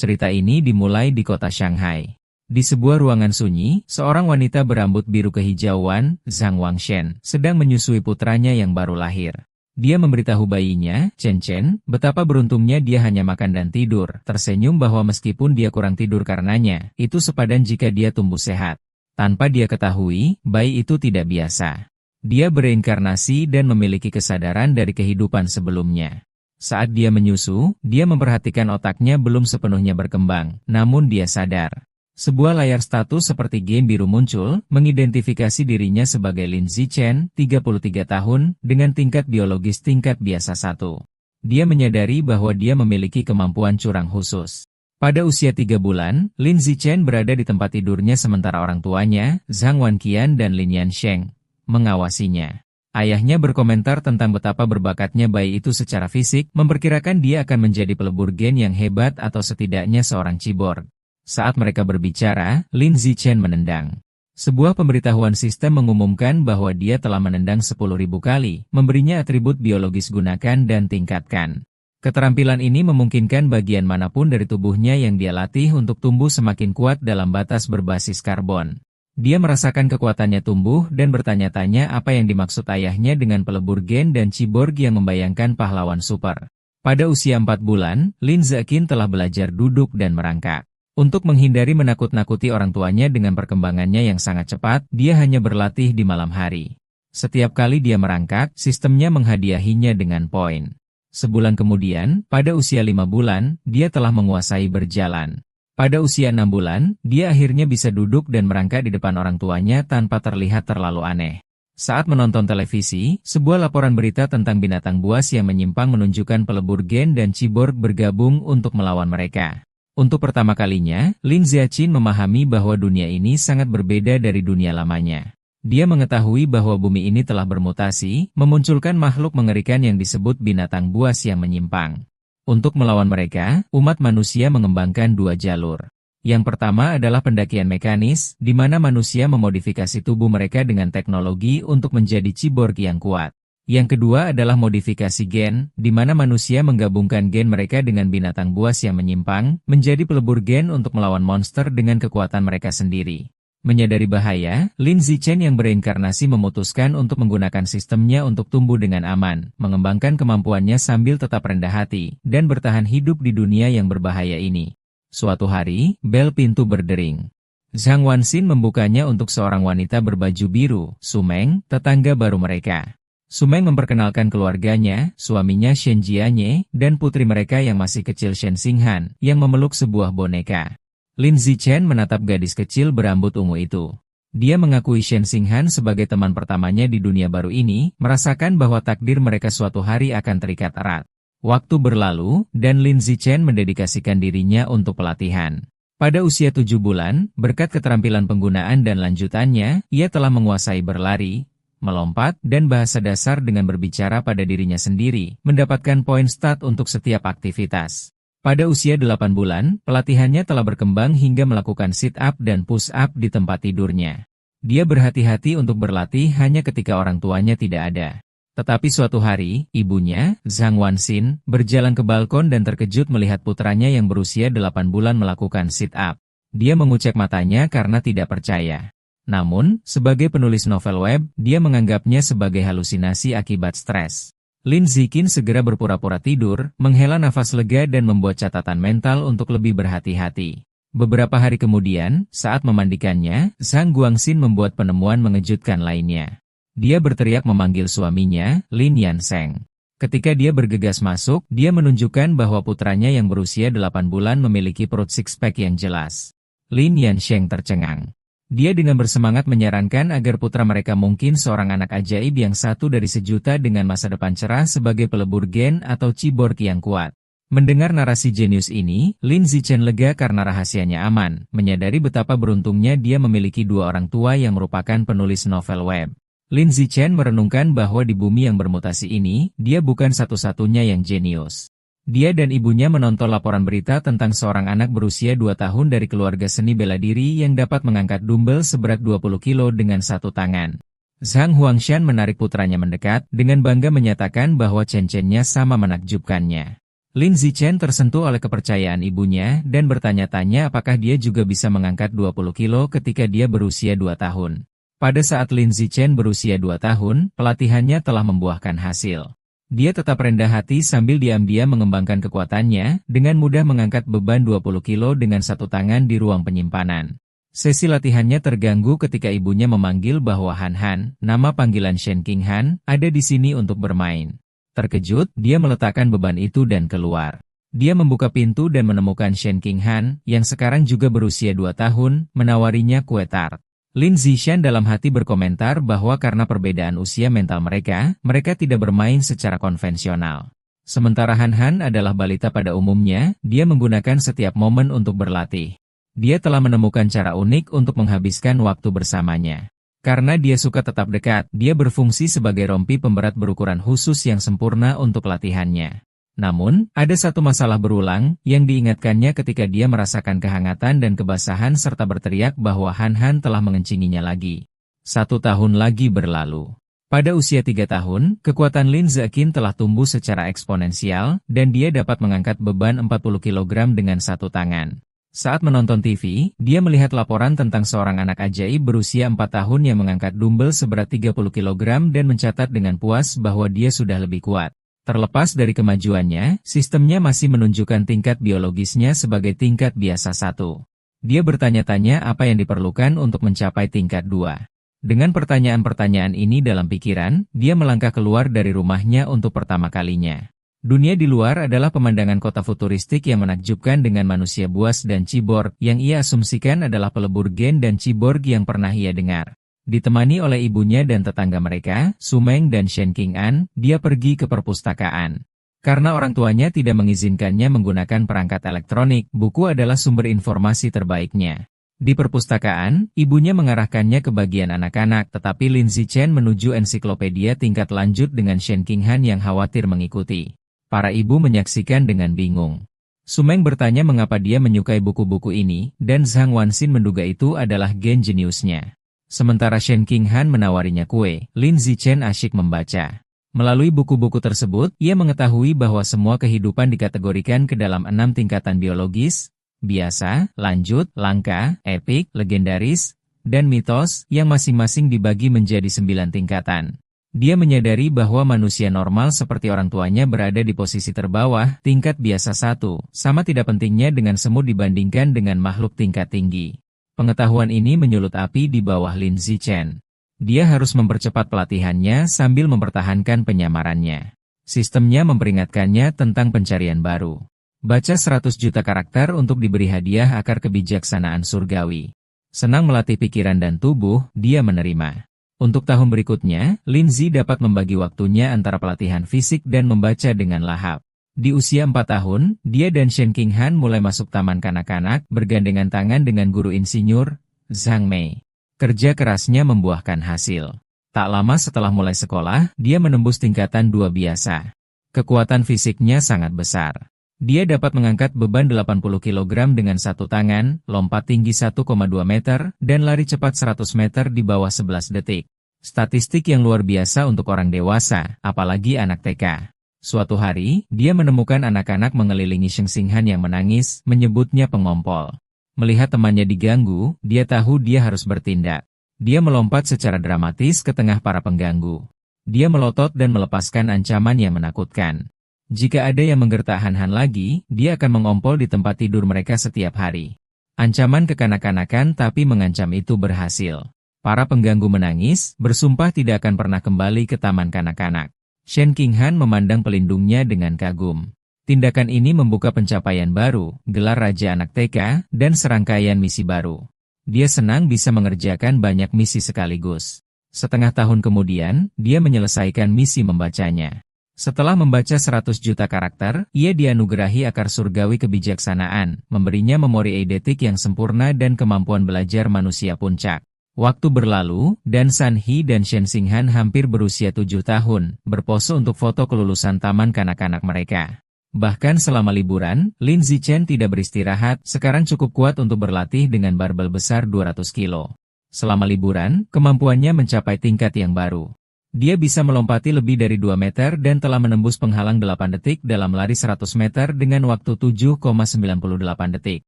Cerita ini dimulai di kota Shanghai. Di sebuah ruangan sunyi, seorang wanita berambut biru kehijauan, Zhang Wangshen, sedang menyusui putranya yang baru lahir. Dia memberitahu bayinya, Chen Chen, betapa beruntungnya dia hanya makan dan tidur, tersenyum bahwa meskipun dia kurang tidur karenanya, itu sepadan jika dia tumbuh sehat. Tanpa dia ketahui, bayi itu tidak biasa. Dia bereinkarnasi dan memiliki kesadaran dari kehidupan sebelumnya. Saat dia menyusu, dia memperhatikan otaknya belum sepenuhnya berkembang, namun dia sadar. Sebuah layar status seperti game biru muncul, mengidentifikasi dirinya sebagai Lin Zichen, 33 tahun, dengan tingkat biologis tingkat biasa 1. Dia menyadari bahwa dia memiliki kemampuan curang khusus. Pada usia 3 bulan, Lin Zichen berada di tempat tidurnya sementara orang tuanya, Zhang Wanqian dan Lin Yansheng, mengawasinya. Ayahnya berkomentar tentang betapa berbakatnya bayi itu secara fisik, memperkirakan dia akan menjadi pelebur gen yang hebat atau setidaknya seorang cyborg. Saat mereka berbicara, Lin Zichen menendang. Sebuah pemberitahuan sistem mengumumkan bahwa dia telah menendang 10.000 kali, memberinya atribut biologis gunakan dan tingkatkan. Keterampilan ini memungkinkan bagian manapun dari tubuhnya yang dia latih untuk tumbuh semakin kuat dalam batas berbasis karbon. Dia merasakan kekuatannya tumbuh dan bertanya-tanya apa yang dimaksud ayahnya dengan pelebur gen dan cyborg yang membayangkan pahlawan super. Pada usia 4 bulan, Lin Zichen telah belajar duduk dan merangkak. Untuk menghindari menakut-nakuti orang tuanya dengan perkembangannya yang sangat cepat, dia hanya berlatih di malam hari. Setiap kali dia merangkak, sistemnya menghadiahinya dengan poin. Sebulan kemudian, pada usia 5 bulan, dia telah menguasai berjalan. Pada usia 6 bulan, dia akhirnya bisa duduk dan merangkak di depan orang tuanya tanpa terlihat terlalu aneh. Saat menonton televisi, sebuah laporan berita tentang binatang buas yang menyimpang menunjukkan pelebur gen dan cyborg bergabung untuk melawan mereka. Untuk pertama kalinya, Lin Zichen memahami bahwa dunia ini sangat berbeda dari dunia lamanya. Dia mengetahui bahwa bumi ini telah bermutasi, memunculkan makhluk mengerikan yang disebut binatang buas yang menyimpang. Untuk melawan mereka, umat manusia mengembangkan 2 jalur. Yang pertama adalah pendakian mekanis, di mana manusia memodifikasi tubuh mereka dengan teknologi untuk menjadi cyborg yang kuat. Yang kedua adalah modifikasi gen, di mana manusia menggabungkan gen mereka dengan binatang buas yang menyimpang, menjadi pelebur gen untuk melawan monster dengan kekuatan mereka sendiri. Menyadari bahaya, Lin Zichen yang bereinkarnasi memutuskan untuk menggunakan sistemnya untuk tumbuh dengan aman, mengembangkan kemampuannya sambil tetap rendah hati, dan bertahan hidup di dunia yang berbahaya ini. Suatu hari, bel pintu berdering. Zhang Wanxian membukanya untuk seorang wanita berbaju biru, Sumeng, tetangga baru mereka. Sumeng memperkenalkan keluarganya, suaminya Shen Jianye, dan putri mereka yang masih kecil Shen Xinghan, yang memeluk sebuah boneka. Lin Zichen menatap gadis kecil berambut ungu itu. Dia mengakui Shen Xinghan sebagai teman pertamanya di dunia baru ini, merasakan bahwa takdir mereka suatu hari akan terikat erat. Waktu berlalu, dan Lin Zichen mendedikasikan dirinya untuk pelatihan. Pada usia 7 bulan, berkat keterampilan penggunaan dan lanjutannya, ia telah menguasai berlari, melompat, dan bahasa dasar dengan berbicara pada dirinya sendiri, mendapatkan poin stat untuk setiap aktivitas. Pada usia 8 bulan, pelatihannya telah berkembang hingga melakukan sit-up dan push-up di tempat tidurnya. Dia berhati-hati untuk berlatih hanya ketika orang tuanya tidak ada. Tetapi suatu hari, ibunya, Zhang Wanxian, berjalan ke balkon dan terkejut melihat putranya yang berusia 8 bulan melakukan sit-up. Dia mengucek matanya karena tidak percaya. Namun, sebagai penulis novel web, dia menganggapnya sebagai halusinasi akibat stres. Lin Zichen segera berpura-pura tidur, menghela nafas lega dan membuat catatan mental untuk lebih berhati-hati. Beberapa hari kemudian, saat memandikannya, Zhang Guangxin membuat penemuan mengejutkan lainnya. Dia berteriak memanggil suaminya, Lin Yansheng. Ketika dia bergegas masuk, dia menunjukkan bahwa putranya yang berusia 8 bulan memiliki perut six-pack yang jelas. Lin Yansheng tercengang. Dia dengan bersemangat menyarankan agar putra mereka mungkin seorang anak ajaib yang satu dari sejuta dengan masa depan cerah sebagai pelebur gen atau cyborg yang kuat. Mendengar narasi jenius ini, Lin Zichen lega karena rahasianya aman, menyadari betapa beruntungnya dia memiliki 2 orang tua yang merupakan penulis novel web. Lin Zichen merenungkan bahwa di bumi yang bermutasi ini, dia bukan satu-satunya yang jenius. Dia dan ibunya menonton laporan berita tentang seorang anak berusia 2 tahun dari keluarga seni bela diri yang dapat mengangkat dumbbell seberat 20 kilo dengan satu tangan. Zhang Huangshan menarik putranya mendekat, dengan bangga menyatakan bahwa Chen-Chen-nya sama menakjubkannya. Lin Zichen tersentuh oleh kepercayaan ibunya dan bertanya-tanya apakah dia juga bisa mengangkat 20 kilo ketika dia berusia 2 tahun. Pada saat Lin Zichen berusia 2 tahun, pelatihannya telah membuahkan hasil. Dia tetap rendah hati sambil diam-diam mengembangkan kekuatannya, dengan mudah mengangkat beban 20 kilo dengan satu tangan di ruang penyimpanan. Sesi latihannya terganggu ketika ibunya memanggil bahwa Han Han, nama panggilan Shen Qinghan, ada di sini untuk bermain. Terkejut, dia meletakkan beban itu dan keluar. Dia membuka pintu dan menemukan Shen Qinghan, yang sekarang juga berusia 2 tahun, menawarinya kue tart. Lin Zishan dalam hati berkomentar bahwa karena perbedaan usia mental mereka tidak bermain secara konvensional. Sementara Han Han adalah balita pada umumnya, dia menggunakan setiap momen untuk berlatih. Dia telah menemukan cara unik untuk menghabiskan waktu bersamanya. Karena dia suka tetap dekat, dia berfungsi sebagai rompi pemberat berukuran khusus yang sempurna untuk latihannya. Namun, ada satu masalah berulang yang diingatkannya ketika dia merasakan kehangatan dan kebasahan serta berteriak bahwa Han Han telah mengencinginya lagi. 1 tahun lagi berlalu. Pada usia 3 tahun, kekuatan Lin Zichen telah tumbuh secara eksponensial, dan dia dapat mengangkat beban 40 kg dengan satu tangan. Saat menonton TV, dia melihat laporan tentang seorang anak ajaib berusia 4 tahun yang mengangkat dumbbell seberat 30 kg dan mencatat dengan puas bahwa dia sudah lebih kuat. Terlepas dari kemajuannya, sistemnya masih menunjukkan tingkat biologisnya sebagai tingkat biasa 1. Dia bertanya-tanya apa yang diperlukan untuk mencapai tingkat 2. Dengan pertanyaan-pertanyaan ini dalam pikiran, dia melangkah keluar dari rumahnya untuk pertama kalinya. Dunia di luar adalah pemandangan kota futuristik yang menakjubkan dengan manusia buas dan cyborg yang ia asumsikan adalah pelebur gen dan cyborg yang pernah ia dengar. Ditemani oleh ibunya dan tetangga mereka, Su Meng dan Shen Qing'an, dia pergi ke perpustakaan. Karena orang tuanya tidak mengizinkannya menggunakan perangkat elektronik, buku adalah sumber informasi terbaiknya. Di perpustakaan, ibunya mengarahkannya ke bagian anak-anak, tetapi Lin Zichen menuju ensiklopedia tingkat lanjut dengan Shen Qing'an yang khawatir mengikuti. Para ibu menyaksikan dengan bingung. Su Meng bertanya mengapa dia menyukai buku-buku ini, dan Zhang Wanxin menduga itu adalah gen jeniusnya. Sementara Shen Qing'an menawarinya kue, Lin Zichen asyik membaca. Melalui buku-buku tersebut, ia mengetahui bahwa semua kehidupan dikategorikan ke dalam 6 tingkatan biologis, biasa, lanjut, langka, epik, legendaris, dan mitos, yang masing-masing dibagi menjadi 9 tingkatan. Dia menyadari bahwa manusia normal seperti orang tuanya berada di posisi terbawah, tingkat biasa 1, sama tidak pentingnya dengan semut dibandingkan dengan makhluk tingkat tinggi. Pengetahuan ini menyulut api di bawah Lin Zichen. Dia harus mempercepat pelatihannya sambil mempertahankan penyamarannya. Sistemnya memperingatkannya tentang pencarian baru. Baca 100 juta karakter untuk diberi hadiah akar kebijaksanaan surgawi. Senang melatih pikiran dan tubuh, dia menerima. Untuk tahun berikutnya, Lin Zi dapat membagi waktunya antara pelatihan fisik dan membaca dengan lahap. Di usia 4 tahun, dia dan Shen Qing'an mulai masuk taman kanak-kanak, bergandengan tangan dengan guru insinyur, Zhang Mei. Kerja kerasnya membuahkan hasil. Tak lama setelah mulai sekolah, dia menembus tingkatan 2 biasa. Kekuatan fisiknya sangat besar. Dia dapat mengangkat beban 80 kg dengan satu tangan, lompat tinggi 1,2 meter, dan lari cepat 100 meter di bawah 11 detik. Statistik yang luar biasa untuk orang dewasa, apalagi anak TK. Suatu hari, dia menemukan anak-anak mengelilingi Shen Qing'an yang menangis, menyebutnya pengompol. Melihat temannya diganggu, dia tahu dia harus bertindak. Dia melompat secara dramatis ke tengah para pengganggu. Dia melotot dan melepaskan ancaman yang menakutkan. Jika ada yang menggertak Han Han lagi, dia akan mengompol di tempat tidur mereka setiap hari. Ancaman kekanak-kanakan tapi mengancam itu berhasil. Para pengganggu menangis, bersumpah tidak akan pernah kembali ke taman kanak-kanak. Shen Qing'an memandang pelindungnya dengan kagum. Tindakan ini membuka pencapaian baru, gelar Raja Anak TK, dan serangkaian misi baru. Dia senang bisa mengerjakan banyak misi sekaligus. Setengah tahun kemudian, dia menyelesaikan misi membacanya. Setelah membaca 100 juta karakter, ia dianugerahi akar surgawi kebijaksanaan, memberinya memori eidetik yang sempurna dan kemampuan belajar manusia puncak. Waktu berlalu, dan San He dan Shen Qing'an hampir berusia 7 tahun, berpose untuk foto kelulusan taman kanak-kanak mereka. Bahkan selama liburan, Lin Zichen tidak beristirahat, sekarang cukup kuat untuk berlatih dengan barbel besar 200 kilo. Selama liburan, kemampuannya mencapai tingkat yang baru. Dia bisa melompati lebih dari 2 meter dan telah menembus penghalang 8 detik dalam lari 100 meter dengan waktu 7,98 detik.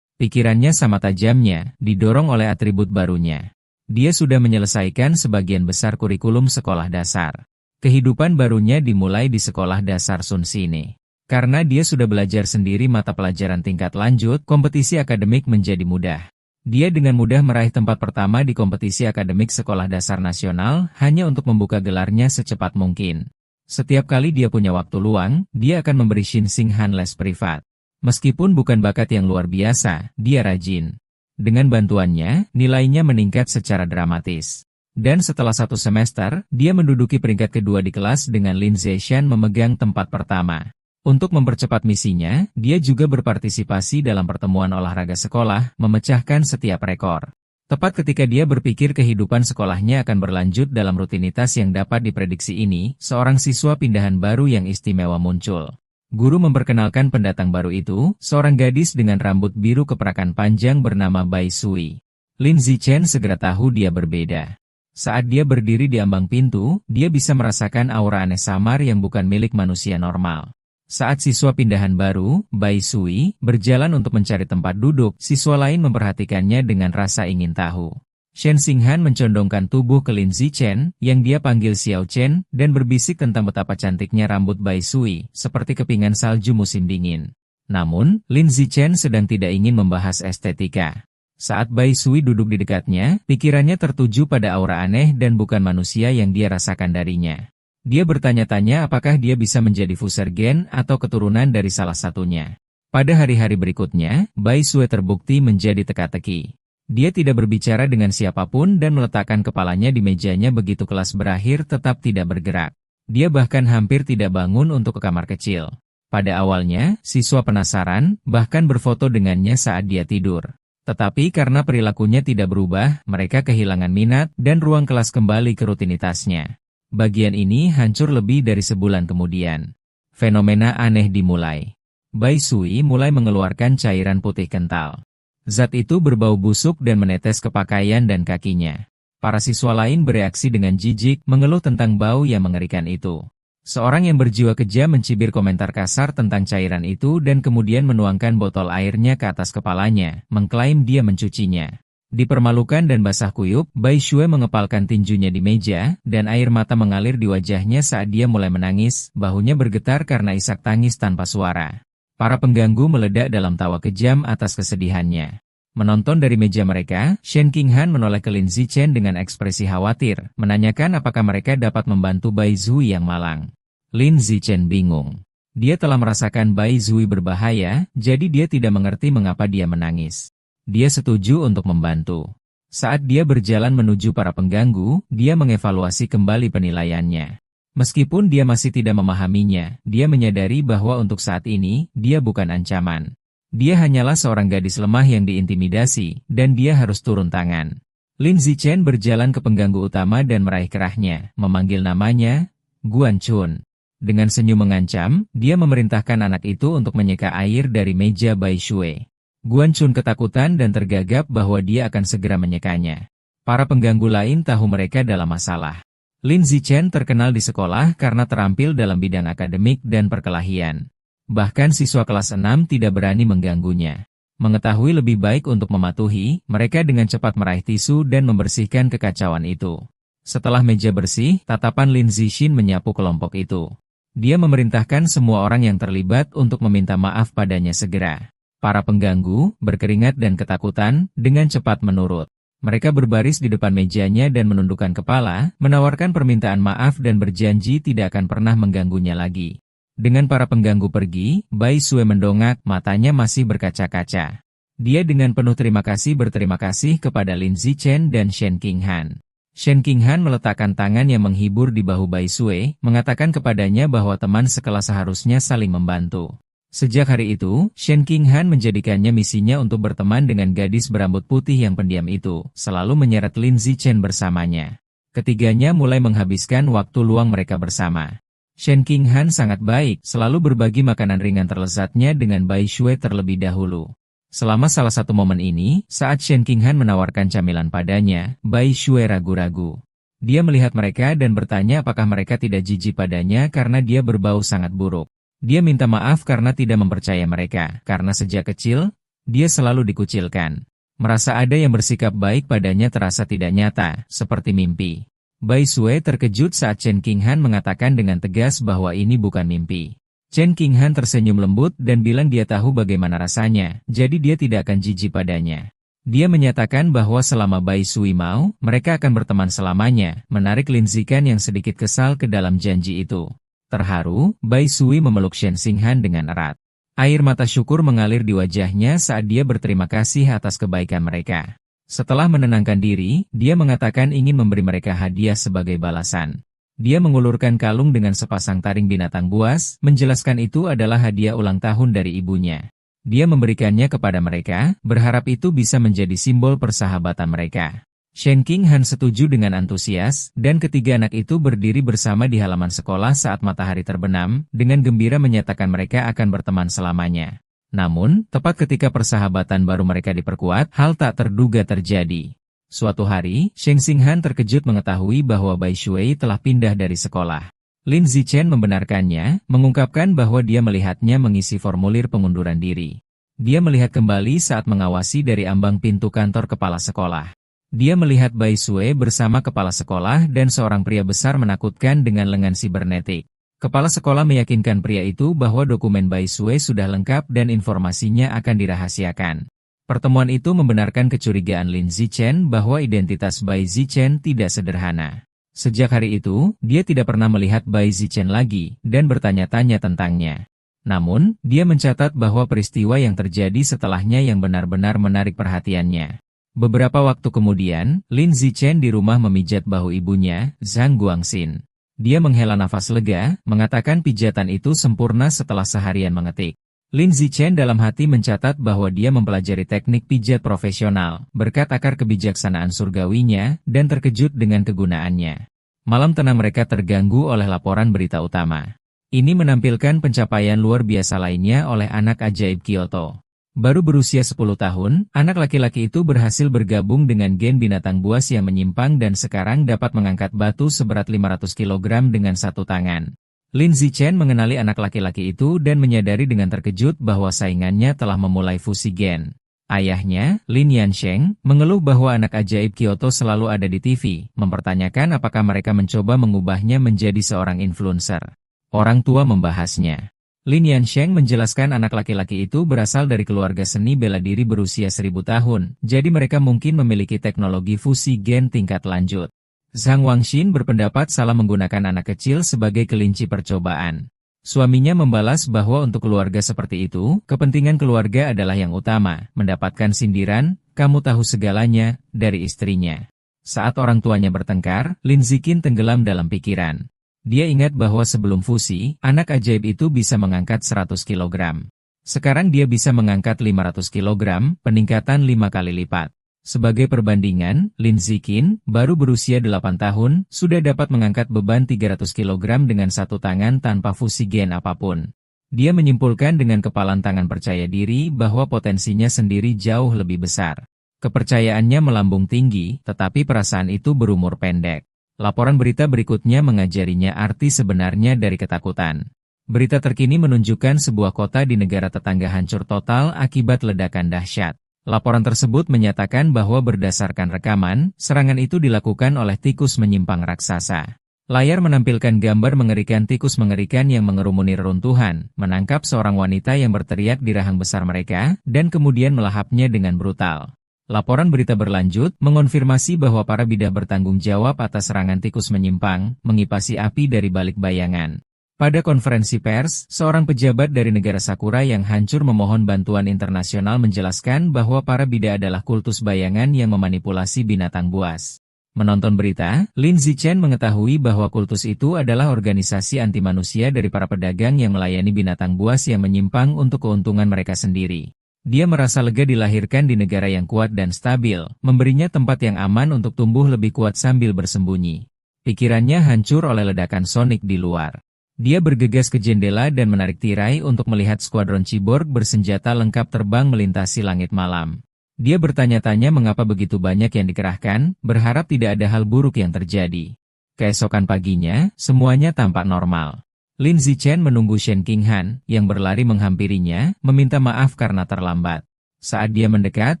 Pikirannya sama tajamnya, didorong oleh atribut barunya. Dia sudah menyelesaikan sebagian besar kurikulum sekolah dasar. Kehidupan barunya dimulai di sekolah dasar Sun Sine. Karena dia sudah belajar sendiri mata pelajaran tingkat lanjut, kompetisi akademik menjadi mudah. Dia dengan mudah meraih tempat pertama di kompetisi akademik sekolah dasar nasional hanya untuk membuka gelarnya secepat mungkin. Setiap kali dia punya waktu luang, dia akan memberi Shin Sing-han les privat. Meskipun bukan bakat yang luar biasa, dia rajin. Dengan bantuannya, nilainya meningkat secara dramatis. Dan setelah 1 semester, dia menduduki peringkat kedua di kelas dengan Lin Zeshan memegang tempat pertama. Untuk mempercepat misinya, dia juga berpartisipasi dalam pertemuan olahraga sekolah, memecahkan setiap rekor. Tepat ketika dia berpikir kehidupan sekolahnya akan berlanjut dalam rutinitas yang dapat diprediksi ini, seorang siswa pindahan baru yang istimewa muncul. Guru memperkenalkan pendatang baru itu, seorang gadis dengan rambut biru keperakan panjang bernama Bai Sui. Lin Zichen segera tahu dia berbeda. Saat dia berdiri di ambang pintu, dia bisa merasakan aura aneh samar yang bukan milik manusia normal. Saat siswa pindahan baru, Bai Sui, berjalan untuk mencari tempat duduk, siswa lain memperhatikannya dengan rasa ingin tahu. Shen Sing-han mencondongkan tubuh ke Lin Zichen, yang dia panggil Xiao Chen, dan berbisik tentang betapa cantiknya rambut Bai Sui, seperti kepingan salju musim dingin. Namun, Lin Zichen sedang tidak ingin membahas estetika. Saat Bai Sui duduk di dekatnya, pikirannya tertuju pada aura aneh dan bukan manusia yang dia rasakan darinya. Dia bertanya-tanya apakah dia bisa menjadi Fuser Gen atau keturunan dari salah satunya. Pada hari-hari berikutnya, Bai Sui terbukti menjadi teka-teki. Dia tidak berbicara dengan siapapun dan meletakkan kepalanya di mejanya begitu kelas berakhir tetap tidak bergerak. Dia bahkan hampir tidak bangun untuk ke kamar kecil. Pada awalnya, siswa penasaran, bahkan berfoto dengannya saat dia tidur. Tetapi karena perilakunya tidak berubah, mereka kehilangan minat dan ruang kelas kembali ke rutinitasnya. Bagian ini hancur lebih dari sebulan kemudian. Fenomena aneh dimulai. Bai Sui mulai mengeluarkan cairan putih kental. Zat itu berbau busuk dan menetes ke pakaian dan kakinya. Para siswa lain bereaksi dengan jijik, mengeluh tentang bau yang mengerikan itu. Seorang yang berjiwa kejam mencibir komentar kasar tentang cairan itu dan kemudian menuangkan botol airnya ke atas kepalanya, mengklaim dia mencucinya. Dipermalukan dan basah kuyup, Bai Sui mengepalkan tinjunya di meja, dan air mata mengalir di wajahnya saat dia mulai menangis, bahunya bergetar karena isak tangis tanpa suara. Para pengganggu meledak dalam tawa kejam atas kesedihannya. Menonton dari meja mereka, Shen Qinghan menoleh ke Lin Zichen dengan ekspresi khawatir, menanyakan apakah mereka dapat membantu Bai Sui yang malang. Lin Zichen bingung. Dia telah merasakan Bai Sui berbahaya, jadi dia tidak mengerti mengapa dia menangis. Dia setuju untuk membantu. Saat dia berjalan menuju para pengganggu, dia mengevaluasi kembali penilaiannya. Meskipun dia masih tidak memahaminya, dia menyadari bahwa untuk saat ini, dia bukan ancaman. Dia hanyalah seorang gadis lemah yang diintimidasi, dan dia harus turun tangan. Lin Zichen berjalan ke pengganggu utama dan meraih kerahnya, memanggil namanya, Guan Chun. Dengan senyum mengancam, dia memerintahkan anak itu untuk menyeka air dari meja Bai Sui. Guan Chun ketakutan dan tergagap bahwa dia akan segera menyekanya. Para pengganggu lain tahu mereka dalam masalah. Lin Zichen terkenal di sekolah karena terampil dalam bidang akademik dan perkelahian. Bahkan siswa kelas 6 tidak berani mengganggunya. Mengetahui lebih baik untuk mematuhi, mereka dengan cepat meraih tisu dan membersihkan kekacauan itu. Setelah meja bersih, tatapan Lin Zixin menyapu kelompok itu. Dia memerintahkan semua orang yang terlibat untuk meminta maaf padanya segera. Para pengganggu, berkeringat dan ketakutan, dengan cepat menurut. Mereka berbaris di depan mejanya dan menundukkan kepala, menawarkan permintaan maaf dan berjanji tidak akan pernah mengganggunya lagi. Dengan para pengganggu pergi, Bai Sui mendongak, matanya masih berkaca-kaca. Dia dengan penuh terima kasih berterima kasih kepada Lin Zichen dan Shen Qinghan. Shen Qinghan meletakkan tangan yang menghibur di bahu Bai Sui, mengatakan kepadanya bahwa teman sekelas seharusnya saling membantu. Sejak hari itu, Shen Qinghan menjadikannya misinya untuk berteman dengan gadis berambut putih yang pendiam itu, selalu menyeret Lin Zichen bersamanya. Ketiganya mulai menghabiskan waktu luang mereka bersama. Shen Qinghan sangat baik, selalu berbagi makanan ringan terlezatnya dengan Bai Sui terlebih dahulu. Selama salah satu momen ini, saat Shen Qinghan menawarkan camilan padanya, Bai Sui ragu-ragu. Dia melihat mereka dan bertanya apakah mereka tidak jijik padanya karena dia berbau sangat buruk. Dia minta maaf karena tidak mempercaya mereka, karena sejak kecil, dia selalu dikucilkan. Merasa ada yang bersikap baik padanya terasa tidak nyata, seperti mimpi. Bai Sui terkejut saat Chen Qinghan mengatakan dengan tegas bahwa ini bukan mimpi. Chen Qinghan tersenyum lembut dan bilang dia tahu bagaimana rasanya, jadi dia tidak akan jijik padanya. Dia menyatakan bahwa selama Bai Sui mau, mereka akan berteman selamanya, menarik Lin Zikan yang sedikit kesal ke dalam janji itu. Terharu, Bai Sui memeluk Shen Xinghan dengan erat. Air mata syukur mengalir di wajahnya saat dia berterima kasih atas kebaikan mereka. Setelah menenangkan diri, dia mengatakan ingin memberi mereka hadiah sebagai balasan. Dia mengulurkan kalung dengan sepasang taring binatang buas, menjelaskan itu adalah hadiah ulang tahun dari ibunya. Dia memberikannya kepada mereka, berharap itu bisa menjadi simbol persahabatan mereka. Shen Qinghan setuju dengan antusias, dan ketiga anak itu berdiri bersama di halaman sekolah saat matahari terbenam, dengan gembira menyatakan mereka akan berteman selamanya. Namun, tepat ketika persahabatan baru mereka diperkuat, hal tak terduga terjadi. Suatu hari, Shen Xinghan terkejut mengetahui bahwa Bai Shui telah pindah dari sekolah. Lin Zichen membenarkannya, mengungkapkan bahwa dia melihatnya mengisi formulir pengunduran diri. Dia melihat kembali saat mengawasi dari ambang pintu kantor kepala sekolah. Dia melihat Bai Shui bersama kepala sekolah dan seorang pria besar menakutkan dengan lengan sibernetik. Kepala sekolah meyakinkan pria itu bahwa dokumen Bai Shui sudah lengkap dan informasinya akan dirahasiakan. Pertemuan itu membenarkan kecurigaan Lin Zichen bahwa identitas Bai Zichen tidak sederhana. Sejak hari itu, dia tidak pernah melihat Bai Zichen lagi, dan bertanya-tanya tentangnya. Namun, dia mencatat bahwa peristiwa yang terjadi setelahnya yang benar-benar menarik perhatiannya. Beberapa waktu kemudian, Lin Zichen di rumah memijat bahu ibunya, Zhang Guangxin. Dia menghela nafas lega, mengatakan pijatan itu sempurna setelah seharian mengetik. Lin Zichen dalam hati mencatat bahwa dia mempelajari teknik pijat profesional, berkat akar kebijaksanaan surgawinya, dan terkejut dengan kegunaannya. Malam tenang mereka terganggu oleh laporan berita utama. Ini menampilkan pencapaian luar biasa lainnya oleh anak ajaib Kyoto. Baru berusia 10 tahun, anak laki-laki itu berhasil bergabung dengan gen binatang buas yang menyimpang dan sekarang dapat mengangkat batu seberat 500 kg dengan satu tangan. Lin Zichen mengenali anak laki-laki itu dan menyadari dengan terkejut bahwa saingannya telah memulai fusi gen. Ayahnya, Lin Yansheng, mengeluh bahwa anak ajaib Kyoto selalu ada di TV, mempertanyakan apakah mereka mencoba mengubahnya menjadi seorang influencer. Orang tua membahasnya. Lin Yansheng menjelaskan anak laki-laki itu berasal dari keluarga seni bela diri berusia 1000 tahun, jadi mereka mungkin memiliki teknologi fusi gen tingkat lanjut. Zhang Guangxin berpendapat salah menggunakan anak kecil sebagai kelinci percobaan. Suaminya membalas bahwa untuk keluarga seperti itu, kepentingan keluarga adalah yang utama, mendapatkan sindiran, "Kamu tahu segalanya," dari istrinya. Saat orang tuanya bertengkar, Lin Zikin tenggelam dalam pikiran. Dia ingat bahwa sebelum fusi, anak ajaib itu bisa mengangkat 100 kg. Sekarang dia bisa mengangkat 500 kg, peningkatan 5 kali lipat. Sebagai perbandingan, Lin Zikin, baru berusia 8 tahun, sudah dapat mengangkat beban 300 kg dengan satu tangan tanpa fusi gen apapun. Dia menyimpulkan dengan kepalan tangan percaya diri bahwa potensinya sendiri jauh lebih besar. Kepercayaannya melambung tinggi, tetapi perasaan itu berumur pendek. Laporan berita berikutnya mengajarinya arti sebenarnya dari ketakutan. Berita terkini menunjukkan sebuah kota di negara tetangga hancur total akibat ledakan dahsyat. Laporan tersebut menyatakan bahwa berdasarkan rekaman, serangan itu dilakukan oleh tikus menyimpang raksasa. Layar menampilkan gambar mengerikan tikus mengerikan yang mengerumuni reruntuhan, menangkap seorang wanita yang berteriak di rahang besar mereka, dan kemudian melahapnya dengan brutal. Laporan berita berlanjut, mengonfirmasi bahwa para bidah bertanggung jawab atas serangan tikus menyimpang, mengipasi api dari balik bayangan. Pada konferensi pers, seorang pejabat dari negara Sakura yang hancur memohon bantuan internasional menjelaskan bahwa para bidah adalah kultus bayangan yang memanipulasi binatang buas. Menonton berita, Lin Zichen mengetahui bahwa kultus itu adalah organisasi anti manusia dari para pedagang yang melayani binatang buas yang menyimpang untuk keuntungan mereka sendiri. Dia merasa lega dilahirkan di negara yang kuat dan stabil, memberinya tempat yang aman untuk tumbuh lebih kuat sambil bersembunyi. Pikirannya hancur oleh ledakan sonik di luar. Dia bergegas ke jendela dan menarik tirai untuk melihat skuadron cyborg bersenjata lengkap terbang melintasi langit malam. Dia bertanya-tanya mengapa begitu banyak yang dikerahkan, berharap tidak ada hal buruk yang terjadi. Keesokan paginya, semuanya tampak normal. Lin Zichen menunggu Shen Qinghan, yang berlari menghampirinya, meminta maaf karena terlambat. Saat dia mendekat,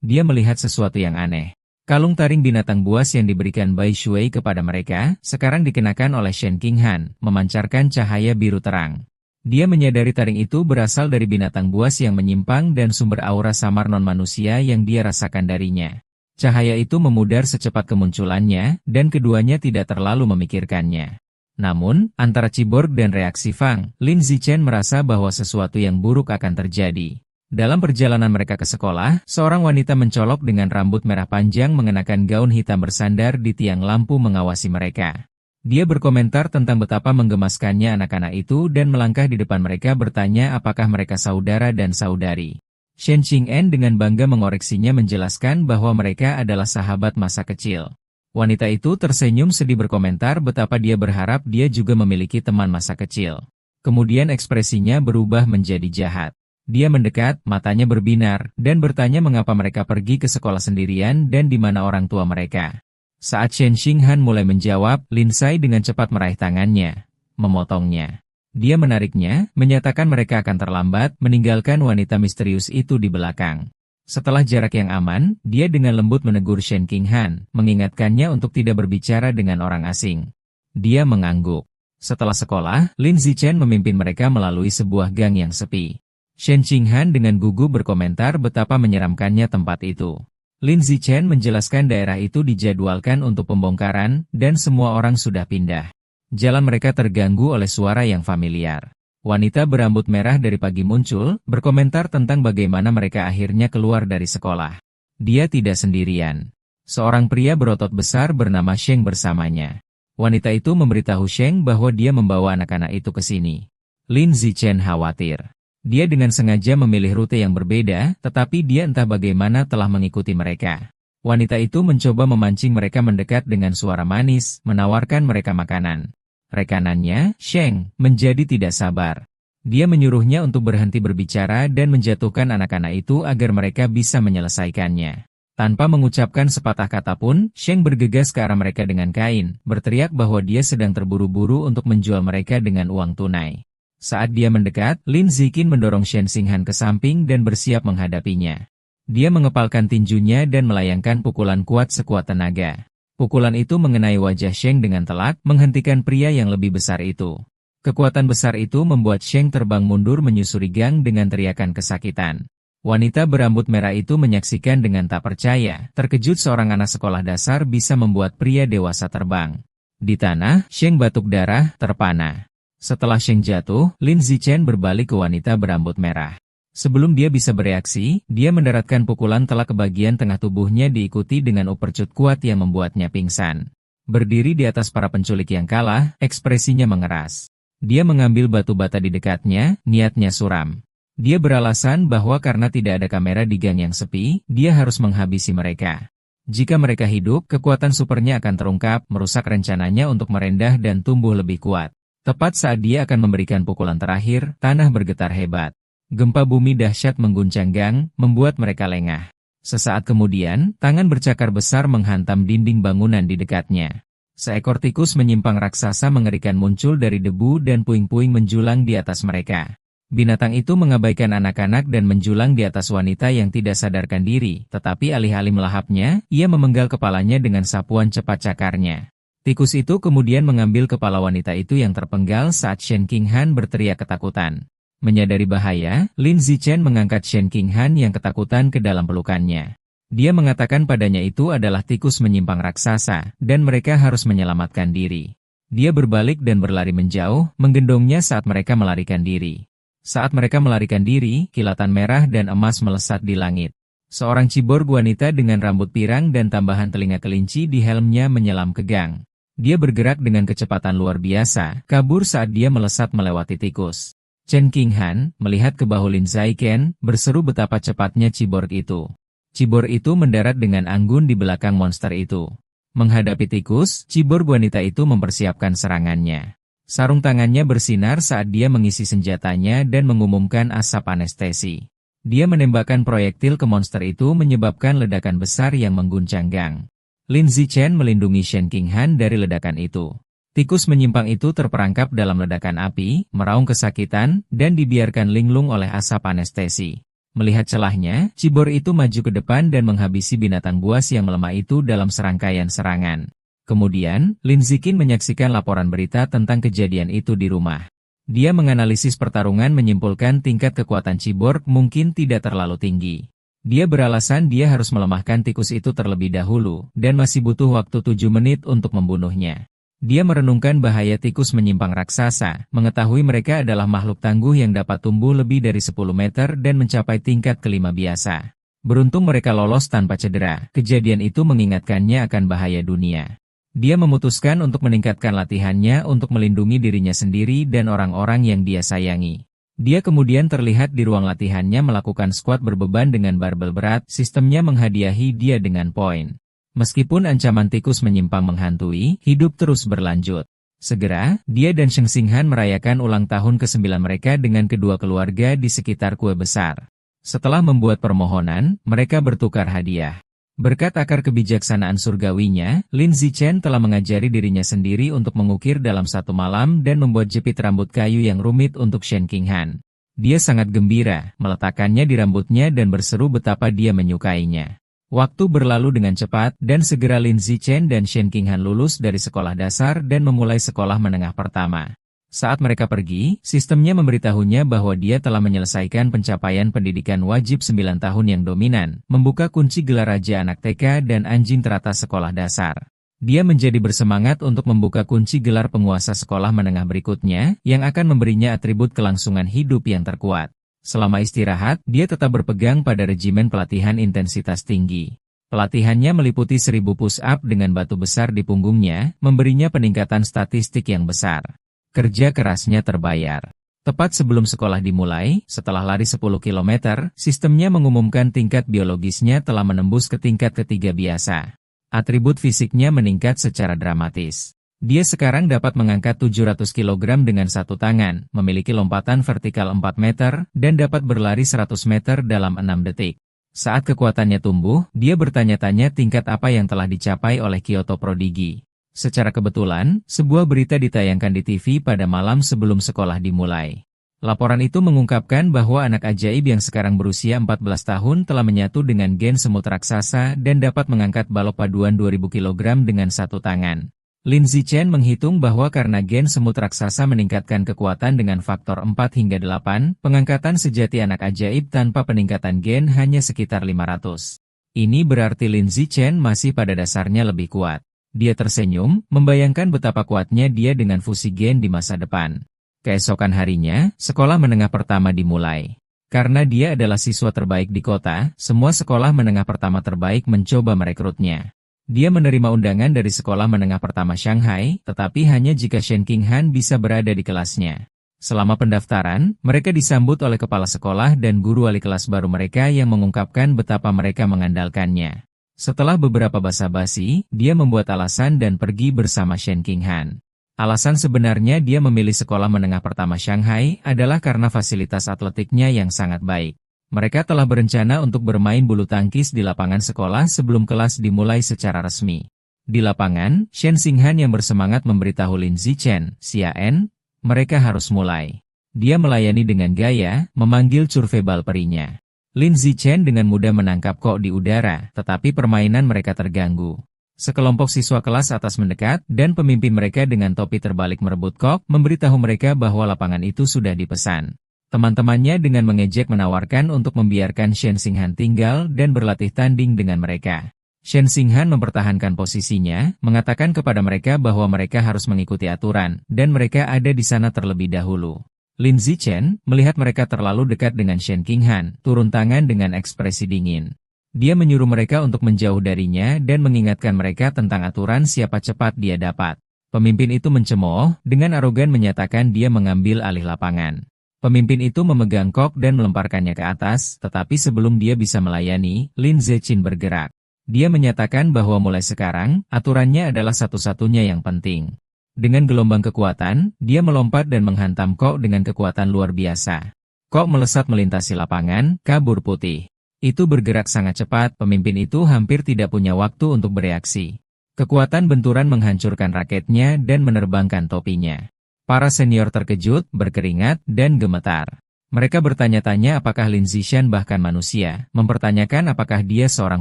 dia melihat sesuatu yang aneh. Kalung taring binatang buas yang diberikan Bai Shui kepada mereka, sekarang dikenakan oleh Shen Qinghan, memancarkan cahaya biru terang. Dia menyadari taring itu berasal dari binatang buas yang menyimpang dan sumber aura samar non-manusia yang dia rasakan darinya. Cahaya itu memudar secepat kemunculannya, dan keduanya tidak terlalu memikirkannya. Namun, antara Cyborg dan reaksi Fang, Lin Zichen merasa bahwa sesuatu yang buruk akan terjadi. Dalam perjalanan mereka ke sekolah, seorang wanita mencolok dengan rambut merah panjang mengenakan gaun hitam bersandar di tiang lampu mengawasi mereka. Dia berkomentar tentang betapa menggemaskannya anak-anak itu dan melangkah di depan mereka bertanya apakah mereka saudara dan saudari. Shen Qing'an dengan bangga mengoreksinya menjelaskan bahwa mereka adalah sahabat masa kecil. Wanita itu tersenyum sedih berkomentar betapa dia berharap dia juga memiliki teman masa kecil. Kemudian ekspresinya berubah menjadi jahat. Dia mendekat, matanya berbinar, dan bertanya mengapa mereka pergi ke sekolah sendirian dan di mana orang tua mereka. Saat Shen Qinghan mulai menjawab, Lin Sai dengan cepat meraih tangannya, memotongnya. Dia menariknya, menyatakan mereka akan terlambat, meninggalkan wanita misterius itu di belakang. Setelah jarak yang aman, dia dengan lembut menegur Shen Qinghan, mengingatkannya untuk tidak berbicara dengan orang asing. Dia mengangguk. Setelah sekolah, Lin Zichen memimpin mereka melalui sebuah gang yang sepi. Shen Qinghan dengan gugup berkomentar betapa menyeramkannya tempat itu. Lin Zichen menjelaskan daerah itu dijadwalkan untuk pembongkaran, dan semua orang sudah pindah. Jalan mereka terganggu oleh suara yang familiar. Wanita berambut merah dari pagi muncul, berkomentar tentang bagaimana mereka akhirnya keluar dari sekolah. Dia tidak sendirian. Seorang pria berotot besar bernama Sheng bersamanya. Wanita itu memberitahu Sheng bahwa dia membawa anak-anak itu ke sini. Lin Zichen khawatir. Dia dengan sengaja memilih rute yang berbeda, tetapi dia entah bagaimana telah mengikuti mereka. Wanita itu mencoba memancing mereka mendekat dengan suara manis, menawarkan mereka makanan. Rekanannya, Sheng, menjadi tidak sabar. Dia menyuruhnya untuk berhenti berbicara dan menjatuhkan anak-anak itu agar mereka bisa menyelesaikannya. Tanpa mengucapkan sepatah kata pun, Sheng bergegas ke arah mereka dengan kain, berteriak bahwa dia sedang terburu-buru untuk menjual mereka dengan uang tunai. Saat dia mendekat, Lin Ziqin mendorong Shen Qinghan ke samping dan bersiap menghadapinya. Dia mengepalkan tinjunya dan melayangkan pukulan kuat sekuat tenaga. Pukulan itu mengenai wajah Sheng dengan telak, menghentikan pria yang lebih besar itu. Kekuatan besar itu membuat Sheng terbang mundur menyusuri gang dengan teriakan kesakitan. Wanita berambut merah itu menyaksikan dengan tak percaya, terkejut seorang anak sekolah dasar bisa membuat pria dewasa terbang. Di tanah, Sheng batuk darah, terpana. Setelah Sheng jatuh, Lin Zichen berbalik ke wanita berambut merah. Sebelum dia bisa bereaksi, dia mendaratkan pukulan telak ke bagian tengah tubuhnya diikuti dengan uppercut kuat yang membuatnya pingsan. Berdiri di atas para penculik yang kalah, ekspresinya mengeras. Dia mengambil batu bata di dekatnya, niatnya suram. Dia beralasan bahwa karena tidak ada kamera di gang yang sepi, dia harus menghabisi mereka. Jika mereka hidup, kekuatan supernya akan terungkap, merusak rencananya untuk merendah dan tumbuh lebih kuat. Tepat saat dia akan memberikan pukulan terakhir, tanah bergetar hebat. Gempa bumi dahsyat mengguncang gang, membuat mereka lengah. Sesaat kemudian, tangan bercakar besar menghantam dinding bangunan di dekatnya. Seekor tikus menyimpang raksasa mengerikan muncul dari debu dan puing-puing menjulang di atas mereka. Binatang itu mengabaikan anak-anak dan menjulang di atas wanita yang tidak sadarkan diri, tetapi alih-alih melahapnya, ia memenggal kepalanya dengan sapuan cepat cakarnya. Tikus itu kemudian mengambil kepala wanita itu yang terpenggal saat Shen Qinghan berteriak ketakutan. Menyadari bahaya, Lin Zichen mengangkat Shen Qinghan yang ketakutan ke dalam pelukannya. Dia mengatakan padanya itu adalah tikus menyimpang raksasa, dan mereka harus menyelamatkan diri. Dia berbalik dan berlari menjauh, menggendongnya saat mereka melarikan diri. Saat mereka melarikan diri, kilatan merah dan emas melesat di langit. Seorang cyborg wanita dengan rambut pirang dan tambahan telinga kelinci di helmnya menyelam ke gang. Dia bergerak dengan kecepatan luar biasa, kabur saat dia melesat melewati tikus. Shen Qinghan, melihat ke bahu Lin Zichen, berseru betapa cepatnya cyborg itu. Cyborg itu mendarat dengan anggun di belakang monster itu. Menghadapi tikus, cyborg wanita itu mempersiapkan serangannya. Sarung tangannya bersinar saat dia mengisi senjatanya dan mengumumkan asap anestesi. Dia menembakkan proyektil ke monster itu menyebabkan ledakan besar yang mengguncang gang. Lin Zichen melindungi Shen Qinghan dari ledakan itu. Tikus menyimpang itu terperangkap dalam ledakan api, meraung kesakitan, dan dibiarkan linglung oleh asap anestesi. Melihat celahnya, cibor itu maju ke depan dan menghabisi binatang buas yang melemah itu dalam serangkaian serangan. Kemudian, Lin Ziqin menyaksikan laporan berita tentang kejadian itu di rumah. Dia menganalisis pertarungan menyimpulkan tingkat kekuatan Cyborg mungkin tidak terlalu tinggi. Dia beralasan dia harus melemahkan tikus itu terlebih dahulu, dan masih butuh waktu 7 menit untuk membunuhnya. Dia merenungkan bahaya tikus menyimpang raksasa, mengetahui mereka adalah makhluk tangguh yang dapat tumbuh lebih dari 10 meter dan mencapai tingkat kelima biasa. Beruntung mereka lolos tanpa cedera, kejadian itu mengingatkannya akan bahaya dunia. Dia memutuskan untuk meningkatkan latihannya untuk melindungi dirinya sendiri dan orang-orang yang dia sayangi. Dia kemudian terlihat di ruang latihannya melakukan squat berbeban dengan barbel berat, sistemnya menghadiahi dia dengan poin. Meskipun ancaman tikus menyimpang menghantui, hidup terus berlanjut. Segera, dia dan Sheng Xinghan merayakan ulang tahun ke-9 mereka dengan kedua keluarga di sekitar kue besar. Setelah membuat permohonan, mereka bertukar hadiah. Berkat akar kebijaksanaan surgawinya, Lin Zichen telah mengajari dirinya sendiri untuk mengukir dalam satu malam dan membuat jepit rambut kayu yang rumit untuk Shen Qinghan. Dia sangat gembira, meletakkannya di rambutnya dan berseru betapa dia menyukainya. Waktu berlalu dengan cepat, dan segera Lin Zichen dan Shen Qinghan lulus dari sekolah dasar dan memulai sekolah menengah pertama. Saat mereka pergi, sistemnya memberitahunya bahwa dia telah menyelesaikan pencapaian pendidikan wajib 9 tahun yang dominan, membuka kunci gelar Raja Anak TK dan Anjing teratas sekolah dasar. Dia menjadi bersemangat untuk membuka kunci gelar penguasa sekolah menengah berikutnya, yang akan memberinya atribut kelangsungan hidup yang terkuat. Selama istirahat, dia tetap berpegang pada regimen pelatihan intensitas tinggi. Pelatihannya meliputi 1000 push-up dengan batu besar di punggungnya, memberinya peningkatan statistik yang besar. Kerja kerasnya terbayar. Tepat sebelum sekolah dimulai, setelah lari 10 km, sistemnya mengumumkan tingkat biologisnya telah menembus ke tingkat ketiga biasa. Atribut fisiknya meningkat secara dramatis. Dia sekarang dapat mengangkat 700 kg dengan satu tangan, memiliki lompatan vertikal 4 meter, dan dapat berlari 100 meter dalam 6 detik. Saat kekuatannya tumbuh, dia bertanya-tanya tingkat apa yang telah dicapai oleh Kyoto Prodigy. Secara kebetulan, sebuah berita ditayangkan di TV pada malam sebelum sekolah dimulai. Laporan itu mengungkapkan bahwa anak ajaib yang sekarang berusia 14 tahun telah menyatu dengan gen semut raksasa dan dapat mengangkat balok paduan 2000 kg dengan satu tangan. Lin Zichen menghitung bahwa karena gen semut raksasa meningkatkan kekuatan dengan faktor 4 hingga 8, pengangkatan sejati anak ajaib tanpa peningkatan gen hanya sekitar 500. Ini berarti Lin Zichen masih pada dasarnya lebih kuat. Dia tersenyum, membayangkan betapa kuatnya dia dengan fusi gen di masa depan. Keesokan harinya, sekolah menengah pertama dimulai. Karena dia adalah siswa terbaik di kota, semua sekolah menengah pertama terbaik mencoba merekrutnya. Dia menerima undangan dari sekolah menengah pertama Shanghai, tetapi hanya jika Shen Qinghan bisa berada di kelasnya. Selama pendaftaran, mereka disambut oleh kepala sekolah dan guru wali kelas baru mereka yang mengungkapkan betapa mereka mengandalkannya. Setelah beberapa basa-basi, dia membuat alasan dan pergi bersama Shen Qinghan. Alasan sebenarnya dia memilih sekolah menengah pertama Shanghai adalah karena fasilitas atletiknya yang sangat baik. Mereka telah berencana untuk bermain bulu tangkis di lapangan sekolah sebelum kelas dimulai secara resmi. Di lapangan, Shen Xinghan yang bersemangat memberitahu Lin Zichen, Xian, mereka harus mulai. Dia melayani dengan gaya, memanggil curveball perinya. Lin Zichen dengan mudah menangkap kok di udara, tetapi permainan mereka terganggu. Sekelompok siswa kelas atas mendekat, dan pemimpin mereka dengan topi terbalik merebut kok, memberitahu mereka bahwa lapangan itu sudah dipesan. Teman-temannya dengan mengejek menawarkan untuk membiarkan Shen Xinghan tinggal dan berlatih tanding dengan mereka. Shen Xinghan mempertahankan posisinya, mengatakan kepada mereka bahwa mereka harus mengikuti aturan, dan mereka ada di sana terlebih dahulu. Lin Zichen, melihat mereka terlalu dekat dengan Shen Qinghan, turun tangan dengan ekspresi dingin. Dia menyuruh mereka untuk menjauh darinya dan mengingatkan mereka tentang aturan siapa cepat dia dapat. Pemimpin itu mencemooh, dengan arogan menyatakan dia mengambil alih lapangan. Pemimpin itu memegang kok dan melemparkannya ke atas, tetapi sebelum dia bisa melayani, Lin Zichen bergerak. Dia menyatakan bahwa mulai sekarang, aturannya adalah satu-satunya yang penting. Dengan gelombang kekuatan, dia melompat dan menghantam kok dengan kekuatan luar biasa. Kok melesat melintasi lapangan, kabur putih. Itu bergerak sangat cepat, pemimpin itu hampir tidak punya waktu untuk bereaksi. Kekuatan benturan menghancurkan raketnya dan menerbangkan topinya. Para senior terkejut, berkeringat, dan gemetar. Mereka bertanya-tanya apakah Lin Zishan bahkan manusia, mempertanyakan apakah dia seorang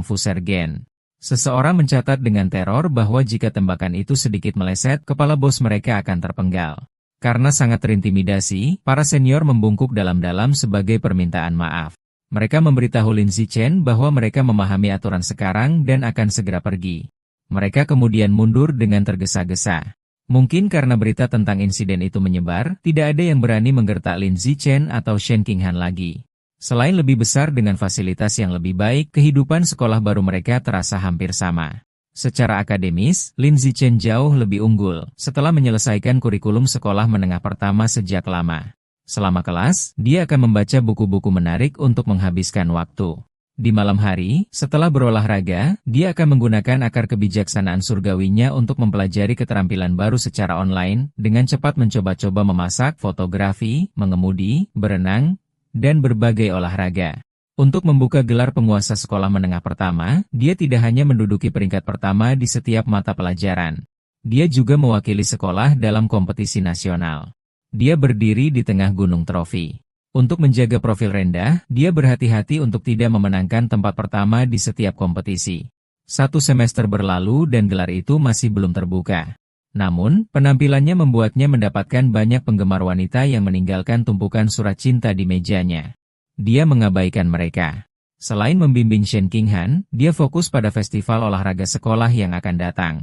Fusergen. Seseorang mencatat dengan teror bahwa jika tembakan itu sedikit meleset, kepala bos mereka akan terpenggal. Karena sangat terintimidasi, para senior membungkuk dalam-dalam sebagai permintaan maaf. Mereka memberitahu Lin Zichen bahwa mereka memahami aturan sekarang dan akan segera pergi. Mereka kemudian mundur dengan tergesa-gesa. Mungkin karena berita tentang insiden itu menyebar, tidak ada yang berani menggertak Lin Zichen atau Shen Qinghan lagi. Selain lebih besar dengan fasilitas yang lebih baik, kehidupan sekolah baru mereka terasa hampir sama. Secara akademis, Lin Zichen jauh lebih unggul setelah menyelesaikan kurikulum sekolah menengah pertama sejak lama. Selama kelas, dia akan membaca buku-buku menarik untuk menghabiskan waktu. Di malam hari, setelah berolahraga, dia akan menggunakan akar kebijaksanaan surgawinya untuk mempelajari keterampilan baru secara online, dengan cepat mencoba-coba memasak, fotografi, mengemudi, berenang, dan berbagai olahraga. Untuk membuka gelar penguasa sekolah menengah pertama, dia tidak hanya menduduki peringkat pertama di setiap mata pelajaran. Dia juga mewakili sekolah dalam kompetisi nasional. Dia berdiri di tengah gunung trofi. Untuk menjaga profil rendah, dia berhati-hati untuk tidak memenangkan tempat pertama di setiap kompetisi. 1 semester berlalu dan gelar itu masih belum terbuka. Namun, penampilannya membuatnya mendapatkan banyak penggemar wanita yang meninggalkan tumpukan surat cinta di mejanya. Dia mengabaikan mereka. Selain membimbing Shen Qinghan, dia fokus pada festival olahraga sekolah yang akan datang.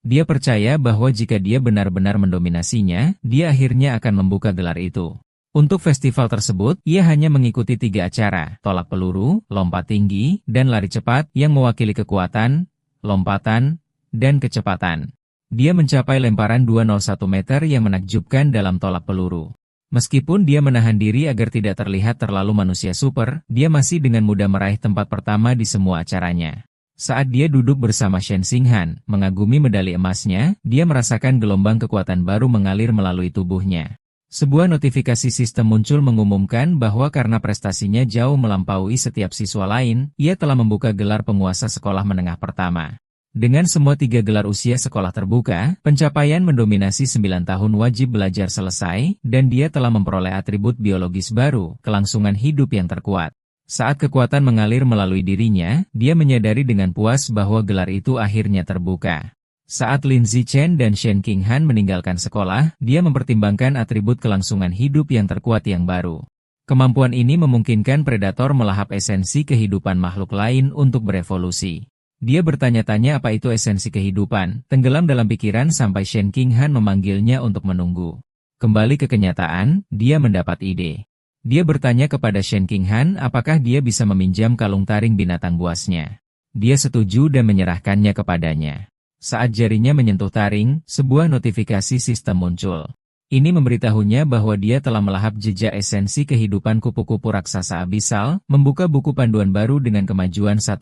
Dia percaya bahwa jika dia benar-benar mendominasinya, dia akhirnya akan membuka gelar itu. Untuk festival tersebut, ia hanya mengikuti 3 acara, tolak peluru, lompat tinggi, dan lari cepat yang mewakili kekuatan, lompatan, dan kecepatan. Dia mencapai lemparan 201 meter yang menakjubkan dalam tolak peluru. Meskipun dia menahan diri agar tidak terlihat terlalu manusia super, dia masih dengan mudah meraih tempat pertama di semua acaranya. Saat dia duduk bersama Shen Xinghan, mengagumi medali emasnya, dia merasakan gelombang kekuatan baru mengalir melalui tubuhnya. Sebuah notifikasi sistem muncul mengumumkan bahwa karena prestasinya jauh melampaui setiap siswa lain, ia telah membuka gelar penguasa sekolah menengah pertama. Dengan semua 3 gelar usia sekolah terbuka, pencapaian mendominasi 9 tahun wajib belajar selesai, dan dia telah memperoleh atribut biologis baru, kelangsungan hidup yang terkuat. Saat kekuatan mengalir melalui dirinya, dia menyadari dengan puas bahwa gelar itu akhirnya terbuka. Saat Lin Zichen dan Shen Qinghan meninggalkan sekolah, dia mempertimbangkan atribut kelangsungan hidup yang terkuat yang baru. Kemampuan ini memungkinkan predator melahap esensi kehidupan makhluk lain untuk berevolusi. Dia bertanya-tanya apa itu esensi kehidupan, tenggelam dalam pikiran sampai Shen Qinghan memanggilnya untuk menunggu. Kembali ke kenyataan, dia mendapat ide. Dia bertanya kepada Shen Qinghan apakah dia bisa meminjam kalung taring binatang buasnya. Dia setuju dan menyerahkannya kepadanya. Saat jarinya menyentuh taring, sebuah notifikasi sistem muncul. Ini memberitahunya bahwa dia telah melahap jejak esensi kehidupan kupu-kupu raksasa abisal, membuka buku panduan baru dengan kemajuan 1%.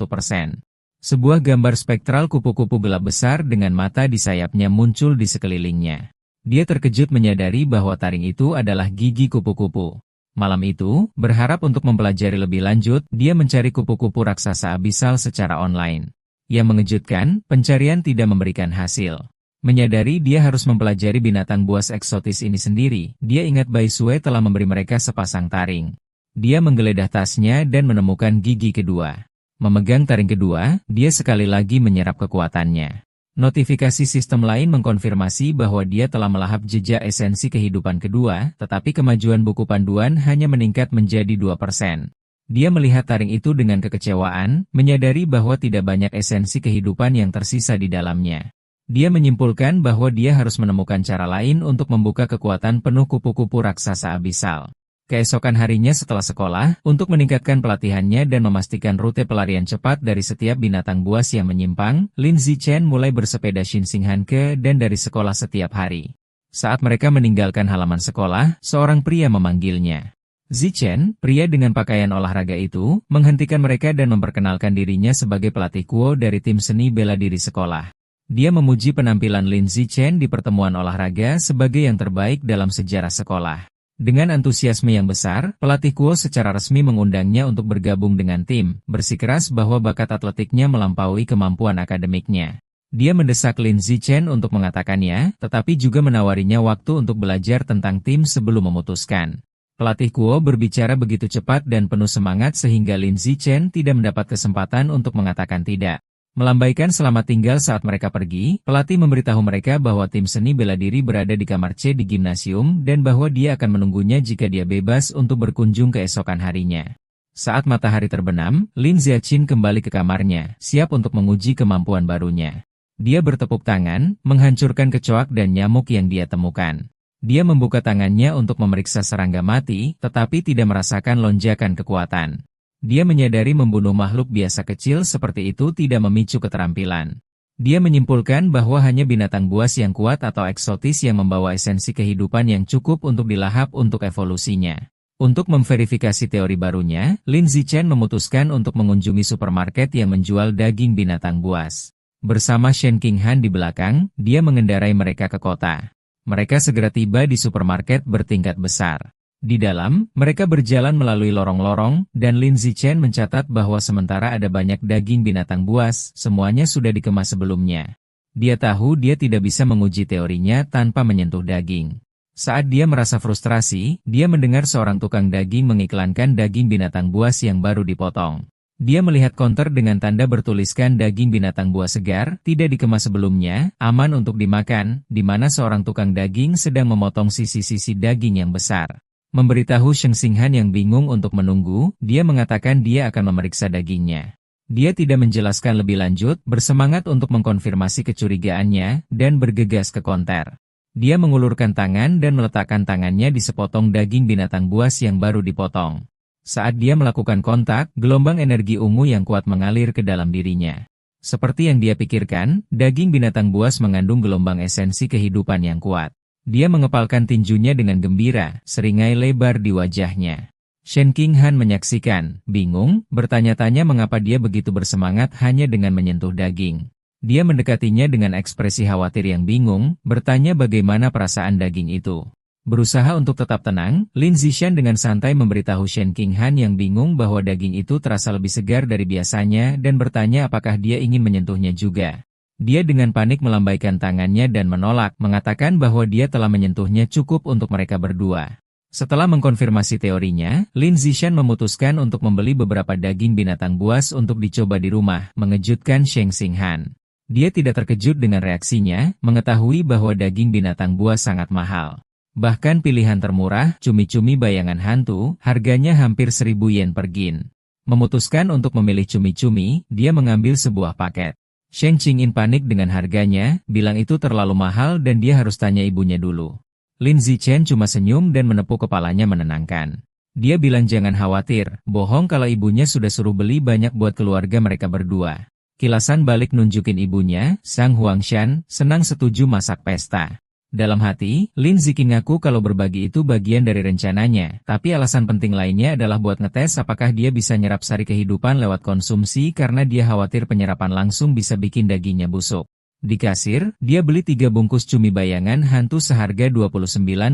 Sebuah gambar spektral kupu-kupu gelap besar dengan mata di sayapnya muncul di sekelilingnya. Dia terkejut menyadari bahwa taring itu adalah gigi kupu-kupu. Malam itu, berharap untuk mempelajari lebih lanjut, dia mencari kupu-kupu raksasa abisal secara online. Yang mengejutkan, pencarian tidak memberikan hasil. Menyadari dia harus mempelajari binatang buas eksotis ini sendiri, dia ingat Bai Sue telah memberi mereka sepasang taring. Dia menggeledah tasnya dan menemukan gigi kedua. Memegang taring kedua, dia sekali lagi menyerap kekuatannya. Notifikasi sistem lain mengkonfirmasi bahwa dia telah melahap jejak esensi kehidupan kedua, tetapi kemajuan buku panduan hanya meningkat menjadi 2%. Dia melihat taring itu dengan kekecewaan, menyadari bahwa tidak banyak esensi kehidupan yang tersisa di dalamnya. Dia menyimpulkan bahwa dia harus menemukan cara lain untuk membuka kekuatan penuh kupu-kupu raksasa abisal. Keesokan harinya setelah sekolah, untuk meningkatkan pelatihannya dan memastikan rute pelarian cepat dari setiap binatang buas yang menyimpang, Lin Zichen mulai bersepeda Shen Xinghan ke dan dari sekolah setiap hari. Saat mereka meninggalkan halaman sekolah, seorang pria memanggilnya. Zichen, pria dengan pakaian olahraga itu, menghentikan mereka dan memperkenalkan dirinya sebagai pelatih Kuo dari tim seni bela diri sekolah. Dia memuji penampilan Lin Zichen di pertemuan olahraga sebagai yang terbaik dalam sejarah sekolah. Dengan antusiasme yang besar, pelatih Kuo secara resmi mengundangnya untuk bergabung dengan tim, bersikeras bahwa bakat atletiknya melampaui kemampuan akademiknya. Dia mendesak Lin Zichen untuk mengatakannya, tetapi juga menawarinya waktu untuk belajar tentang tim sebelum memutuskan. Pelatih Kuo berbicara begitu cepat dan penuh semangat sehingga Lin Zichen tidak mendapat kesempatan untuk mengatakan tidak. Melambaikan selamat tinggal saat mereka pergi, pelatih memberitahu mereka bahwa tim seni bela diri berada di kamar C di gimnasium dan bahwa dia akan menunggunya jika dia bebas untuk berkunjung keesokan harinya. Saat matahari terbenam, Lin Zichen kembali ke kamarnya, siap untuk menguji kemampuan barunya. Dia bertepuk tangan, menghancurkan kecoak dan nyamuk yang dia temukan. Dia membuka tangannya untuk memeriksa serangga mati, tetapi tidak merasakan lonjakan kekuatan. Dia menyadari membunuh makhluk biasa kecil seperti itu tidak memicu keterampilan. Dia menyimpulkan bahwa hanya binatang buas yang kuat atau eksotis yang membawa esensi kehidupan yang cukup untuk dilahap untuk evolusinya. Untuk memverifikasi teori barunya, Lin Zichen memutuskan untuk mengunjungi supermarket yang menjual daging binatang buas. Bersama Shen Qinghan di belakang, dia mengendarai mereka ke kota. Mereka segera tiba di supermarket bertingkat besar. Di dalam, mereka berjalan melalui lorong-lorong, dan Lin Zichen mencatat bahwa sementara ada banyak daging binatang buas, semuanya sudah dikemas sebelumnya. Dia tahu dia tidak bisa menguji teorinya tanpa menyentuh daging. Saat dia merasa frustrasi, dia mendengar seorang tukang daging mengiklankan daging binatang buas yang baru dipotong. Dia melihat konter dengan tanda bertuliskan daging binatang buas segar, tidak dikemas sebelumnya, aman untuk dimakan, di mana seorang tukang daging sedang memotong sisi-sisi daging yang besar. Memberitahu Sheng Xinghan yang bingung untuk menunggu, dia mengatakan dia akan memeriksa dagingnya. Dia tidak menjelaskan lebih lanjut, bersemangat untuk mengkonfirmasi kecurigaannya, dan bergegas ke konter. Dia mengulurkan tangan dan meletakkan tangannya di sepotong daging binatang buas yang baru dipotong. Saat dia melakukan kontak, gelombang energi ungu yang kuat mengalir ke dalam dirinya. Seperti yang dia pikirkan, daging binatang buas mengandung gelombang esensi kehidupan yang kuat. Dia mengepalkan tinjunya dengan gembira, seringai lebar di wajahnya. Shen Qinghan menyaksikan, bingung, bertanya-tanya mengapa dia begitu bersemangat hanya dengan menyentuh daging. Dia mendekatinya dengan ekspresi khawatir yang bingung, bertanya bagaimana perasaan daging itu. Berusaha untuk tetap tenang, Lin Zichen dengan santai memberitahu Shen Qinghan yang bingung bahwa daging itu terasa lebih segar dari biasanya dan bertanya apakah dia ingin menyentuhnya juga. Dia dengan panik melambaikan tangannya dan menolak, mengatakan bahwa dia telah menyentuhnya cukup untuk mereka berdua. Setelah mengkonfirmasi teorinya, Lin Zichen memutuskan untuk membeli beberapa daging binatang buas untuk dicoba di rumah, mengejutkan Sheng Xinghan. Dia tidak terkejut dengan reaksinya, mengetahui bahwa daging binatang buas sangat mahal. Bahkan pilihan termurah, cumi-cumi bayangan hantu, harganya hampir 1.000 yen per gin. Memutuskan untuk memilih cumi-cumi, dia mengambil sebuah paket. Sheng Qingyin panik dengan harganya, bilang itu terlalu mahal dan dia harus tanya ibunya dulu. Lin Zichen cuma senyum dan menepuk kepalanya menenangkan. Dia bilang jangan khawatir, bohong kalau ibunya sudah suruh beli banyak buat keluarga mereka berdua. Kilasan balik nunjukin ibunya, Sang Huangshan, senang setuju masak pesta. Dalam hati, Lin Ziqing ngaku kalau berbagi itu bagian dari rencananya, tapi alasan penting lainnya adalah buat ngetes apakah dia bisa nyerap sari kehidupan lewat konsumsi karena dia khawatir penyerapan langsung bisa bikin dagingnya busuk. Di kasir, dia beli 3 bungkus cumi bayangan hantu seharga 29,94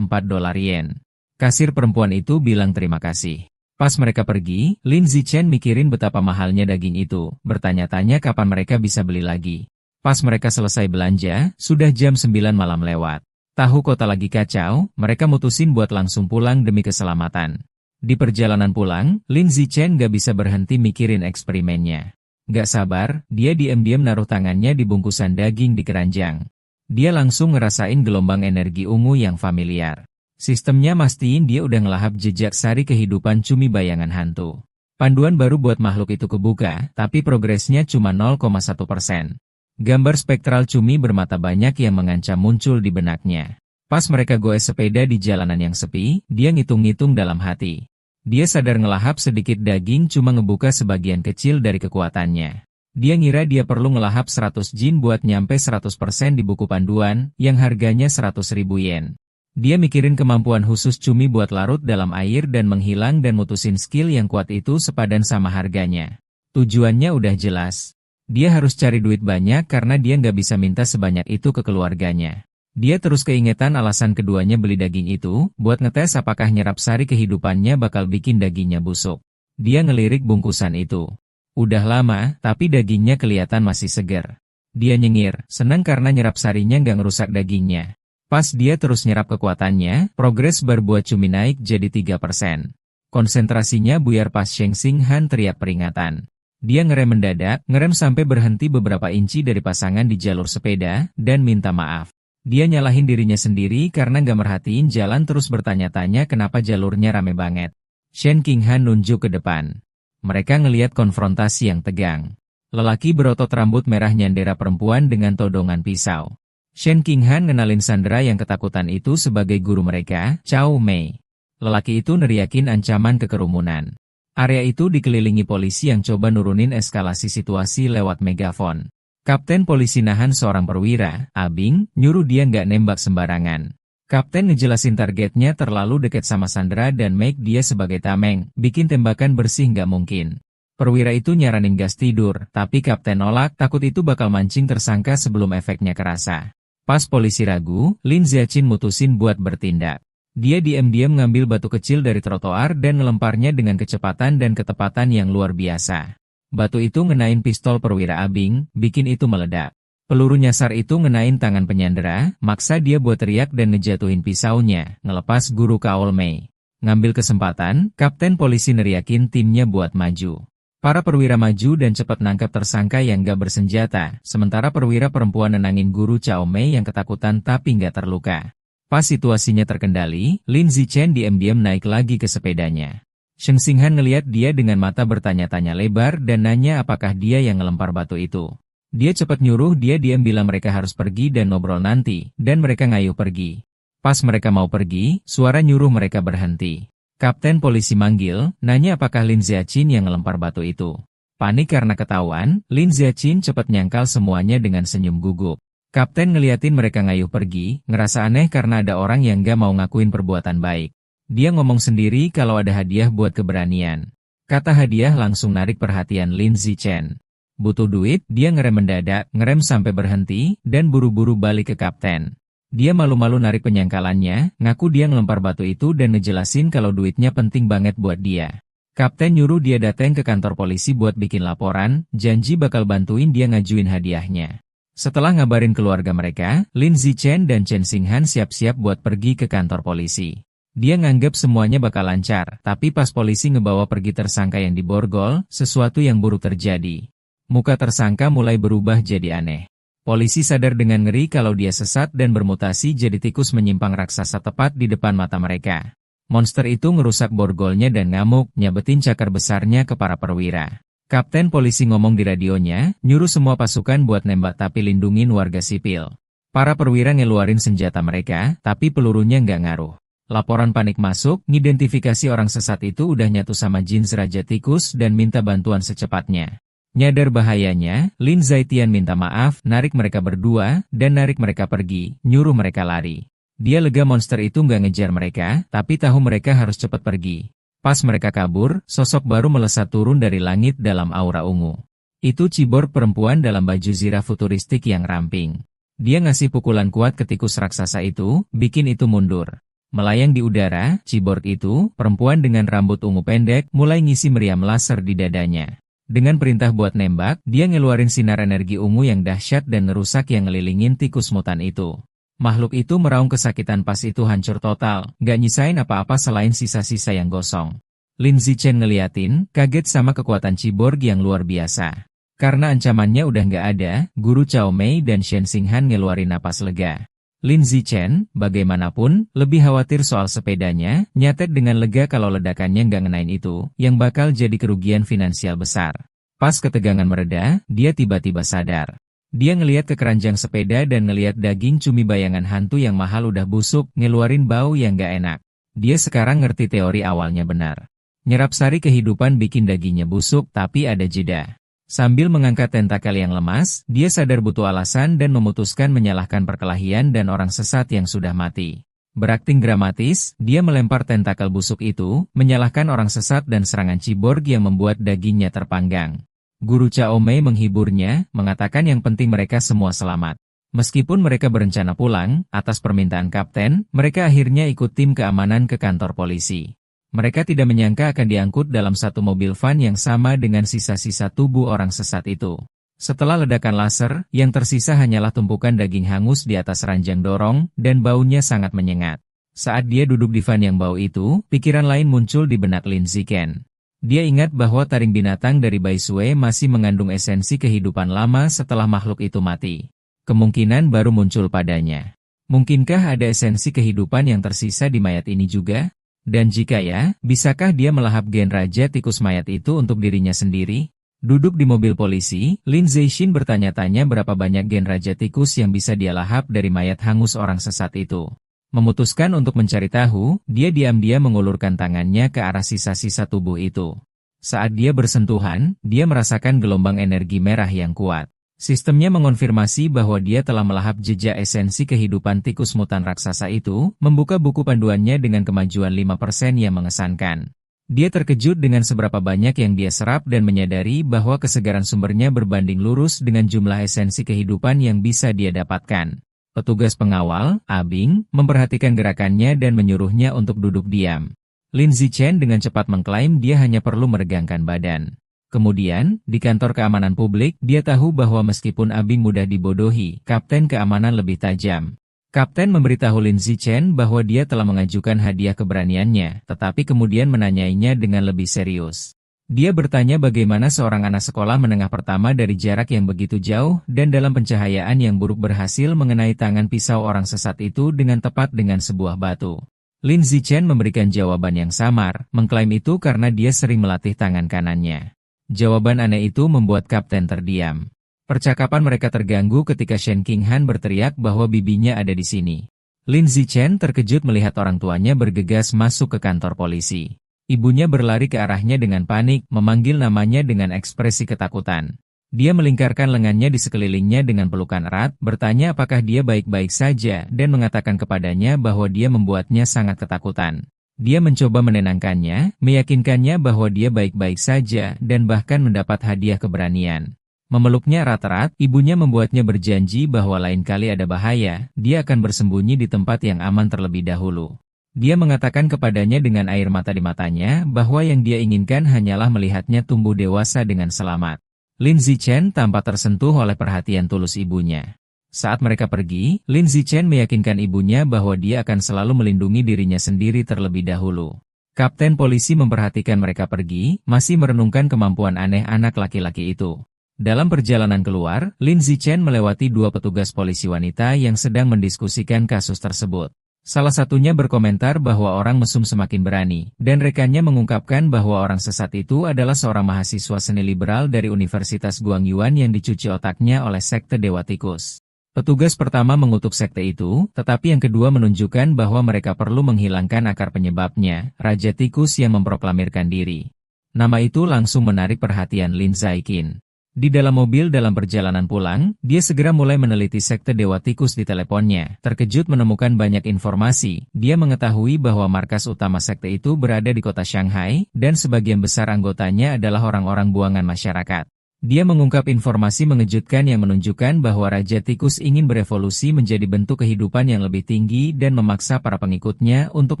dolar yen. Kasir perempuan itu bilang terima kasih. Pas mereka pergi, Lin Zichen mikirin betapa mahalnya daging itu, bertanya-tanya kapan mereka bisa beli lagi. Pas mereka selesai belanja, sudah jam 9 malam lewat. Tahu kota lagi kacau, mereka mutusin buat langsung pulang demi keselamatan. Di perjalanan pulang, Lin Zichen gak bisa berhenti mikirin eksperimennya. Gak sabar, dia diam-diam naruh tangannya di bungkusan daging di keranjang. Dia langsung ngerasain gelombang energi ungu yang familiar. Sistemnya mastiin dia udah ngelahap jejak sari kehidupan cumi bayangan hantu. Panduan baru buat makhluk itu kebuka, tapi progresnya cuma 0,1%. Gambar spektral cumi bermata banyak yang mengancam muncul di benaknya. Pas mereka goes sepeda di jalanan yang sepi, dia ngitung-ngitung dalam hati. Dia sadar ngelahap sedikit daging cuma ngebuka sebagian kecil dari kekuatannya. Dia ngira dia perlu ngelahap 100 jin buat nyampe 100% di buku panduan, yang harganya 100.000 yen. Dia mikirin kemampuan khusus cumi buat larut dalam air dan menghilang dan mutusin skill yang kuat itu sepadan sama harganya. Tujuannya udah jelas. Dia harus cari duit banyak karena dia nggak bisa minta sebanyak itu ke keluarganya. Dia terus keingetan alasan keduanya beli daging itu, buat ngetes apakah nyerap sari kehidupannya bakal bikin dagingnya busuk. Dia ngelirik bungkusan itu. Udah lama, tapi dagingnya kelihatan masih segar. Dia nyengir, senang karena nyerap sarinya nggak ngerusak dagingnya. Pas dia terus nyerap kekuatannya, progres berbuah cumi naik jadi 3%. Konsentrasinya buyar pas Sheng Xinghan teriak peringatan. Dia ngerem mendadak, ngerem sampai berhenti beberapa inci dari pasangan di jalur sepeda, dan minta maaf. Dia nyalahin dirinya sendiri karena nggak merhatiin jalan terus bertanya-tanya kenapa jalurnya rame banget. Shen Qinghan nunjuk ke depan. Mereka ngeliat konfrontasi yang tegang. Lelaki berotot rambut merah nyandera perempuan dengan todongan pisau. Shen Qinghan ngenalin Sandra yang ketakutan itu sebagai guru mereka, Cao Mei. Lelaki itu neriakin ancaman ke kerumunan. Area itu dikelilingi polisi yang coba nurunin eskalasi situasi lewat megafon. Kapten polisi nahan seorang perwira, Abing, nyuruh dia nggak nembak sembarangan. Kapten ngejelasin targetnya terlalu dekat sama Sandra dan make dia sebagai tameng, bikin tembakan bersih nggak mungkin. Perwira itu nyaranin gas tidur, tapi Kapten nolak, takut itu bakal mancing tersangka sebelum efeknya kerasa. Pas polisi ragu, Lin Ziaqin mutusin buat bertindak. Dia diam-diam ngambil batu kecil dari trotoar dan ngelemparnya dengan kecepatan dan ketepatan yang luar biasa. Batu itu ngenain pistol perwira Abing, bikin itu meledak. Peluru nyasar itu ngenain tangan penyandera, maksa dia buat teriak dan ngejatuhin pisaunya, ngelepas guru Cao Mei. Ngambil kesempatan, Kapten polisi neriakin timnya buat maju. Para perwira maju dan cepat nangkap tersangka yang gak bersenjata, sementara perwira perempuan nenangin guru Cao Mei yang ketakutan tapi gak terluka. Pas situasinya terkendali, Lin Zichen diam-diam naik lagi ke sepedanya. Sheng Xinghan ngeliat dia dengan mata bertanya-tanya lebar dan nanya apakah dia yang ngelempar batu itu. Dia cepat nyuruh dia diam bilang mereka harus pergi dan ngobrol nanti, dan mereka ngayuh pergi. Pas mereka mau pergi, suara nyuruh mereka berhenti. Kapten polisi manggil, nanya apakah Lin Ziaqin yang ngelempar batu itu. Panik karena ketahuan, Lin Ziaqin cepat nyangkal semuanya dengan senyum gugup. Kapten ngeliatin mereka ngayuh pergi, ngerasa aneh karena ada orang yang gak mau ngakuin perbuatan baik. Dia ngomong sendiri kalau ada hadiah buat keberanian. Kata hadiah langsung narik perhatian Lin Zichen. Butuh duit, dia ngerem mendadak, ngerem sampai berhenti, dan buru-buru balik ke kapten. Dia malu-malu narik penyangkalannya, ngaku dia ngelempar batu itu dan ngejelasin kalau duitnya penting banget buat dia. Kapten nyuruh dia datang ke kantor polisi buat bikin laporan, janji bakal bantuin dia ngajuin hadiahnya. Setelah ngabarin keluarga mereka, Lin Zichen dan Chen Xinghan siap-siap buat pergi ke kantor polisi. Dia nganggep semuanya bakal lancar, tapi pas polisi ngebawa pergi tersangka yang diborgol, sesuatu yang buruk terjadi. Muka tersangka mulai berubah jadi aneh. Polisi sadar dengan ngeri kalau dia sesat dan bermutasi jadi tikus menyimpang raksasa tepat di depan mata mereka. Monster itu ngerusak borgolnya dan ngamuk, nyabetin cakar besarnya ke para perwira. Kapten polisi ngomong di radionya, nyuruh semua pasukan buat nembak tapi lindungin warga sipil. Para perwira ngeluarin senjata mereka, tapi pelurunya nggak ngaruh. Laporan panik masuk, ngidentifikasi orang sesat itu udah nyatu sama jin Raja Tikus dan minta bantuan secepatnya. Nyadar bahayanya, Lin Zichen minta maaf, narik mereka berdua, dan narik mereka pergi, nyuruh mereka lari. Dia lega monster itu nggak ngejar mereka, tapi tahu mereka harus cepat pergi. Pas mereka kabur, sosok baru melesat turun dari langit dalam aura ungu. Itu cyborg perempuan dalam baju zirah futuristik yang ramping. Dia ngasih pukulan kuat ke tikus raksasa itu, bikin itu mundur. Melayang di udara, cyborg itu, perempuan dengan rambut ungu pendek, mulai ngisi meriam laser di dadanya. Dengan perintah buat nembak, dia ngeluarin sinar energi ungu yang dahsyat dan ngerusak yang ngelilingin tikus mutan itu. Makhluk itu meraung kesakitan pas itu hancur total, gak nyisain apa-apa selain sisa-sisa yang gosong. Lin Zichen ngeliatin, kaget sama kekuatan cyborg yang luar biasa. Karena ancamannya udah gak ada, guru Cao Mei dan Shen Xinghan ngeluarin napas lega. Lin Zichen, bagaimanapun, lebih khawatir soal sepedanya, nyatet dengan lega kalau ledakannya nggak ngenain itu, yang bakal jadi kerugian finansial besar. Pas ketegangan mereda, dia tiba-tiba sadar. Dia ngeliat ke keranjang sepeda dan ngeliat daging cumi bayangan hantu yang mahal udah busuk, ngeluarin bau yang nggak enak. Dia sekarang ngerti teori awalnya benar. Nyerap sari kehidupan bikin dagingnya busuk, tapi ada jeda. Sambil mengangkat tentakel yang lemas, dia sadar butuh alasan dan memutuskan menyalahkan perkelahian dan orang sesat yang sudah mati. Berakting dramatis, dia melempar tentakel busuk itu, menyalahkan orang sesat dan serangan cyborg yang membuat dagingnya terpanggang. Guru Cao Mei menghiburnya, mengatakan yang penting mereka semua selamat. Meskipun mereka berencana pulang, atas permintaan kapten, mereka akhirnya ikut tim keamanan ke kantor polisi. Mereka tidak menyangka akan diangkut dalam satu mobil van yang sama dengan sisa-sisa tubuh orang sesat itu. Setelah ledakan laser, yang tersisa hanyalah tumpukan daging hangus di atas ranjang dorong, dan baunya sangat menyengat. Saat dia duduk di van yang bau itu, pikiran lain muncul di benak Lin Zichen. Dia ingat bahwa taring binatang dari Bai Sui masih mengandung esensi kehidupan lama setelah makhluk itu mati. Kemungkinan baru muncul padanya. Mungkinkah ada esensi kehidupan yang tersisa di mayat ini juga? Dan jika ya, bisakah dia melahap gen raja tikus mayat itu untuk dirinya sendiri? Duduk di mobil polisi, Lin Zixin bertanya-tanya berapa banyak gen raja tikus yang bisa dia lahap dari mayat hangus orang sesat itu. Memutuskan untuk mencari tahu, dia diam-diam mengulurkan tangannya ke arah sisa-sisa tubuh itu. Saat dia bersentuhan, dia merasakan gelombang energi merah yang kuat. Sistemnya mengonfirmasi bahwa dia telah melahap jejak esensi kehidupan tikus mutan raksasa itu, membuka buku panduannya dengan kemajuan 5% yang mengesankan. Dia terkejut dengan seberapa banyak yang dia serap dan menyadari bahwa kesegaran sumbernya berbanding lurus dengan jumlah esensi kehidupan yang bisa dia dapatkan. Petugas pengawal, Abing, memperhatikan gerakannya dan menyuruhnya untuk duduk diam. Lin Zichen dengan cepat mengklaim dia hanya perlu meregangkan badan. Kemudian, di kantor keamanan publik, dia tahu bahwa meskipun Abing mudah dibodohi, kapten keamanan lebih tajam. Kapten memberitahu Lin Zichen bahwa dia telah mengajukan hadiah keberaniannya, tetapi kemudian menanyainya dengan lebih serius. Dia bertanya bagaimana seorang anak sekolah menengah pertama dari jarak yang begitu jauh dan dalam pencahayaan yang buruk berhasil mengenai tangan pisau orang sesat itu dengan tepat dengan sebuah batu. Lin Zichen memberikan jawaban yang samar, mengklaim itu karena dia sering melatih tangan kanannya. Jawaban aneh itu membuat kapten terdiam. Percakapan mereka terganggu ketika Shen Qinghan berteriak bahwa bibinya ada di sini. Lin Zichen terkejut melihat orang tuanya bergegas masuk ke kantor polisi. Ibunya berlari ke arahnya dengan panik, memanggil namanya dengan ekspresi ketakutan. Dia melingkarkan lengannya di sekelilingnya dengan pelukan erat, bertanya apakah dia baik-baik saja, dan mengatakan kepadanya bahwa dia membuatnya sangat ketakutan. Dia mencoba menenangkannya, meyakinkannya bahwa dia baik-baik saja, dan bahkan mendapat hadiah keberanian. Memeluknya erat-erat, ibunya membuatnya berjanji bahwa lain kali ada bahaya, dia akan bersembunyi di tempat yang aman terlebih dahulu. Dia mengatakan kepadanya dengan air mata di matanya bahwa yang dia inginkan hanyalah melihatnya tumbuh dewasa dengan selamat. Lin Zichen tampak tersentuh oleh perhatian tulus ibunya. Saat mereka pergi, Lin Zichen meyakinkan ibunya bahwa dia akan selalu melindungi dirinya sendiri terlebih dahulu. Kapten polisi memperhatikan mereka pergi, masih merenungkan kemampuan aneh anak laki-laki itu. Dalam perjalanan keluar, Lin Zichen melewati dua petugas polisi wanita yang sedang mendiskusikan kasus tersebut. Salah satunya berkomentar bahwa orang mesum semakin berani, dan rekannya mengungkapkan bahwa orang sesat itu adalah seorang mahasiswa seni liberal dari Universitas Guangyuan yang dicuci otaknya oleh sekte Dewa Tikus. Petugas pertama mengutuk sekte itu, tetapi yang kedua menunjukkan bahwa mereka perlu menghilangkan akar penyebabnya, Raja Tikus yang memproklamirkan diri. Nama itu langsung menarik perhatian Lin Zichen. Di dalam mobil dalam perjalanan pulang, dia segera mulai meneliti sekte Dewa Tikus di teleponnya. Terkejut menemukan banyak informasi, dia mengetahui bahwa markas utama sekte itu berada di kota Shanghai, dan sebagian besar anggotanya adalah orang-orang buangan masyarakat. Dia mengungkap informasi mengejutkan yang menunjukkan bahwa Raja Tikus ingin berevolusi menjadi bentuk kehidupan yang lebih tinggi dan memaksa para pengikutnya untuk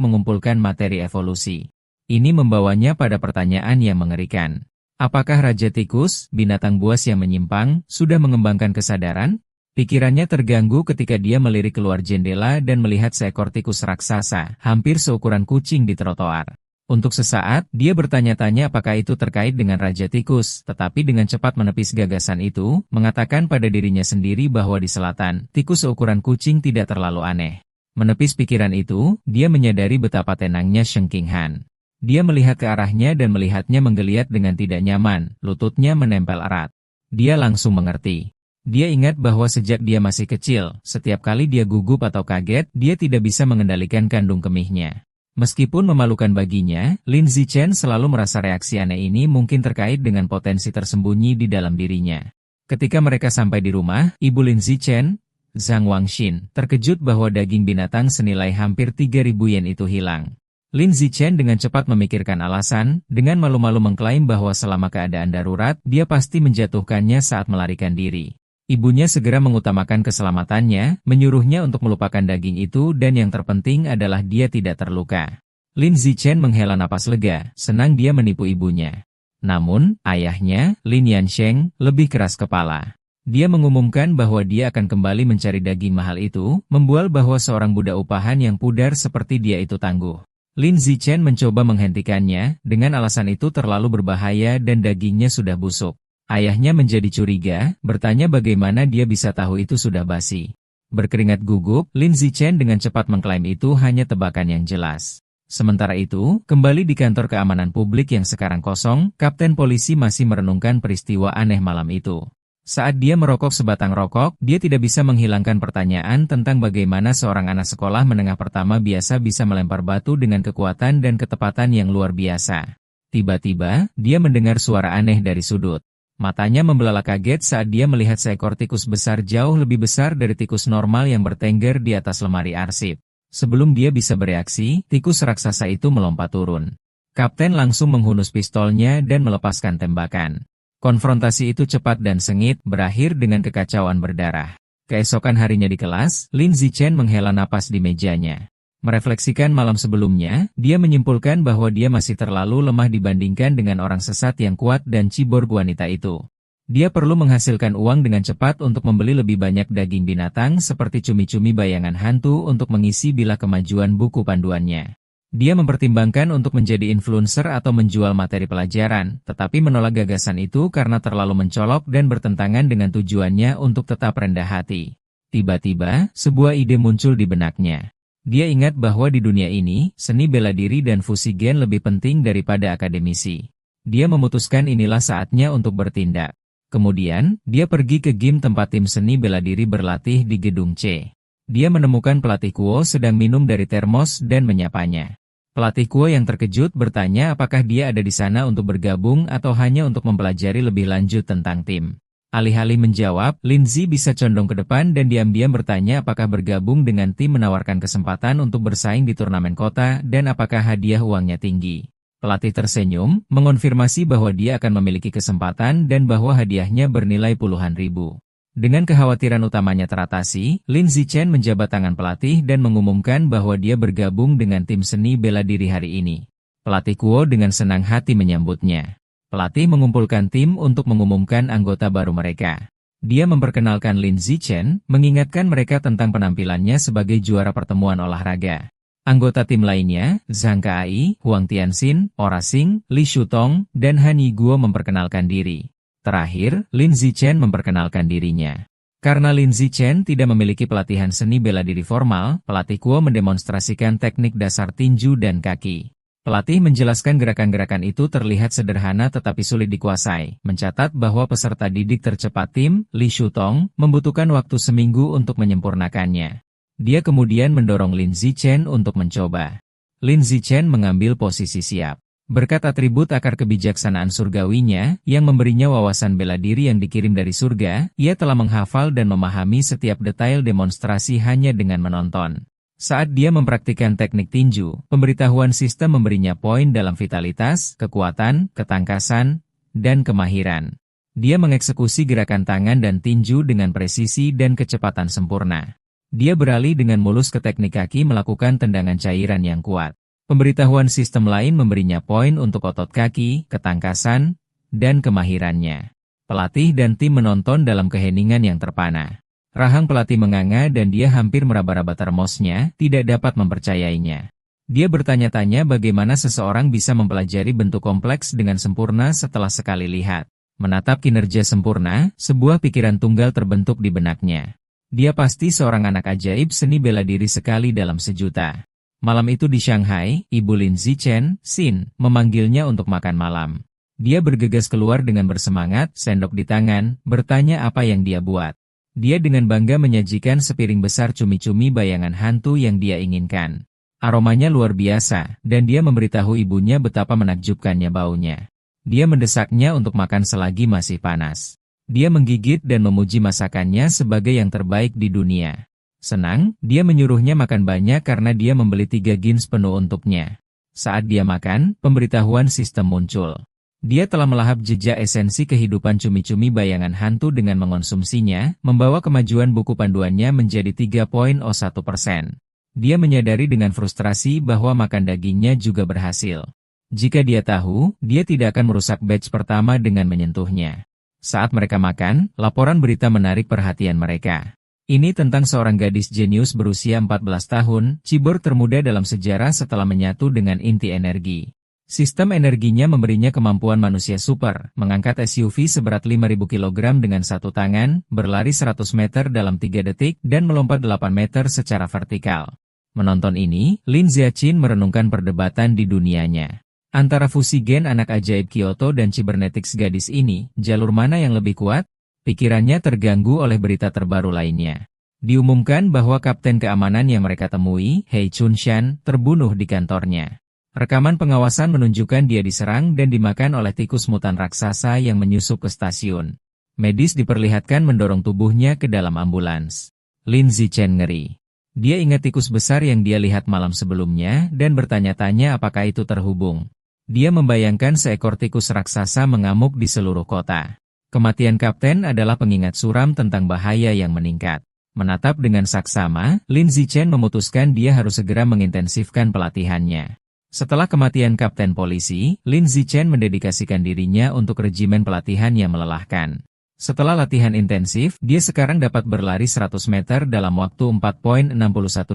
mengumpulkan materi evolusi. Ini membawanya pada pertanyaan yang mengerikan. Apakah Raja Tikus, binatang buas yang menyimpang, sudah mengembangkan kesadaran? Pikirannya terganggu ketika dia melirik keluar jendela dan melihat seekor tikus raksasa, hampir seukuran kucing di trotoar. Untuk sesaat, dia bertanya-tanya apakah itu terkait dengan Raja Tikus, tetapi dengan cepat menepis gagasan itu, mengatakan pada dirinya sendiri bahwa di selatan, tikus seukuran kucing tidak terlalu aneh. Menepis pikiran itu, dia menyadari betapa tenangnya Shen Qinghan. Dia melihat ke arahnya dan melihatnya menggeliat dengan tidak nyaman, lututnya menempel erat. Dia langsung mengerti. Dia ingat bahwa sejak dia masih kecil, setiap kali dia gugup atau kaget, dia tidak bisa mengendalikan kandung kemihnya. Meskipun memalukan baginya, Lin Zichen selalu merasa reaksi aneh ini mungkin terkait dengan potensi tersembunyi di dalam dirinya. Ketika mereka sampai di rumah, ibu Lin Zichen, Zhang Wangxin, terkejut bahwa daging binatang senilai hampir 3.000 yen itu hilang. Lin Zichen dengan cepat memikirkan alasan, dengan malu-malu mengklaim bahwa selama keadaan darurat, dia pasti menjatuhkannya saat melarikan diri. Ibunya segera mengutamakan keselamatannya, menyuruhnya untuk melupakan daging itu dan yang terpenting adalah dia tidak terluka. Lin Zichen menghela napas lega, senang dia menipu ibunya. Namun, ayahnya, Lin Yansheng, lebih keras kepala. Dia mengumumkan bahwa dia akan kembali mencari daging mahal itu, membual bahwa seorang budak upahan yang pudar seperti dia itu tangguh. Lin Zichen mencoba menghentikannya, dengan alasan itu terlalu berbahaya dan dagingnya sudah busuk. Ayahnya menjadi curiga, bertanya bagaimana dia bisa tahu itu sudah basi. Berkeringat gugup, Lin Zichen dengan cepat mengklaim itu hanya tebakan yang jelas. Sementara itu, kembali di kantor keamanan publik yang sekarang kosong, Kapten Polisi masih merenungkan peristiwa aneh malam itu. Saat dia merokok sebatang rokok, dia tidak bisa menghilangkan pertanyaan tentang bagaimana seorang anak sekolah menengah pertama biasa bisa melempar batu dengan kekuatan dan ketepatan yang luar biasa. Tiba-tiba, dia mendengar suara aneh dari sudut. Matanya membelalak kaget saat dia melihat seekor tikus besar jauh lebih besar dari tikus normal yang bertengger di atas lemari arsip. Sebelum dia bisa bereaksi, tikus raksasa itu melompat turun. Kapten langsung menghunus pistolnya dan melepaskan tembakan. Konfrontasi itu cepat dan sengit, berakhir dengan kekacauan berdarah. Keesokan harinya di kelas, Lin Zichen menghela napas di mejanya. Merefleksikan malam sebelumnya, dia menyimpulkan bahwa dia masih terlalu lemah dibandingkan dengan orang sesat yang kuat dan ciborg wanita itu. Dia perlu menghasilkan uang dengan cepat untuk membeli lebih banyak daging binatang seperti cumi-cumi bayangan hantu untuk mengisi bilah kemajuan buku panduannya. Dia mempertimbangkan untuk menjadi influencer atau menjual materi pelajaran, tetapi menolak gagasan itu karena terlalu mencolok dan bertentangan dengan tujuannya untuk tetap rendah hati. Tiba-tiba, sebuah ide muncul di benaknya. Dia ingat bahwa di dunia ini, seni bela diri dan fusi gen lebih penting daripada akademisi. Dia memutuskan inilah saatnya untuk bertindak. Kemudian, dia pergi ke gym tempat tim seni bela diri berlatih di gedung C. Dia menemukan pelatih Kuo sedang minum dari termos dan menyapanya. Pelatih Kuo yang terkejut bertanya apakah dia ada di sana untuk bergabung atau hanya untuk mempelajari lebih lanjut tentang tim. Alih-alih menjawab, Lindsay bisa condong ke depan dan diam-diam bertanya apakah bergabung dengan tim menawarkan kesempatan untuk bersaing di turnamen kota dan apakah hadiah uangnya tinggi. Pelatih tersenyum, mengonfirmasi bahwa dia akan memiliki kesempatan dan bahwa hadiahnya bernilai puluhan ribu. Dengan kekhawatiran utamanya teratasi, Lin Zichen menjabat tangan pelatih dan mengumumkan bahwa dia bergabung dengan tim seni bela diri hari ini. Pelatih Kuo dengan senang hati menyambutnya. Pelatih mengumpulkan tim untuk mengumumkan anggota baru mereka. Dia memperkenalkan Lin Zichen, mengingatkan mereka tentang penampilannya sebagai juara pertemuan olahraga. Anggota tim lainnya, Zhang Kai, Huang Tianxin, Ora Xing, Li Shutong, dan Han Yiguo memperkenalkan diri. Terakhir, Lin Zichen memperkenalkan dirinya. Karena Lin Zichen tidak memiliki pelatihan seni bela diri formal, pelatih Kuo mendemonstrasikan teknik dasar tinju dan kaki. Pelatih menjelaskan gerakan-gerakan itu terlihat sederhana tetapi sulit dikuasai, mencatat bahwa peserta didik tercepat tim, Li Shutong, membutuhkan waktu seminggu untuk menyempurnakannya. Dia kemudian mendorong Lin Zichen untuk mencoba. Lin Zichen mengambil posisi siap. Berkat atribut akar kebijaksanaan surgawinya, yang memberinya wawasan bela diri yang dikirim dari surga, ia telah menghafal dan memahami setiap detail demonstrasi hanya dengan menonton. Saat dia mempraktikkan teknik tinju, pemberitahuan sistem memberinya poin dalam vitalitas, kekuatan, ketangkasan, dan kemahiran. Dia mengeksekusi gerakan tangan dan tinju dengan presisi dan kecepatan sempurna. Dia beralih dengan mulus ke teknik kaki melakukan tendangan cairan yang kuat. Pemberitahuan sistem lain memberinya poin untuk otot kaki, ketangkasan, dan kemahirannya. Pelatih dan tim menonton dalam keheningan yang terpana. Rahang pelatih menganga dan dia hampir meraba-raba termosnya, tidak dapat mempercayainya. Dia bertanya-tanya bagaimana seseorang bisa mempelajari bentuk kompleks dengan sempurna setelah sekali lihat. Menatap kinerja sempurna, sebuah pikiran tunggal terbentuk di benaknya. Dia pasti seorang anak ajaib seni bela diri sekali dalam sejuta. Malam itu di Shanghai, Ibu Lin Zichen, Xin, memanggilnya untuk makan malam. Dia bergegas keluar dengan bersemangat, sendok di tangan, bertanya apa yang dia buat. Dia dengan bangga menyajikan sepiring besar cumi-cumi bayangan hantu yang dia inginkan. Aromanya luar biasa, dan dia memberitahu ibunya betapa menakjubkannya baunya. Dia mendesaknya untuk makan selagi masih panas. Dia menggigit dan memuji masakannya sebagai yang terbaik di dunia. Senang, dia menyuruhnya makan banyak karena dia membeli 3 gins penuh untuknya. Saat dia makan, pemberitahuan sistem muncul. Dia telah melahap jejak esensi kehidupan cumi-cumi bayangan hantu dengan mengonsumsinya, membawa kemajuan buku panduannya menjadi 3,01%. Dia menyadari dengan frustrasi bahwa makan dagingnya juga berhasil. Jika dia tahu, dia tidak akan merusak batch pertama dengan menyentuhnya. Saat mereka makan, laporan berita menarik perhatian mereka. Ini tentang seorang gadis jenius berusia 14 tahun, cyborg termuda dalam sejarah setelah menyatu dengan inti energi. Sistem energinya memberinya kemampuan manusia super, mengangkat SUV seberat 5.000 kg dengan satu tangan, berlari 100 meter dalam 3 detik, dan melompat 8 meter secara vertikal. Menonton ini, Lin Ziaqin merenungkan perdebatan di dunianya. Antara fusi gen anak ajaib Kyoto dan cybernetics gadis ini, jalur mana yang lebih kuat? Pikirannya terganggu oleh berita terbaru lainnya. Diumumkan bahwa kapten keamanan yang mereka temui, Hei Chunshan, terbunuh di kantornya. Rekaman pengawasan menunjukkan dia diserang dan dimakan oleh tikus mutan raksasa yang menyusup ke stasiun. Medis diperlihatkan mendorong tubuhnya ke dalam ambulans. Lin Zichen ngeri. Dia ingat tikus besar yang dia lihat malam sebelumnya dan bertanya-tanya apakah itu terhubung. Dia membayangkan seekor tikus raksasa mengamuk di seluruh kota. Kematian kapten adalah pengingat suram tentang bahaya yang meningkat. Menatap dengan saksama, Lin Zichen memutuskan dia harus segera mengintensifkan pelatihannya. Setelah kematian kapten polisi, Lin Zichen mendedikasikan dirinya untuk regimen pelatihan yang melelahkan. Setelah latihan intensif, dia sekarang dapat berlari 100 meter dalam waktu 4,61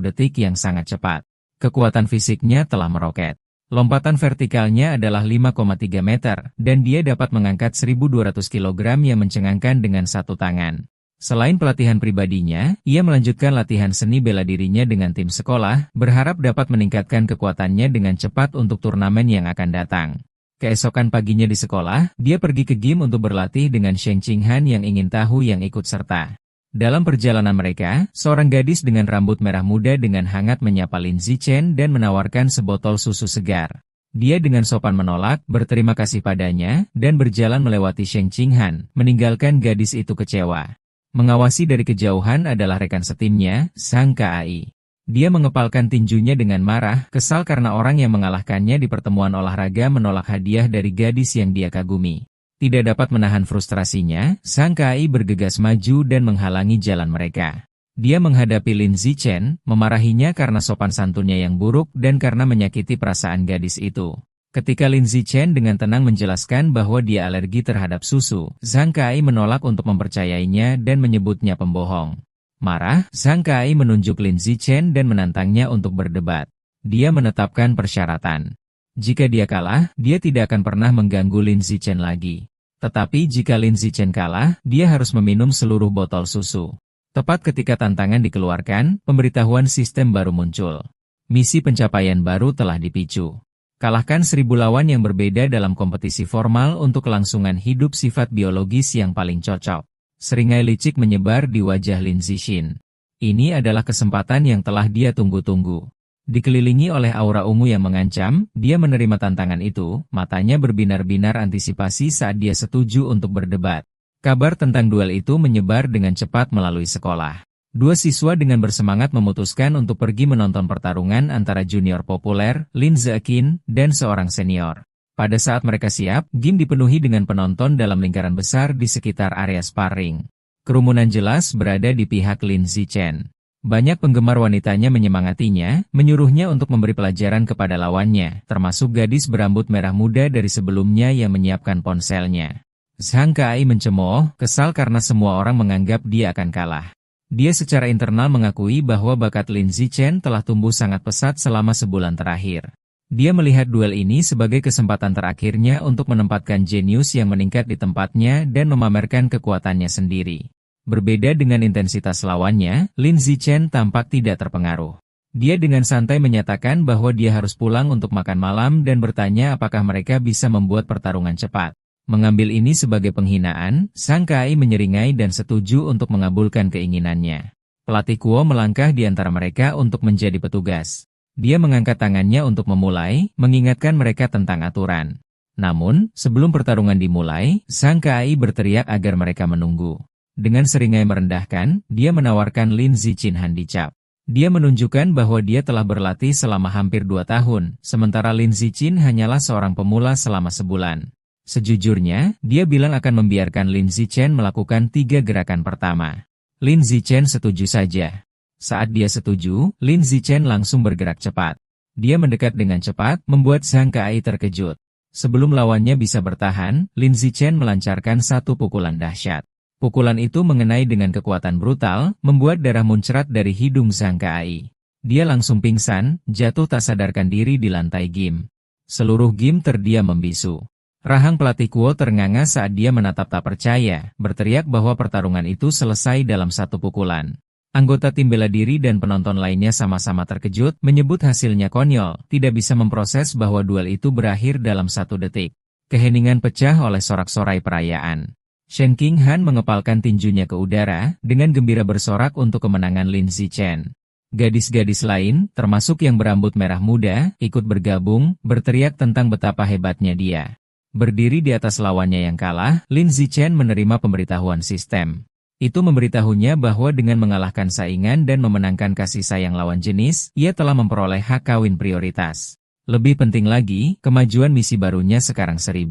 detik yang sangat cepat. Kekuatan fisiknya telah meroket. Lompatan vertikalnya adalah 5,3 meter, dan dia dapat mengangkat 1.200 kg yang mencengangkan dengan satu tangan. Selain pelatihan pribadinya, ia melanjutkan latihan seni bela dirinya dengan tim sekolah, berharap dapat meningkatkan kekuatannya dengan cepat untuk turnamen yang akan datang. Keesokan paginya di sekolah, dia pergi ke gym untuk berlatih dengan Sheng Qinghan yang ingin tahu yang ikut serta. Dalam perjalanan mereka, seorang gadis dengan rambut merah muda dengan hangat menyapa Lin Zichen dan menawarkan sebotol susu segar. Dia dengan sopan menolak, berterima kasih padanya, dan berjalan melewati Sheng Qinghan, meninggalkan gadis itu kecewa. Mengawasi dari kejauhan adalah rekan setimnya, Sang Kai. Dia mengepalkan tinjunya dengan marah, kesal karena orang yang mengalahkannya di pertemuan olahraga menolak hadiah dari gadis yang dia kagumi. Tidak dapat menahan frustrasinya, Sang Kai bergegas maju dan menghalangi jalan mereka. Dia menghadapi Lin Zichen, memarahinya karena sopan santunnya yang buruk dan karena menyakiti perasaan gadis itu. Ketika Lin Zichen dengan tenang menjelaskan bahwa dia alergi terhadap susu, Sang Kai menolak untuk mempercayainya dan menyebutnya pembohong. Marah, Sang Kai menunjuk Lin Zichen dan menantangnya untuk berdebat. Dia menetapkan persyaratan. Jika dia kalah, dia tidak akan pernah mengganggu Lin Zichen lagi. Tetapi jika Lin Zichen kalah, dia harus meminum seluruh botol susu. Tepat ketika tantangan dikeluarkan, pemberitahuan sistem baru muncul. Misi pencapaian baru telah dipicu. Kalahkan 1.000 lawan yang berbeda dalam kompetisi formal untuk kelangsungan hidup sifat biologis yang paling cocok. Seringai licik menyebar di wajah Lin Zichen. Ini adalah kesempatan yang telah dia tunggu-tunggu. Dikelilingi oleh aura ungu yang mengancam, dia menerima tantangan itu, matanya berbinar-binar antisipasi saat dia setuju untuk berdebat. Kabar tentang duel itu menyebar dengan cepat melalui sekolah. Dua siswa dengan bersemangat memutuskan untuk pergi menonton pertarungan antara junior populer, Lin Ziaqin, dan seorang senior. Pada saat mereka siap, gym dipenuhi dengan penonton dalam lingkaran besar di sekitar area sparring. Kerumunan jelas berada di pihak Lin Zichen. Banyak penggemar wanitanya menyemangatinya, menyuruhnya untuk memberi pelajaran kepada lawannya, termasuk gadis berambut merah muda dari sebelumnya yang menyiapkan ponselnya. Sang Kai mencemooh, kesal karena semua orang menganggap dia akan kalah. Dia secara internal mengakui bahwa bakat Lin Zichen telah tumbuh sangat pesat selama sebulan terakhir. Dia melihat duel ini sebagai kesempatan terakhirnya untuk menempatkan jenius yang meningkat di tempatnya dan memamerkan kekuatannya sendiri. Berbeda dengan intensitas lawannya, Lin Zichen tampak tidak terpengaruh. Dia dengan santai menyatakan bahwa dia harus pulang untuk makan malam dan bertanya apakah mereka bisa membuat pertarungan cepat. Mengambil ini sebagai penghinaan, Sang Kai menyeringai dan setuju untuk mengabulkan keinginannya. Pelatih Kuo melangkah di antara mereka untuk menjadi petugas. Dia mengangkat tangannya untuk memulai, mengingatkan mereka tentang aturan. Namun, sebelum pertarungan dimulai, Sang Kai berteriak agar mereka menunggu. Dengan seringai merendahkan, dia menawarkan Lin Zichen handicap. Dia menunjukkan bahwa dia telah berlatih selama hampir 2 tahun, sementara Lin Zichen hanyalah seorang pemula selama sebulan. Sejujurnya, dia bilang akan membiarkan Lin Zichen melakukan 3 gerakan pertama. Lin Zichen setuju saja. Saat dia setuju, Lin Zichen langsung bergerak cepat. Dia mendekat dengan cepat, membuat Zhang Kai terkejut. Sebelum lawannya bisa bertahan, Lin Zichen melancarkan satu pukulan dahsyat. Pukulan itu mengenai dengan kekuatan brutal, membuat darah muncrat dari hidung Zhang Kai. Dia langsung pingsan, jatuh tak sadarkan diri di lantai gym. Seluruh gym terdiam membisu. Rahang pelatih Kuo ternganga saat dia menatap tak percaya, berteriak bahwa pertarungan itu selesai dalam satu pukulan. Anggota tim bela diri dan penonton lainnya sama-sama terkejut, menyebut hasilnya konyol, tidak bisa memproses bahwa duel itu berakhir dalam 1 detik. Keheningan pecah oleh sorak-sorai perayaan. Shen Qinghan mengepalkan tinjunya ke udara, dengan gembira bersorak untuk kemenangan Lin Zichen. Gadis-gadis lain, termasuk yang berambut merah muda, ikut bergabung, berteriak tentang betapa hebatnya dia. Berdiri di atas lawannya yang kalah, Lin Zichen menerima pemberitahuan sistem. Itu memberitahunya bahwa dengan mengalahkan saingan dan memenangkan kasih sayang lawan jenis, ia telah memperoleh hak kawin prioritas. Lebih penting lagi, kemajuan misi barunya sekarang 1000.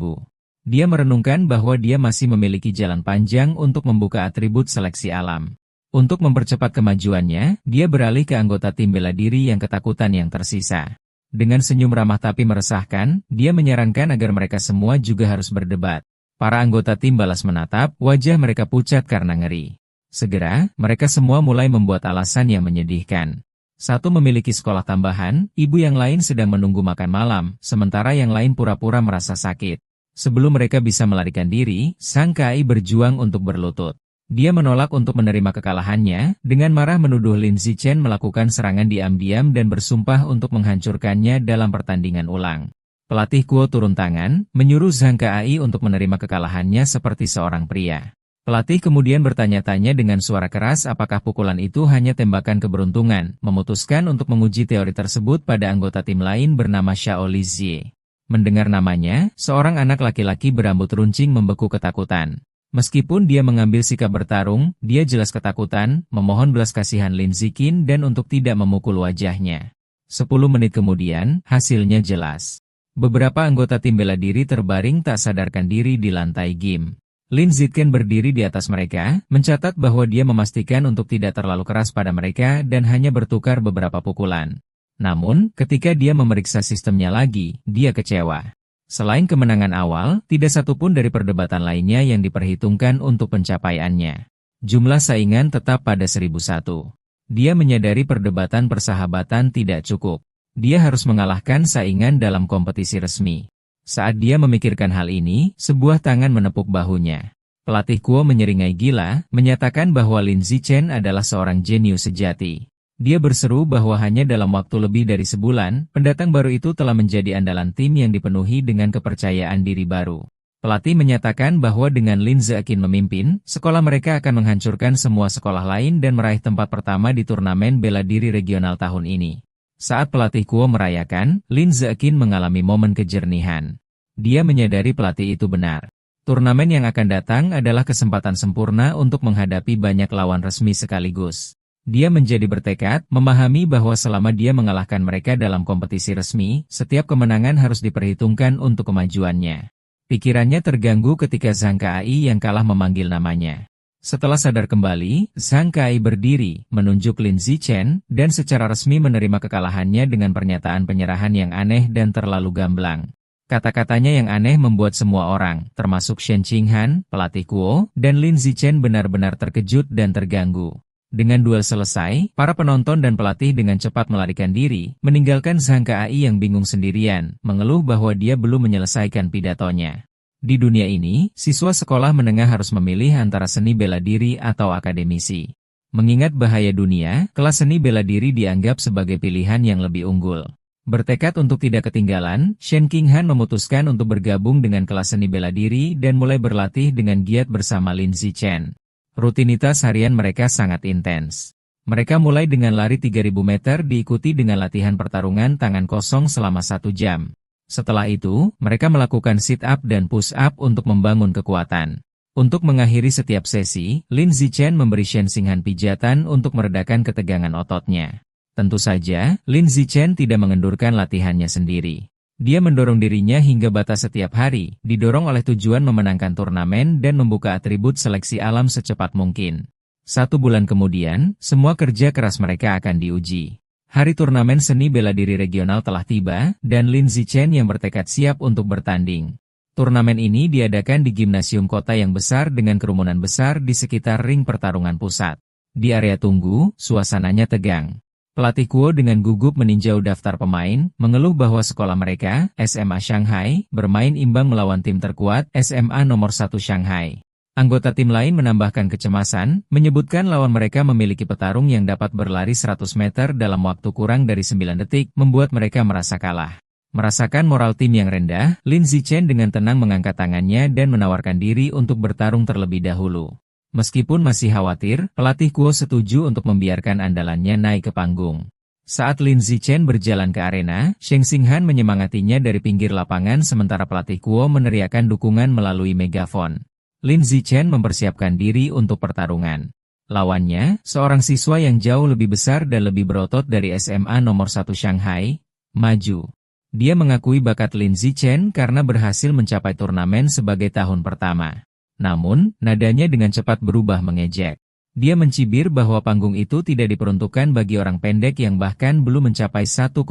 Dia merenungkan bahwa dia masih memiliki jalan panjang untuk membuka atribut seleksi alam. Untuk mempercepat kemajuannya, dia beralih ke anggota tim bela diri yang ketakutan yang tersisa. Dengan senyum ramah tapi meresahkan, dia menyarankan agar mereka semua juga harus berdebat. Para anggota tim balas menatap, wajah mereka pucat karena ngeri. Segera, mereka semua mulai membuat alasan yang menyedihkan. Satu memiliki sekolah tambahan, ibu yang lain sedang menunggu makan malam, sementara yang lain pura-pura merasa sakit. Sebelum mereka bisa melarikan diri, Zhang Kai berjuang untuk berlutut. Dia menolak untuk menerima kekalahannya, dengan marah menuduh Lin Zichen melakukan serangan diam-diam dan bersumpah untuk menghancurkannya dalam pertandingan ulang. Pelatih Kuo turun tangan, menyuruh Zhang Kai untuk menerima kekalahannya seperti seorang pria. Pelatih kemudian bertanya-tanya dengan suara keras apakah pukulan itu hanya tembakan keberuntungan, memutuskan untuk menguji teori tersebut pada anggota tim lain bernama Xiao Lizie. Mendengar namanya, seorang anak laki-laki berambut runcing membeku ketakutan. Meskipun dia mengambil sikap bertarung, dia jelas ketakutan, memohon belas kasihan Lin Zichen dan untuk tidak memukul wajahnya. 10 menit kemudian, hasilnya jelas. Beberapa anggota tim bela diri terbaring tak sadarkan diri di lantai gym. Lin Zichen berdiri di atas mereka, mencatat bahwa dia memastikan untuk tidak terlalu keras pada mereka dan hanya bertukar beberapa pukulan. Namun, ketika dia memeriksa sistemnya lagi, dia kecewa. Selain kemenangan awal, tidak satupun dari perdebatan lainnya yang diperhitungkan untuk pencapaiannya. Jumlah saingan tetap pada 1001. Dia menyadari perdebatan persahabatan tidak cukup. Dia harus mengalahkan saingan dalam kompetisi resmi. Saat dia memikirkan hal ini, sebuah tangan menepuk bahunya. Pelatih Kuo menyeringai gila, menyatakan bahwa Lin Zichen adalah seorang jenius sejati. Dia berseru bahwa hanya dalam waktu lebih dari sebulan, pendatang baru itu telah menjadi andalan tim yang dipenuhi dengan kepercayaan diri baru. Pelatih menyatakan bahwa dengan Lin Zichen memimpin, sekolah mereka akan menghancurkan semua sekolah lain dan meraih tempat pertama di turnamen bela diri regional tahun ini. Saat pelatih Kuo merayakan, Lin Zichen mengalami momen kejernihan. Dia menyadari pelatih itu benar. Turnamen yang akan datang adalah kesempatan sempurna untuk menghadapi banyak lawan resmi sekaligus. Dia menjadi bertekad, memahami bahwa selama dia mengalahkan mereka dalam kompetisi resmi, setiap kemenangan harus diperhitungkan untuk kemajuannya. Pikirannya terganggu ketika Zhang Kai yang kalah memanggil namanya. Setelah sadar kembali, Zhang Kai berdiri, menunjuk Lin Zichen, dan secara resmi menerima kekalahannya dengan pernyataan penyerahan yang aneh dan terlalu gamblang. Kata-katanya yang aneh membuat semua orang, termasuk Shen Qinghan, pelatih Kuo, dan Lin Zichen benar-benar terkejut dan terganggu. Dengan duel selesai, para penonton dan pelatih dengan cepat melarikan diri, meninggalkan Zhang Kai yang bingung sendirian, mengeluh bahwa dia belum menyelesaikan pidatonya. Di dunia ini, siswa sekolah menengah harus memilih antara seni bela diri atau akademisi. Mengingat bahaya dunia, kelas seni bela diri dianggap sebagai pilihan yang lebih unggul. Bertekad untuk tidak ketinggalan, Shen Qinghan memutuskan untuk bergabung dengan kelas seni bela diri dan mulai berlatih dengan giat bersama Lin Zichen. Rutinitas harian mereka sangat intens. Mereka mulai dengan lari 3000 meter diikuti dengan latihan pertarungan tangan kosong selama 1 jam. Setelah itu, mereka melakukan sit-up dan push-up untuk membangun kekuatan. Untuk mengakhiri setiap sesi, Lin Zichen memberi Shen Qinghan pijatan untuk meredakan ketegangan ototnya. Tentu saja, Lin Zichen tidak mengendurkan latihannya sendiri. Dia mendorong dirinya hingga batas setiap hari, didorong oleh tujuan memenangkan turnamen dan membuka atribut seleksi alam secepat mungkin. 1 bulan kemudian, semua kerja keras mereka akan diuji. Hari turnamen seni bela diri regional telah tiba, dan Lin Zichen yang bertekad siap untuk bertanding. Turnamen ini diadakan di gimnasium kota yang besar dengan kerumunan besar di sekitar ring pertarungan pusat. Di area tunggu, suasananya tegang. Pelatih Kuo dengan gugup meninjau daftar pemain, mengeluh bahwa sekolah mereka, SMA Shanghai, bermain imbang melawan tim terkuat, SMA nomor 1 Shanghai. Anggota tim lain menambahkan kecemasan, menyebutkan lawan mereka memiliki petarung yang dapat berlari 100 meter dalam waktu kurang dari 9 detik, membuat mereka merasa kalah. Merasakan moral tim yang rendah, Lin Zichen dengan tenang mengangkat tangannya dan menawarkan diri untuk bertarung terlebih dahulu. Meskipun masih khawatir, pelatih Kuo setuju untuk membiarkan andalannya naik ke panggung. Saat Lin Zichen berjalan ke arena, Sheng Xinghan menyemangatinya dari pinggir lapangan sementara pelatih Kuo meneriakkan dukungan melalui megafon. Lin Zichen mempersiapkan diri untuk pertarungan. Lawannya, seorang siswa yang jauh lebih besar dan lebih berotot dari SMA nomor 1 Shanghai, maju. Dia mengakui bakat Lin Zichen karena berhasil mencapai turnamen sebagai tahun pertama. Namun, nadanya dengan cepat berubah mengejek. Dia mencibir bahwa panggung itu tidak diperuntukkan bagi orang pendek yang bahkan belum mencapai 1,7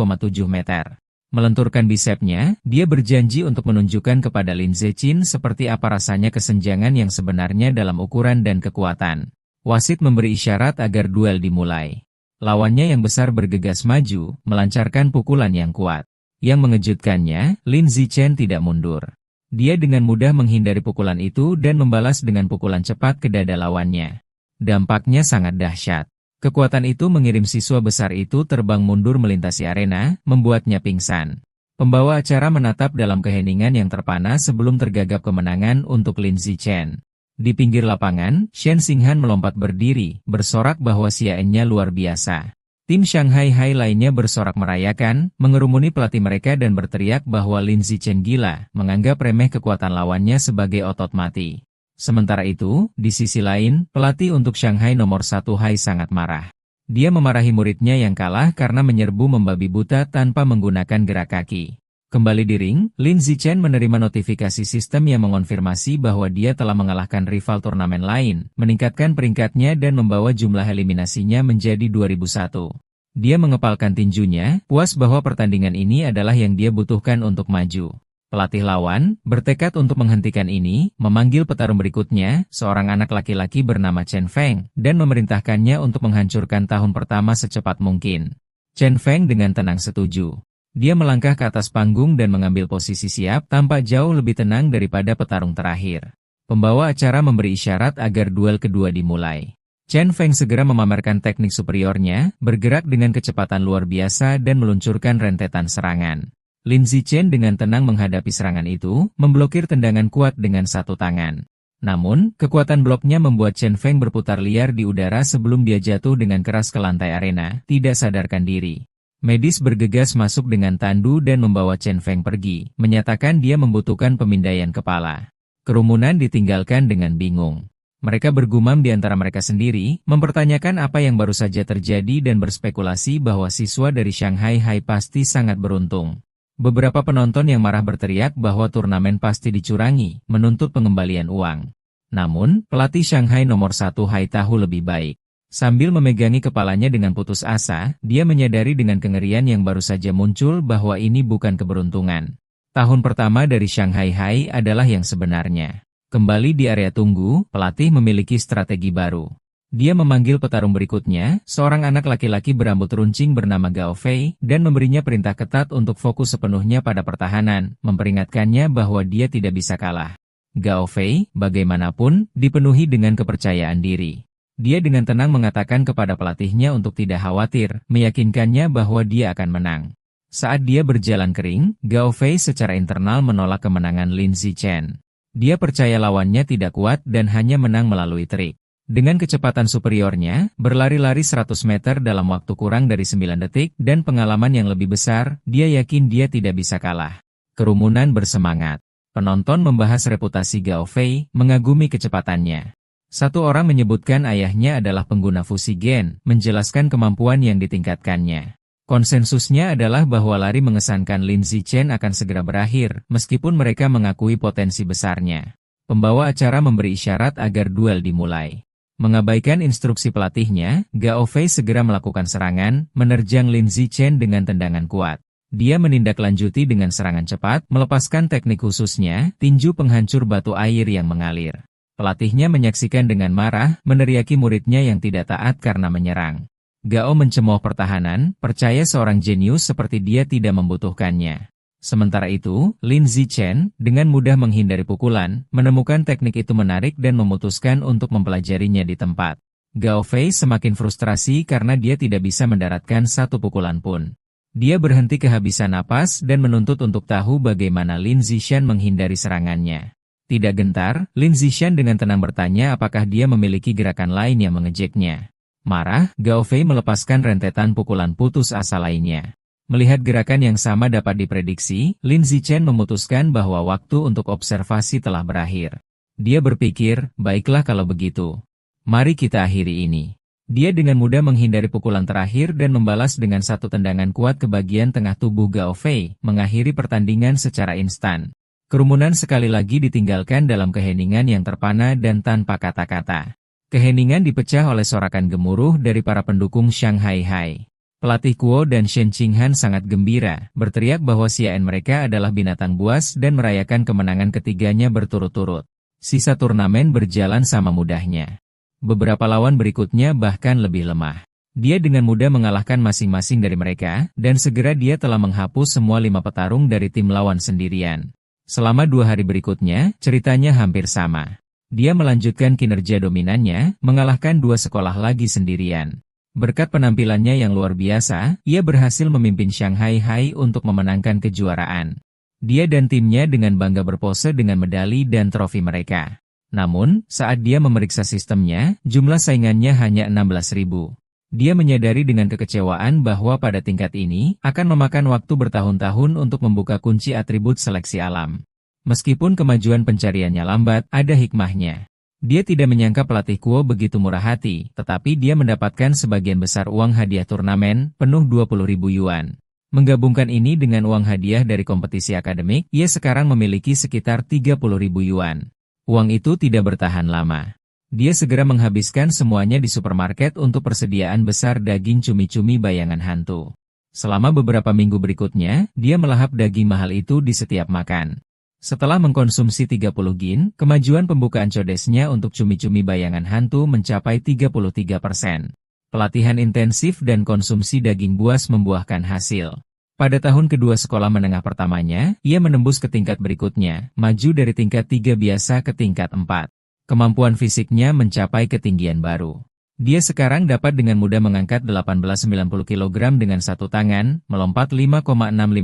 meter. Melenturkan bisepnya, dia berjanji untuk menunjukkan kepada Lin Zichen seperti apa rasanya kesenjangan yang sebenarnya dalam ukuran dan kekuatan. Wasit memberi isyarat agar duel dimulai. Lawannya yang besar bergegas maju, melancarkan pukulan yang kuat. Yang mengejutkannya, Lin Zichen tidak mundur. Dia dengan mudah menghindari pukulan itu dan membalas dengan pukulan cepat ke dada lawannya. Dampaknya sangat dahsyat. Kekuatan itu mengirim siswa besar itu terbang mundur melintasi arena, membuatnya pingsan. Pembawa acara menatap dalam keheningan yang terpana sebelum tergagap kemenangan untuk Lin Zichen. Di pinggir lapangan, Sheng Xinghan melompat berdiri, bersorak bahwa siaennya luar biasa. Tim Shanghai Hai lainnya bersorak merayakan, mengerumuni pelatih mereka dan berteriak bahwa Lin Zichen gila, menganggap remeh kekuatan lawannya sebagai otot mati. Sementara itu, di sisi lain, pelatih untuk Shanghai nomor 1 Hai sangat marah. Dia memarahi muridnya yang kalah karena menyerbu membabi buta tanpa menggunakan gerak kaki. Kembali di ring, Lin Zichen menerima notifikasi sistem yang mengonfirmasi bahwa dia telah mengalahkan rival turnamen lain, meningkatkan peringkatnya dan membawa jumlah eliminasinya menjadi 2001. Dia mengepalkan tinjunya, puas bahwa pertandingan ini adalah yang dia butuhkan untuk maju. Pelatih lawan, bertekad untuk menghentikan ini, memanggil petarung berikutnya, seorang anak laki-laki bernama Chen Feng, dan memerintahkannya untuk menghancurkan tahun pertama secepat mungkin. Chen Feng dengan tenang setuju. Dia melangkah ke atas panggung dan mengambil posisi siap, tampak jauh lebih tenang daripada petarung terakhir. Pembawa acara memberi isyarat agar duel kedua dimulai. Chen Feng segera memamerkan teknik superiornya, bergerak dengan kecepatan luar biasa dan meluncurkan rentetan serangan. Lin Zichen dengan tenang menghadapi serangan itu, memblokir tendangan kuat dengan satu tangan. Namun, kekuatan bloknya membuat Chen Feng berputar liar di udara sebelum dia jatuh dengan keras ke lantai arena, tidak sadarkan diri. Medis bergegas masuk dengan tandu dan membawa Chen Feng pergi, menyatakan dia membutuhkan pemindaian kepala. Kerumunan ditinggalkan dengan bingung. Mereka bergumam di antara mereka sendiri, mempertanyakan apa yang baru saja terjadi dan berspekulasi bahwa siswa dari Shanghai Hai pasti sangat beruntung. Beberapa penonton yang marah berteriak bahwa turnamen pasti dicurangi, menuntut pengembalian uang. Namun, pelatih Shanghai nomor 1 Hai tahu lebih baik. Sambil memegangi kepalanya dengan putus asa, dia menyadari dengan kengerian yang baru saja muncul bahwa ini bukan keberuntungan. Tahun pertama dari Shanghai Hai adalah yang sebenarnya. Kembali di area tunggu, pelatih memiliki strategi baru. Dia memanggil petarung berikutnya, seorang anak laki-laki berambut runcing bernama Gao Fei, dan memberinya perintah ketat untuk fokus sepenuhnya pada pertahanan, memperingatkannya bahwa dia tidak bisa kalah. Gao Fei, bagaimanapun, dipenuhi dengan kepercayaan diri. Dia dengan tenang mengatakan kepada pelatihnya untuk tidak khawatir, meyakinkannya bahwa dia akan menang. Saat dia berjalan kering, Gao Fei secara internal menolak kemenangan Lin Zichen. Dia percaya lawannya tidak kuat dan hanya menang melalui trik. Dengan kecepatan superiornya, berlari-lari 100 meter dalam waktu kurang dari 9 detik, dan pengalaman yang lebih besar, dia yakin dia tidak bisa kalah. Kerumunan bersemangat. Penonton membahas reputasi Gao Fei, mengagumi kecepatannya. Satu orang menyebutkan ayahnya adalah pengguna fusi gen, menjelaskan kemampuan yang ditingkatkannya. Konsensusnya adalah bahwa lari mengesankan Lin Zichen akan segera berakhir, meskipun mereka mengakui potensi besarnya. Pembawa acara memberi isyarat agar duel dimulai. Mengabaikan instruksi pelatihnya, Gao Fei segera melakukan serangan, menerjang Lin Zichen dengan tendangan kuat. Dia menindaklanjuti dengan serangan cepat, melepaskan teknik khususnya, tinju penghancur batu air yang mengalir. Pelatihnya menyaksikan dengan marah, meneriaki muridnya yang tidak taat karena menyerang. Gao mencemooh pertahanan, percaya seorang jenius seperti dia tidak membutuhkannya. Sementara itu, Lin Zichen, dengan mudah menghindari pukulan, menemukan teknik itu menarik dan memutuskan untuk mempelajarinya di tempat. Gao Fei semakin frustrasi karena dia tidak bisa mendaratkan satu pukulan pun. Dia berhenti kehabisan napas dan menuntut untuk tahu bagaimana Lin Zichen menghindari serangannya. Tidak gentar, Lin Zichen dengan tenang bertanya apakah dia memiliki gerakan lain yang mengejeknya. Marah, Gao Fei melepaskan rentetan pukulan putus asa lainnya. Melihat gerakan yang sama dapat diprediksi, Lin Zichen memutuskan bahwa waktu untuk observasi telah berakhir. Dia berpikir, baiklah kalau begitu. Mari kita akhiri ini. Dia dengan mudah menghindari pukulan terakhir dan membalas dengan satu tendangan kuat ke bagian tengah tubuh Gao Fei, mengakhiri pertandingan secara instan. Kerumunan sekali lagi ditinggalkan dalam keheningan yang terpana dan tanpa kata-kata. Keheningan dipecah oleh sorakan gemuruh dari para pendukung Shanghai Hai. Pelatih Kuo dan Shen Qinghan sangat gembira, berteriak bahwa CN mereka adalah binatang buas dan merayakan kemenangan ketiganya berturut-turut. Sisa turnamen berjalan sama mudahnya. Beberapa lawan berikutnya bahkan lebih lemah. Dia dengan mudah mengalahkan masing-masing dari mereka, dan segera dia telah menghapus semua 5 petarung dari tim lawan sendirian. Selama 2 hari berikutnya, ceritanya hampir sama. Dia melanjutkan kinerja dominannya, mengalahkan 2 sekolah lagi sendirian. Berkat penampilannya yang luar biasa, ia berhasil memimpin Shanghai Hai untuk memenangkan kejuaraan. Dia dan timnya dengan bangga berpose dengan medali dan trofi mereka. Namun, saat dia memeriksa sistemnya, jumlah saingannya hanya 16.000. Dia menyadari dengan kekecewaan bahwa pada tingkat ini, akan memakan waktu bertahun-tahun untuk membuka kunci atribut seleksi alam. Meskipun kemajuan pencariannya lambat, ada hikmahnya. Dia tidak menyangka pelatih Kuo begitu murah hati, tetapi dia mendapatkan sebagian besar uang hadiah turnamen, penuh 20.000 yuan. Menggabungkan ini dengan uang hadiah dari kompetisi akademik, ia sekarang memiliki sekitar 30.000 yuan. Uang itu tidak bertahan lama. Dia segera menghabiskan semuanya di supermarket untuk persediaan besar daging cumi-cumi bayangan hantu. Selama beberapa minggu berikutnya, dia melahap daging mahal itu di setiap makan. Setelah mengkonsumsi 30 gin, kemajuan pembukaan codesnya untuk cumi-cumi bayangan hantu mencapai 33%. Pelatihan intensif dan konsumsi daging buas membuahkan hasil. Pada tahun kedua sekolah menengah pertamanya, ia menembus ke tingkat berikutnya, maju dari tingkat 3 biasa ke tingkat 4. Kemampuan fisiknya mencapai ketinggian baru. Dia sekarang dapat dengan mudah mengangkat 1890 kg dengan satu tangan, melompat 5,65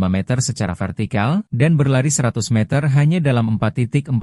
meter secara vertikal, dan berlari 100 meter hanya dalam 4,49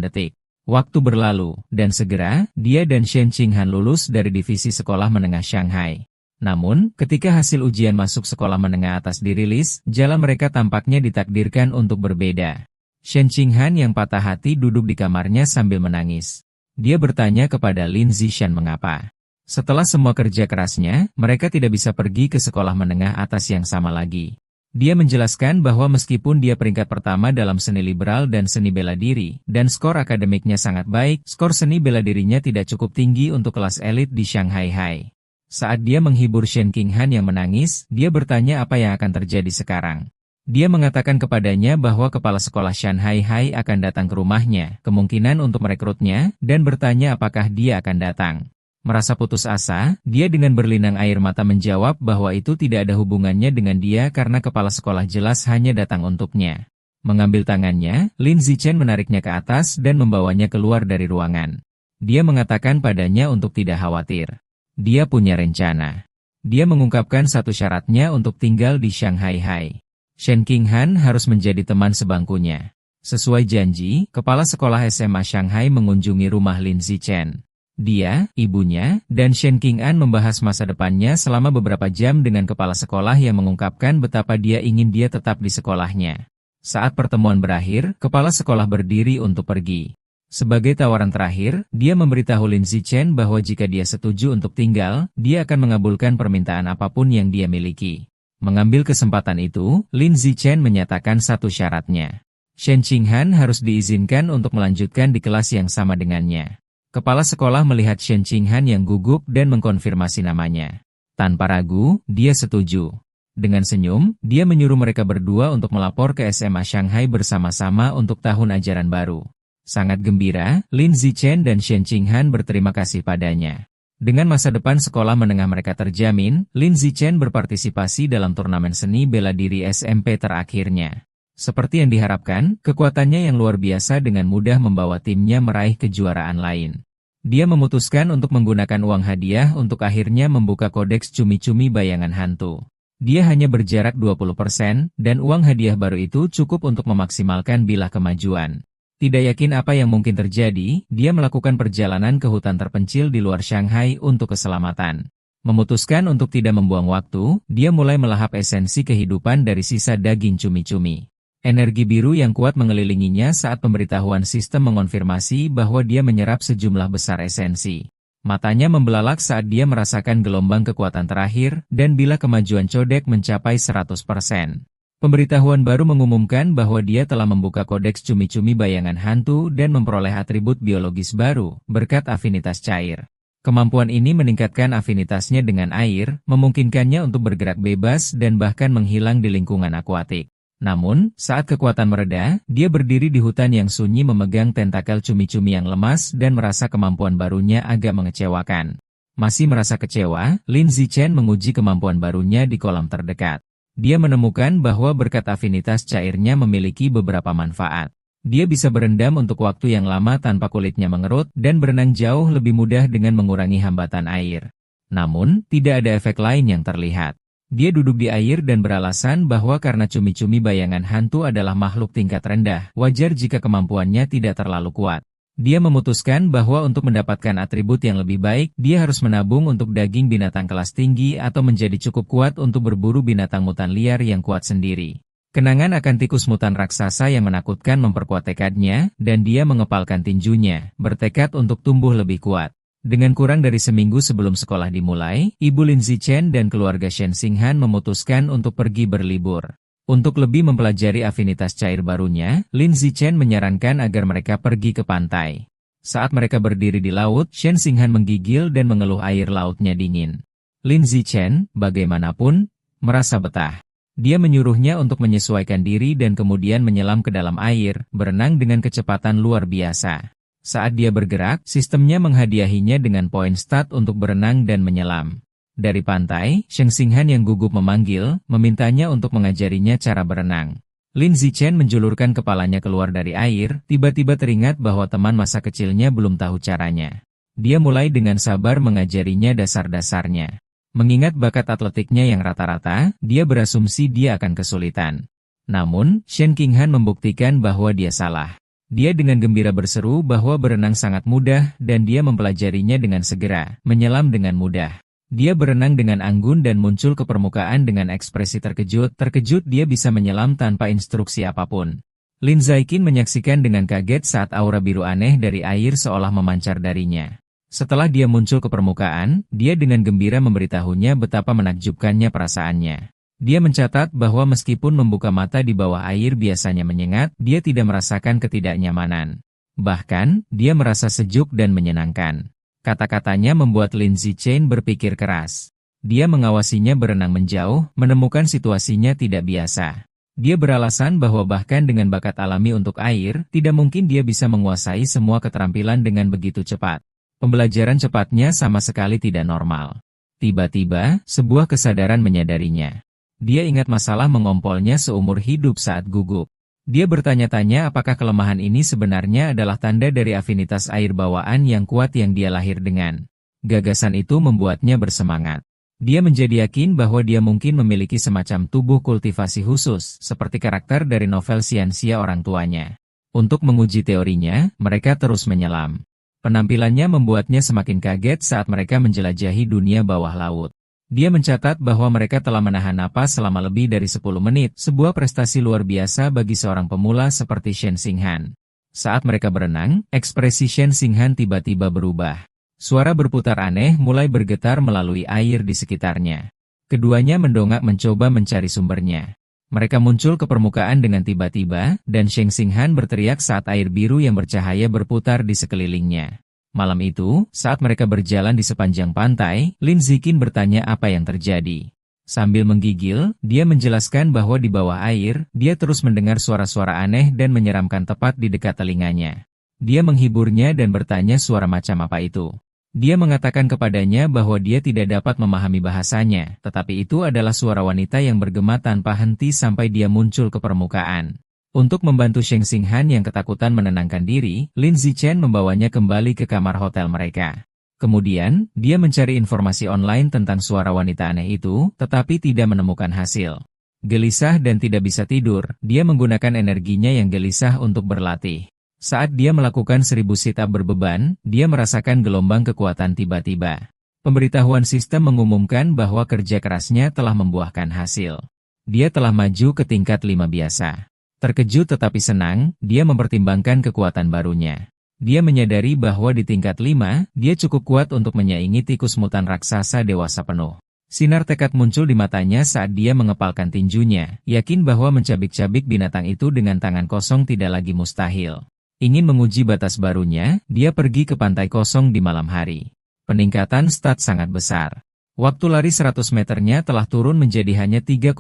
detik. Waktu berlalu, dan segera, dia dan Shen Qinghan lulus dari divisi sekolah menengah Shanghai. Namun, ketika hasil ujian masuk sekolah menengah atas dirilis, jalan mereka tampaknya ditakdirkan untuk berbeda. Shen Qinghan yang patah hati duduk di kamarnya sambil menangis. Dia bertanya kepada Lin Zichen mengapa. Setelah semua kerja kerasnya, mereka tidak bisa pergi ke sekolah menengah atas yang sama lagi. Dia menjelaskan bahwa meskipun dia peringkat pertama dalam seni liberal dan seni bela diri, dan skor akademiknya sangat baik, skor seni bela dirinya tidak cukup tinggi untuk kelas elit di Shanghai Hai. Saat dia menghibur Shen Qinghan yang menangis, dia bertanya apa yang akan terjadi sekarang. Dia mengatakan kepadanya bahwa kepala sekolah Shanghai Hai akan datang ke rumahnya, kemungkinan untuk merekrutnya, dan bertanya apakah dia akan datang. Merasa putus asa, dia dengan berlinang air mata menjawab bahwa itu tidak ada hubungannya dengan dia karena kepala sekolah jelas hanya datang untuknya. Mengambil tangannya, Lin Zichen menariknya ke atas dan membawanya keluar dari ruangan. Dia mengatakan padanya untuk tidak khawatir. Dia punya rencana. Dia mengungkapkan satu syaratnya untuk tinggal di Shanghai Hai. Shen Qinghan harus menjadi teman sebangkunya. Sesuai janji, kepala sekolah SMA Shanghai mengunjungi rumah Lin Zichen. Dia, ibunya, dan Shen Qinghan membahas masa depannya selama beberapa jam dengan kepala sekolah yang mengungkapkan betapa dia ingin dia tetap di sekolahnya. Saat pertemuan berakhir, kepala sekolah berdiri untuk pergi. Sebagai tawaran terakhir, dia memberitahu Lin Zichen bahwa jika dia setuju untuk tinggal, dia akan mengabulkan permintaan apapun yang dia miliki. Mengambil kesempatan itu, Lin Zichen menyatakan satu syaratnya. Shen Qinghan harus diizinkan untuk melanjutkan di kelas yang sama dengannya. Kepala sekolah melihat Shen Qinghan yang gugup dan mengkonfirmasi namanya. Tanpa ragu, dia setuju. Dengan senyum, dia menyuruh mereka berdua untuk melapor ke SMA Shanghai bersama-sama untuk tahun ajaran baru. Sangat gembira, Lin Zichen dan Shen Qinghan berterima kasih padanya. Dengan masa depan sekolah menengah mereka terjamin, Lin Zichen berpartisipasi dalam turnamen seni bela diri SMP terakhirnya. Seperti yang diharapkan, kekuatannya yang luar biasa dengan mudah membawa timnya meraih kejuaraan lain. Dia memutuskan untuk menggunakan uang hadiah untuk akhirnya membuka kodeks cumi-cumi bayangan hantu. Dia hanya berjarak 20%, dan uang hadiah baru itu cukup untuk memaksimalkan bilah kemajuan. Tidak yakin apa yang mungkin terjadi, dia melakukan perjalanan ke hutan terpencil di luar Shanghai untuk keselamatan. Memutuskan untuk tidak membuang waktu, dia mulai melahap esensi kehidupan dari sisa daging cumi-cumi. Energi biru yang kuat mengelilinginya saat pemberitahuan sistem mengonfirmasi bahwa dia menyerap sejumlah besar esensi. Matanya membelalak saat dia merasakan gelombang kekuatan terakhir, dan bila kemajuan codek mencapai 100%. Pemberitahuan baru mengumumkan bahwa dia telah membuka kodeks cumi-cumi bayangan hantu dan memperoleh atribut biologis baru, berkat afinitas cair. Kemampuan ini meningkatkan afinitasnya dengan air, memungkinkannya untuk bergerak bebas dan bahkan menghilang di lingkungan akuatik. Namun, saat kekuatan mereda, dia berdiri di hutan yang sunyi memegang tentakel cumi-cumi yang lemas dan merasa kemampuan barunya agak mengecewakan. Masih merasa kecewa, Lin Zichen menguji kemampuan barunya di kolam terdekat. Dia menemukan bahwa berkat afinitas cairnya memiliki beberapa manfaat. Dia bisa berendam untuk waktu yang lama tanpa kulitnya mengerut dan berenang jauh lebih mudah dengan mengurangi hambatan air. Namun, tidak ada efek lain yang terlihat. Dia duduk di air dan beralasan bahwa karena cumi-cumi bayangan hantu adalah makhluk tingkat rendah, wajar jika kemampuannya tidak terlalu kuat. Dia memutuskan bahwa untuk mendapatkan atribut yang lebih baik, dia harus menabung untuk daging binatang kelas tinggi atau menjadi cukup kuat untuk berburu binatang mutan liar yang kuat sendiri. Kenangan akan tikus mutan raksasa yang menakutkan memperkuat tekadnya, dan dia mengepalkan tinjunya, bertekad untuk tumbuh lebih kuat. Dengan kurang dari seminggu sebelum sekolah dimulai, Ibu Lin Zichen dan keluarga Shen Qinghan memutuskan untuk pergi berlibur. Untuk lebih mempelajari afinitas cair barunya, Lin Zichen menyarankan agar mereka pergi ke pantai. Saat mereka berdiri di laut, Shen Qinghan menggigil dan mengeluh air lautnya dingin. Lin Zichen, bagaimanapun, merasa betah. Dia menyuruhnya untuk menyesuaikan diri dan kemudian menyelam ke dalam air, berenang dengan kecepatan luar biasa. Saat dia bergerak, sistemnya menghadiahinya dengan poin stat untuk berenang dan menyelam. Dari pantai, Shen Qinghan yang gugup memanggil, memintanya untuk mengajarinya cara berenang. Lin Zichen menjulurkan kepalanya keluar dari air, tiba-tiba teringat bahwa teman masa kecilnya belum tahu caranya. Dia mulai dengan sabar mengajarinya dasar-dasarnya. Mengingat bakat atletiknya yang rata-rata, dia berasumsi dia akan kesulitan. Namun, Shen Qinghan membuktikan bahwa dia salah. Dia dengan gembira berseru bahwa berenang sangat mudah dan dia mempelajarinya dengan segera, menyelam dengan mudah. Dia berenang dengan anggun dan muncul ke permukaan dengan ekspresi terkejut. Terkejut dia bisa menyelam tanpa instruksi apapun. Lin Zichen menyaksikan dengan kaget saat aura biru aneh dari air seolah memancar darinya. Setelah dia muncul ke permukaan, dia dengan gembira memberitahunya betapa menakjubkannya perasaannya. Dia mencatat bahwa meskipun membuka mata di bawah air biasanya menyengat, dia tidak merasakan ketidaknyamanan. Bahkan, dia merasa sejuk dan menyenangkan. Kata-katanya membuat Lin Zichen berpikir keras. Dia mengawasinya berenang menjauh, menemukan situasinya tidak biasa. Dia beralasan bahwa bahkan dengan bakat alami untuk air, tidak mungkin dia bisa menguasai semua keterampilan dengan begitu cepat. Pembelajaran cepatnya sama sekali tidak normal. Tiba-tiba, sebuah kesadaran menyadarinya. Dia ingat masalah mengompolnya seumur hidup saat gugup. Dia bertanya-tanya apakah kelemahan ini sebenarnya adalah tanda dari afinitas air bawaan yang kuat yang dia lahir dengan. Gagasan itu membuatnya bersemangat. Dia menjadi yakin bahwa dia mungkin memiliki semacam tubuh kultivasi khusus, seperti karakter dari novel siansia orang tuanya. Untuk menguji teorinya, mereka terus menyelam. Penampilannya membuatnya semakin kaget saat mereka menjelajahi dunia bawah laut. Dia mencatat bahwa mereka telah menahan napas selama lebih dari 10 menit, sebuah prestasi luar biasa bagi seorang pemula seperti Shen Qinghan. Saat mereka berenang, ekspresi Shen Qinghan tiba-tiba berubah. Suara berputar aneh mulai bergetar melalui air di sekitarnya. Keduanya mendongak mencoba mencari sumbernya. Mereka muncul ke permukaan dengan tiba-tiba, dan Sheng Xinghan berteriak saat air biru yang bercahaya berputar di sekelilingnya. Malam itu, saat mereka berjalan di sepanjang pantai, Lin Ziqin bertanya apa yang terjadi. Sambil menggigil, dia menjelaskan bahwa di bawah air, dia terus mendengar suara-suara aneh dan menyeramkan tepat di dekat telinganya. Dia menghiburnya dan bertanya suara macam apa itu. Dia mengatakan kepadanya bahwa dia tidak dapat memahami bahasanya, tetapi itu adalah suara wanita yang bergema tanpa henti sampai dia muncul ke permukaan. Untuk membantu Sheng Xinghan yang ketakutan menenangkan diri, Lin Zichen membawanya kembali ke kamar hotel mereka. Kemudian, dia mencari informasi online tentang suara wanita aneh itu, tetapi tidak menemukan hasil. Gelisah dan tidak bisa tidur, dia menggunakan energinya yang gelisah untuk berlatih. Saat dia melakukan 1000 sit-up berbeban, dia merasakan gelombang kekuatan tiba-tiba. Pemberitahuan sistem mengumumkan bahwa kerja kerasnya telah membuahkan hasil. Dia telah maju ke tingkat 5 biasa. Terkejut tetapi senang, dia mempertimbangkan kekuatan barunya. Dia menyadari bahwa di tingkat 5, dia cukup kuat untuk menyaingi tikus mutan raksasa dewasa penuh. Sinar tekad muncul di matanya saat dia mengepalkan tinjunya, yakin bahwa mencabik-cabik binatang itu dengan tangan kosong tidak lagi mustahil. Ingin menguji batas barunya, dia pergi ke pantai kosong di malam hari. Peningkatan stat sangat besar. Waktu lari 100 meternya telah turun menjadi hanya 3,64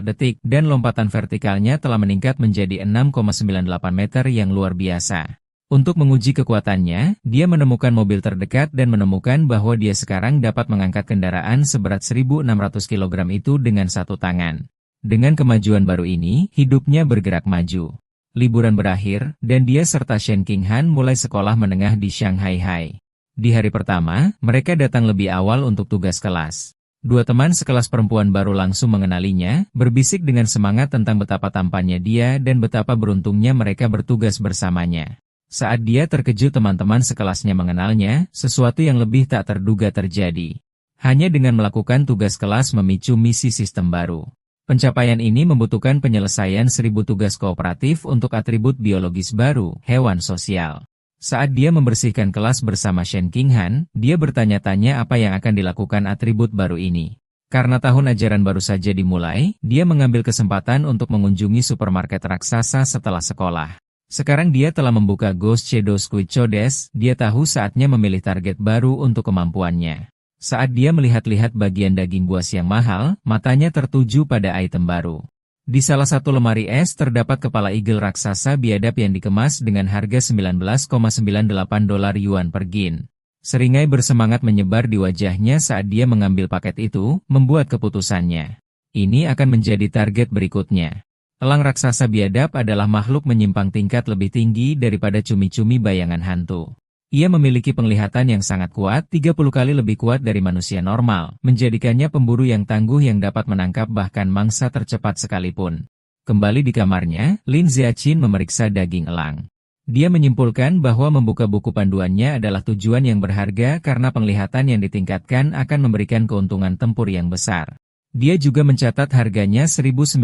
detik, dan lompatan vertikalnya telah meningkat menjadi 6,98 meter yang luar biasa. Untuk menguji kekuatannya, dia menemukan mobil terdekat dan menemukan bahwa dia sekarang dapat mengangkat kendaraan seberat 1.600 kg itu dengan satu tangan. Dengan kemajuan baru ini, hidupnya bergerak maju. Liburan berakhir, dan dia serta Sheng Xinghan mulai sekolah menengah di Shanghai High. Di hari pertama, mereka datang lebih awal untuk tugas kelas. Dua teman sekelas perempuan baru langsung mengenalinya, berbisik dengan semangat tentang betapa tampannya dia dan betapa beruntungnya mereka bertugas bersamanya. Saat dia terkejut teman-teman sekelasnya mengenalnya, sesuatu yang lebih tak terduga terjadi. Hanya dengan melakukan tugas kelas memicu misi sistem baru. Pencapaian ini membutuhkan penyelesaian 1000 tugas kooperatif untuk atribut biologis baru, hewan sosial. Saat dia membersihkan kelas bersama Sheng Xinghan, dia bertanya-tanya apa yang akan dilakukan atribut baru ini. Karena tahun ajaran baru saja dimulai, dia mengambil kesempatan untuk mengunjungi supermarket raksasa setelah sekolah. Sekarang dia telah membuka Ghost Shadow Squid Codes, dia tahu saatnya memilih target baru untuk kemampuannya. Saat dia melihat-lihat bagian daging buas yang mahal, matanya tertuju pada item baru. Di salah satu lemari es terdapat kepala eagle raksasa biadab yang dikemas dengan harga 19,98 dolar yuan per gin. Seringai bersemangat menyebar di wajahnya saat dia mengambil paket itu, membuat keputusannya. Ini akan menjadi target berikutnya. Elang raksasa biadab adalah makhluk menyimpang tingkat lebih tinggi daripada cumi-cumi bayangan hantu. Ia memiliki penglihatan yang sangat kuat, 30 kali lebih kuat dari manusia normal, menjadikannya pemburu yang tangguh yang dapat menangkap bahkan mangsa tercepat sekalipun. Kembali di kamarnya, Lin Ziaqin memeriksa daging elang. Dia menyimpulkan bahwa membuka buku panduannya adalah tujuan yang berharga karena penglihatan yang ditingkatkan akan memberikan keuntungan tempur yang besar. Dia juga mencatat harganya 1.998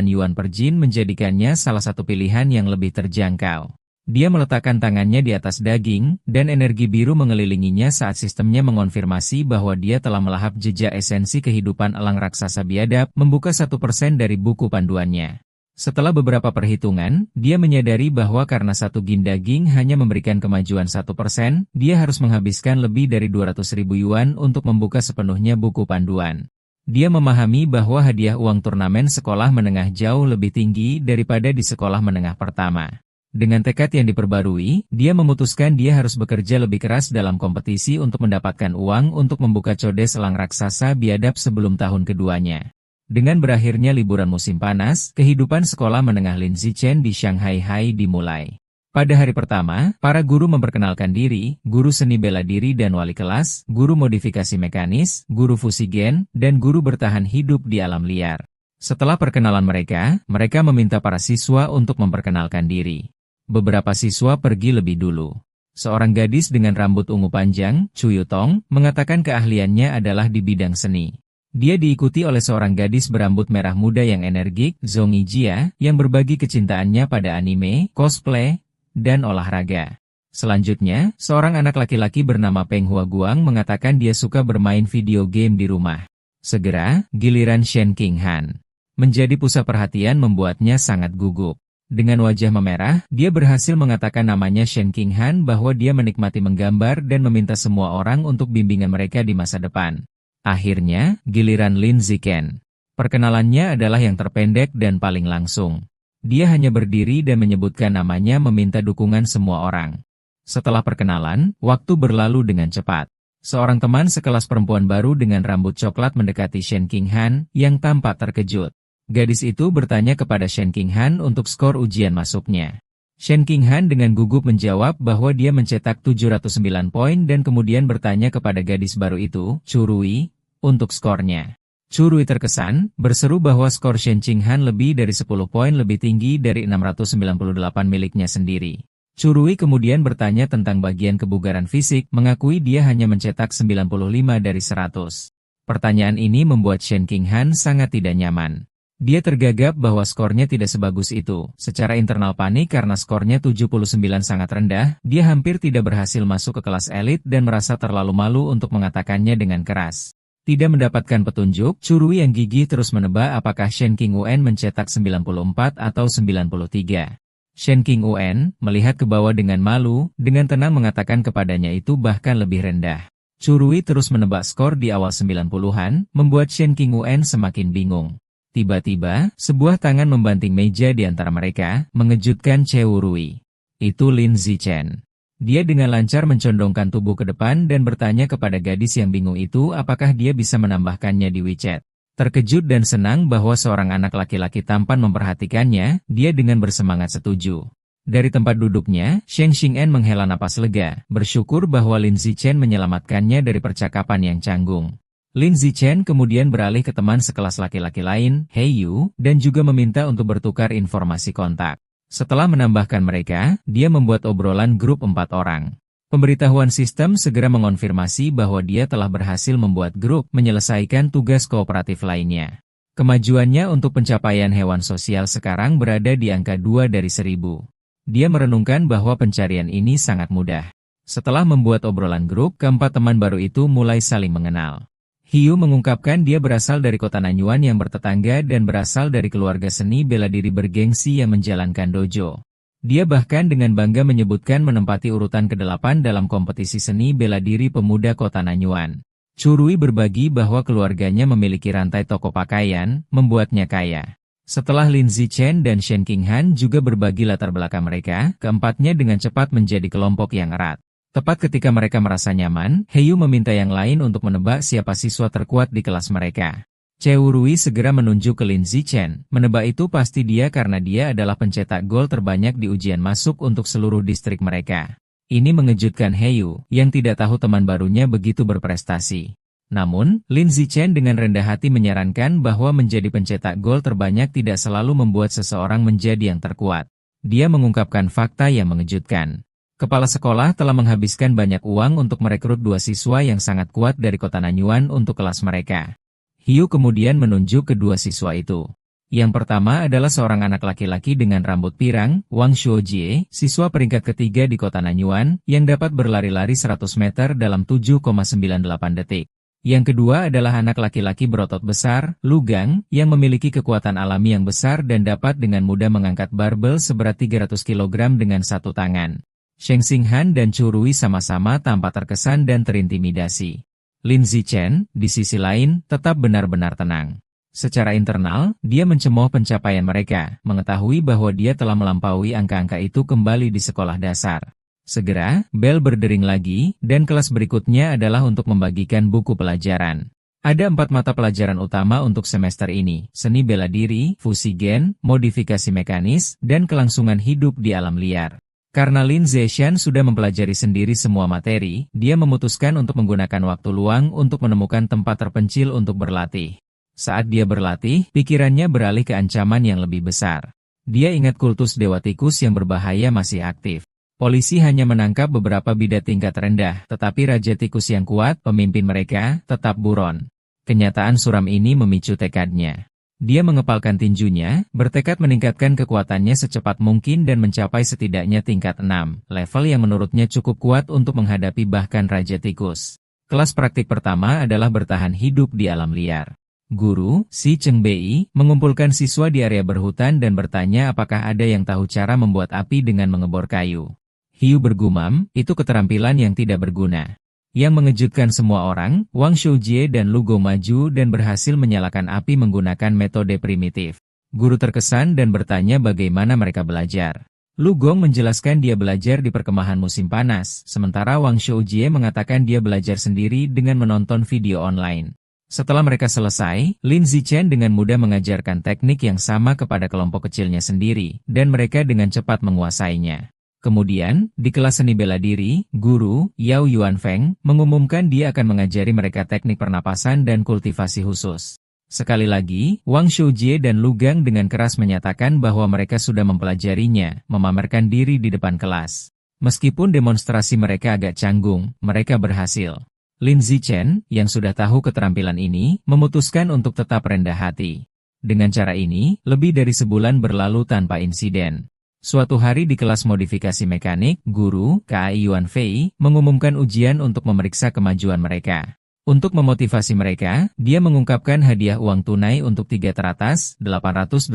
yuan per jin menjadikannya salah satu pilihan yang lebih terjangkau. Dia meletakkan tangannya di atas daging, dan energi biru mengelilinginya saat sistemnya mengonfirmasi bahwa dia telah melahap jejak esensi kehidupan elang raksasa biadab, membuka 1% dari buku panduannya. Setelah beberapa perhitungan, dia menyadari bahwa karena satu gin daging hanya memberikan kemajuan 1%, dia harus menghabiskan lebih dari 200.000 yuan untuk membuka sepenuhnya buku panduan. Dia memahami bahwa hadiah uang turnamen sekolah menengah jauh lebih tinggi daripada di sekolah menengah pertama. Dengan tekad yang diperbarui, dia memutuskan dia harus bekerja lebih keras dalam kompetisi untuk mendapatkan uang untuk membuka codes elang raksasa biadab sebelum tahun keduanya. Dengan berakhirnya liburan musim panas, kehidupan sekolah menengah Lin Zichen di Shanghai High dimulai. Pada hari pertama, para guru memperkenalkan diri, guru seni bela diri dan wali kelas, guru modifikasi mekanis, guru fusi gen, dan guru bertahan hidup di alam liar. Setelah perkenalan mereka meminta para siswa untuk memperkenalkan diri. Beberapa siswa pergi lebih dulu. Seorang gadis dengan rambut ungu panjang, Chu Yutong, mengatakan keahliannya adalah di bidang seni. Dia diikuti oleh seorang gadis berambut merah muda yang energik, Zhong Yijia, yang berbagi kecintaannya pada anime, cosplay, dan olahraga. Selanjutnya, seorang anak laki-laki bernama Peng Huaguang mengatakan dia suka bermain video game di rumah. Segera, giliran Shen Qinghan. Menjadi pusat perhatian membuatnya sangat gugup. Dengan wajah memerah, dia berhasil mengatakan namanya Shen Qinghan bahwa dia menikmati menggambar dan meminta semua orang untuk bimbingan mereka di masa depan. Akhirnya, giliran Lin Zichen. Perkenalannya adalah yang terpendek dan paling langsung. Dia hanya berdiri dan menyebutkan namanya meminta dukungan semua orang. Setelah perkenalan, waktu berlalu dengan cepat. Seorang teman sekelas perempuan baru dengan rambut coklat mendekati Shen Qinghan yang tampak terkejut. Gadis itu bertanya kepada Shen Qinghan untuk skor ujian masuknya. Shen Qinghan dengan gugup menjawab bahwa dia mencetak 709 poin dan kemudian bertanya kepada gadis baru itu, Chu Rui, untuk skornya. Chu Rui terkesan, berseru bahwa skor Shen Qinghan lebih dari 10 poin lebih tinggi dari 698 miliknya sendiri. Chu Rui kemudian bertanya tentang bagian kebugaran fisik, mengakui dia hanya mencetak 95 dari 100. Pertanyaan ini membuat Shen Qinghan sangat tidak nyaman. Dia tergagap bahwa skornya tidak sebagus itu. Secara internal panik karena skornya 79 sangat rendah, dia hampir tidak berhasil masuk ke kelas elit dan merasa terlalu malu untuk mengatakannya dengan keras. Tidak mendapatkan petunjuk, Chu Rui yang gigih terus menebak apakah Shen Qingwen mencetak 94 atau 93. Shen Qingwen melihat ke bawah dengan malu, dengan tenang mengatakan kepadanya itu bahkan lebih rendah. Chu Rui terus menebak skor di awal 90-an, membuat Shen Qingwen semakin bingung. Tiba-tiba, sebuah tangan membanting meja di antara mereka, mengejutkan Chu Rui. Itu Lin Zichen. Dia dengan lancar mencondongkan tubuh ke depan dan bertanya kepada gadis yang bingung itu apakah dia bisa menambahkannya di WeChat. Terkejut dan senang bahwa seorang anak laki-laki tampan memperhatikannya, dia dengan bersemangat setuju. Dari tempat duduknya, Sheng Xing'an menghela napas lega, bersyukur bahwa Lin Zichen menyelamatkannya dari percakapan yang canggung. Lin Zichen kemudian beralih ke teman sekelas laki-laki lain, He Yu, dan juga meminta untuk bertukar informasi kontak. Setelah menambahkan mereka, dia membuat obrolan grup 4 orang. Pemberitahuan sistem segera mengonfirmasi bahwa dia telah berhasil membuat grup menyelesaikan tugas kooperatif lainnya. Kemajuannya untuk pencapaian hewan sosial sekarang berada di angka 2 dari 1000. Dia merenungkan bahwa pencarian ini sangat mudah. Setelah membuat obrolan grup, keempat teman baru itu mulai saling mengenal. Hiu mengungkapkan dia berasal dari kota Nanyuan yang bertetangga dan berasal dari keluarga seni bela diri bergengsi yang menjalankan dojo. Dia bahkan dengan bangga menyebutkan menempati urutan ke-8 dalam kompetisi seni bela diri pemuda kota Nanyuan. Chu Rui berbagi bahwa keluarganya memiliki rantai toko pakaian, membuatnya kaya. Setelah Lin Zichen dan Shen Qinghan juga berbagi latar belakang mereka, keempatnya dengan cepat menjadi kelompok yang erat. Tepat ketika mereka merasa nyaman, He Yu meminta yang lain untuk menebak siapa siswa terkuat di kelas mereka. Chu Rui segera menunjuk ke Lin Zichen, menebak itu pasti dia karena dia adalah pencetak gol terbanyak di ujian masuk untuk seluruh distrik mereka. Ini mengejutkan He Yu, yang tidak tahu teman barunya begitu berprestasi. Namun, Lin Zichen dengan rendah hati menyarankan bahwa menjadi pencetak gol terbanyak tidak selalu membuat seseorang menjadi yang terkuat. Dia mengungkapkan fakta yang mengejutkan. Kepala sekolah telah menghabiskan banyak uang untuk merekrut 2 siswa yang sangat kuat dari kota Nanyuan untuk kelas mereka. Hiu kemudian menunjuk kedua siswa itu. Yang pertama adalah seorang anak laki-laki dengan rambut pirang, Wang Shuojie, siswa peringkat ketiga di kota Nanyuan, yang dapat berlari-lari 100 meter dalam 7,98 detik. Yang kedua adalah anak laki-laki berotot besar, Lu Gang, yang memiliki kekuatan alami yang besar dan dapat dengan mudah mengangkat barbel seberat 300 kg dengan satu tangan. Sheng Xinghan dan Chu Rui sama-sama tampak terkesan dan terintimidasi. Lin Zichen, di sisi lain, tetap benar-benar tenang. Secara internal, dia mencemooh pencapaian mereka, mengetahui bahwa dia telah melampaui angka-angka itu kembali di sekolah dasar. Segera, bel berdering lagi, dan kelas berikutnya adalah untuk membagikan buku pelajaran. Ada 4 mata pelajaran utama untuk semester ini, seni bela diri, fusigen, modifikasi mekanis, dan kelangsungan hidup di alam liar. Karena Lin Zeshan sudah mempelajari sendiri semua materi, dia memutuskan untuk menggunakan waktu luang untuk menemukan tempat terpencil untuk berlatih. Saat dia berlatih, pikirannya beralih ke ancaman yang lebih besar. Dia ingat kultus Dewa Tikus yang berbahaya masih aktif. Polisi hanya menangkap beberapa bidat tingkat rendah, tetapi Raja Tikus yang kuat, pemimpin mereka, tetap buron. Kenyataan suram ini memicu tekadnya. Dia mengepalkan tinjunya, bertekad meningkatkan kekuatannya secepat mungkin dan mencapai setidaknya tingkat 6, level yang menurutnya cukup kuat untuk menghadapi bahkan Raja Tikus. Kelas praktik pertama adalah bertahan hidup di alam liar. Guru, Si Cheng Bei, mengumpulkan siswa di area berhutan dan bertanya apakah ada yang tahu cara membuat api dengan mengebor kayu. Hiu bergumam, itu keterampilan yang tidak berguna. Yang mengejutkan semua orang, Wang Shoujie dan Lu Gong maju dan berhasil menyalakan api menggunakan metode primitif. Guru terkesan dan bertanya bagaimana mereka belajar. Lu Gong menjelaskan dia belajar di perkemahan musim panas, sementara Wang Shoujie mengatakan dia belajar sendiri dengan menonton video online. Setelah mereka selesai, Lin Zichen dengan mudah mengajarkan teknik yang sama kepada kelompok kecilnya sendiri, dan mereka dengan cepat menguasainya. Kemudian, di kelas seni bela diri, guru, Yao Yuanfeng, mengumumkan dia akan mengajari mereka teknik pernapasan dan kultivasi khusus. Sekali lagi, Wang Shoujie dan Lu Gang dengan keras menyatakan bahwa mereka sudah mempelajarinya, memamerkan diri di depan kelas. Meskipun demonstrasi mereka agak canggung, mereka berhasil. Lin Zichen, yang sudah tahu keterampilan ini, memutuskan untuk tetap rendah hati. Dengan cara ini, lebih dari sebulan berlalu tanpa insiden. Suatu hari di kelas modifikasi mekanik, guru, Kai Yuanfei, mengumumkan ujian untuk memeriksa kemajuan mereka. Untuk memotivasi mereka, dia mengungkapkan hadiah uang tunai untuk 3 teratas, 888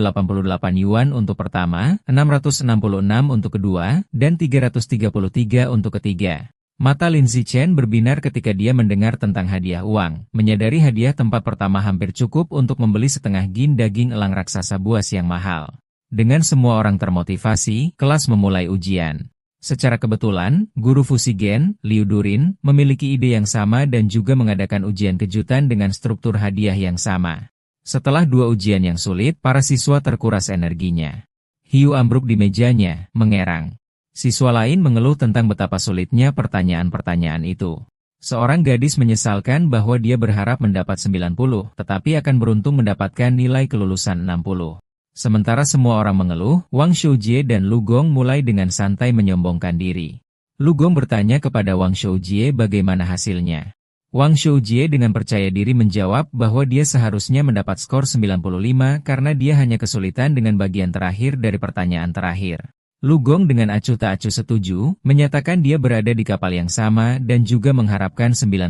yuan untuk pertama, 666 untuk kedua, dan 333 untuk ketiga. Mata Lin Zichen berbinar ketika dia mendengar tentang hadiah uang, menyadari hadiah tempat pertama hampir cukup untuk membeli setengah gin daging elang raksasa buas yang mahal. Dengan semua orang termotivasi, kelas memulai ujian. Secara kebetulan, guru Fusigen, Liu Durin, memiliki ide yang sama dan juga mengadakan ujian kejutan dengan struktur hadiah yang sama. Setelah 2 ujian yang sulit, para siswa terkuras energinya. Hiu ambruk di mejanya, mengerang. Siswa lain mengeluh tentang betapa sulitnya pertanyaan-pertanyaan itu. Seorang gadis menyesalkan bahwa dia berharap mendapat 90, tetapi akan beruntung mendapatkan nilai kelulusan 60. Sementara semua orang mengeluh, Wang Shoujie dan Lu Gong mulai dengan santai menyombongkan diri. Lu Gong bertanya kepada Wang Shoujie bagaimana hasilnya. Wang Shoujie dengan percaya diri menjawab bahwa dia seharusnya mendapat skor 95 karena dia hanya kesulitan dengan bagian terakhir dari pertanyaan terakhir. Lu Gong dengan acuh tak acuh setuju, menyatakan dia berada di kapal yang sama dan juga mengharapkan 95.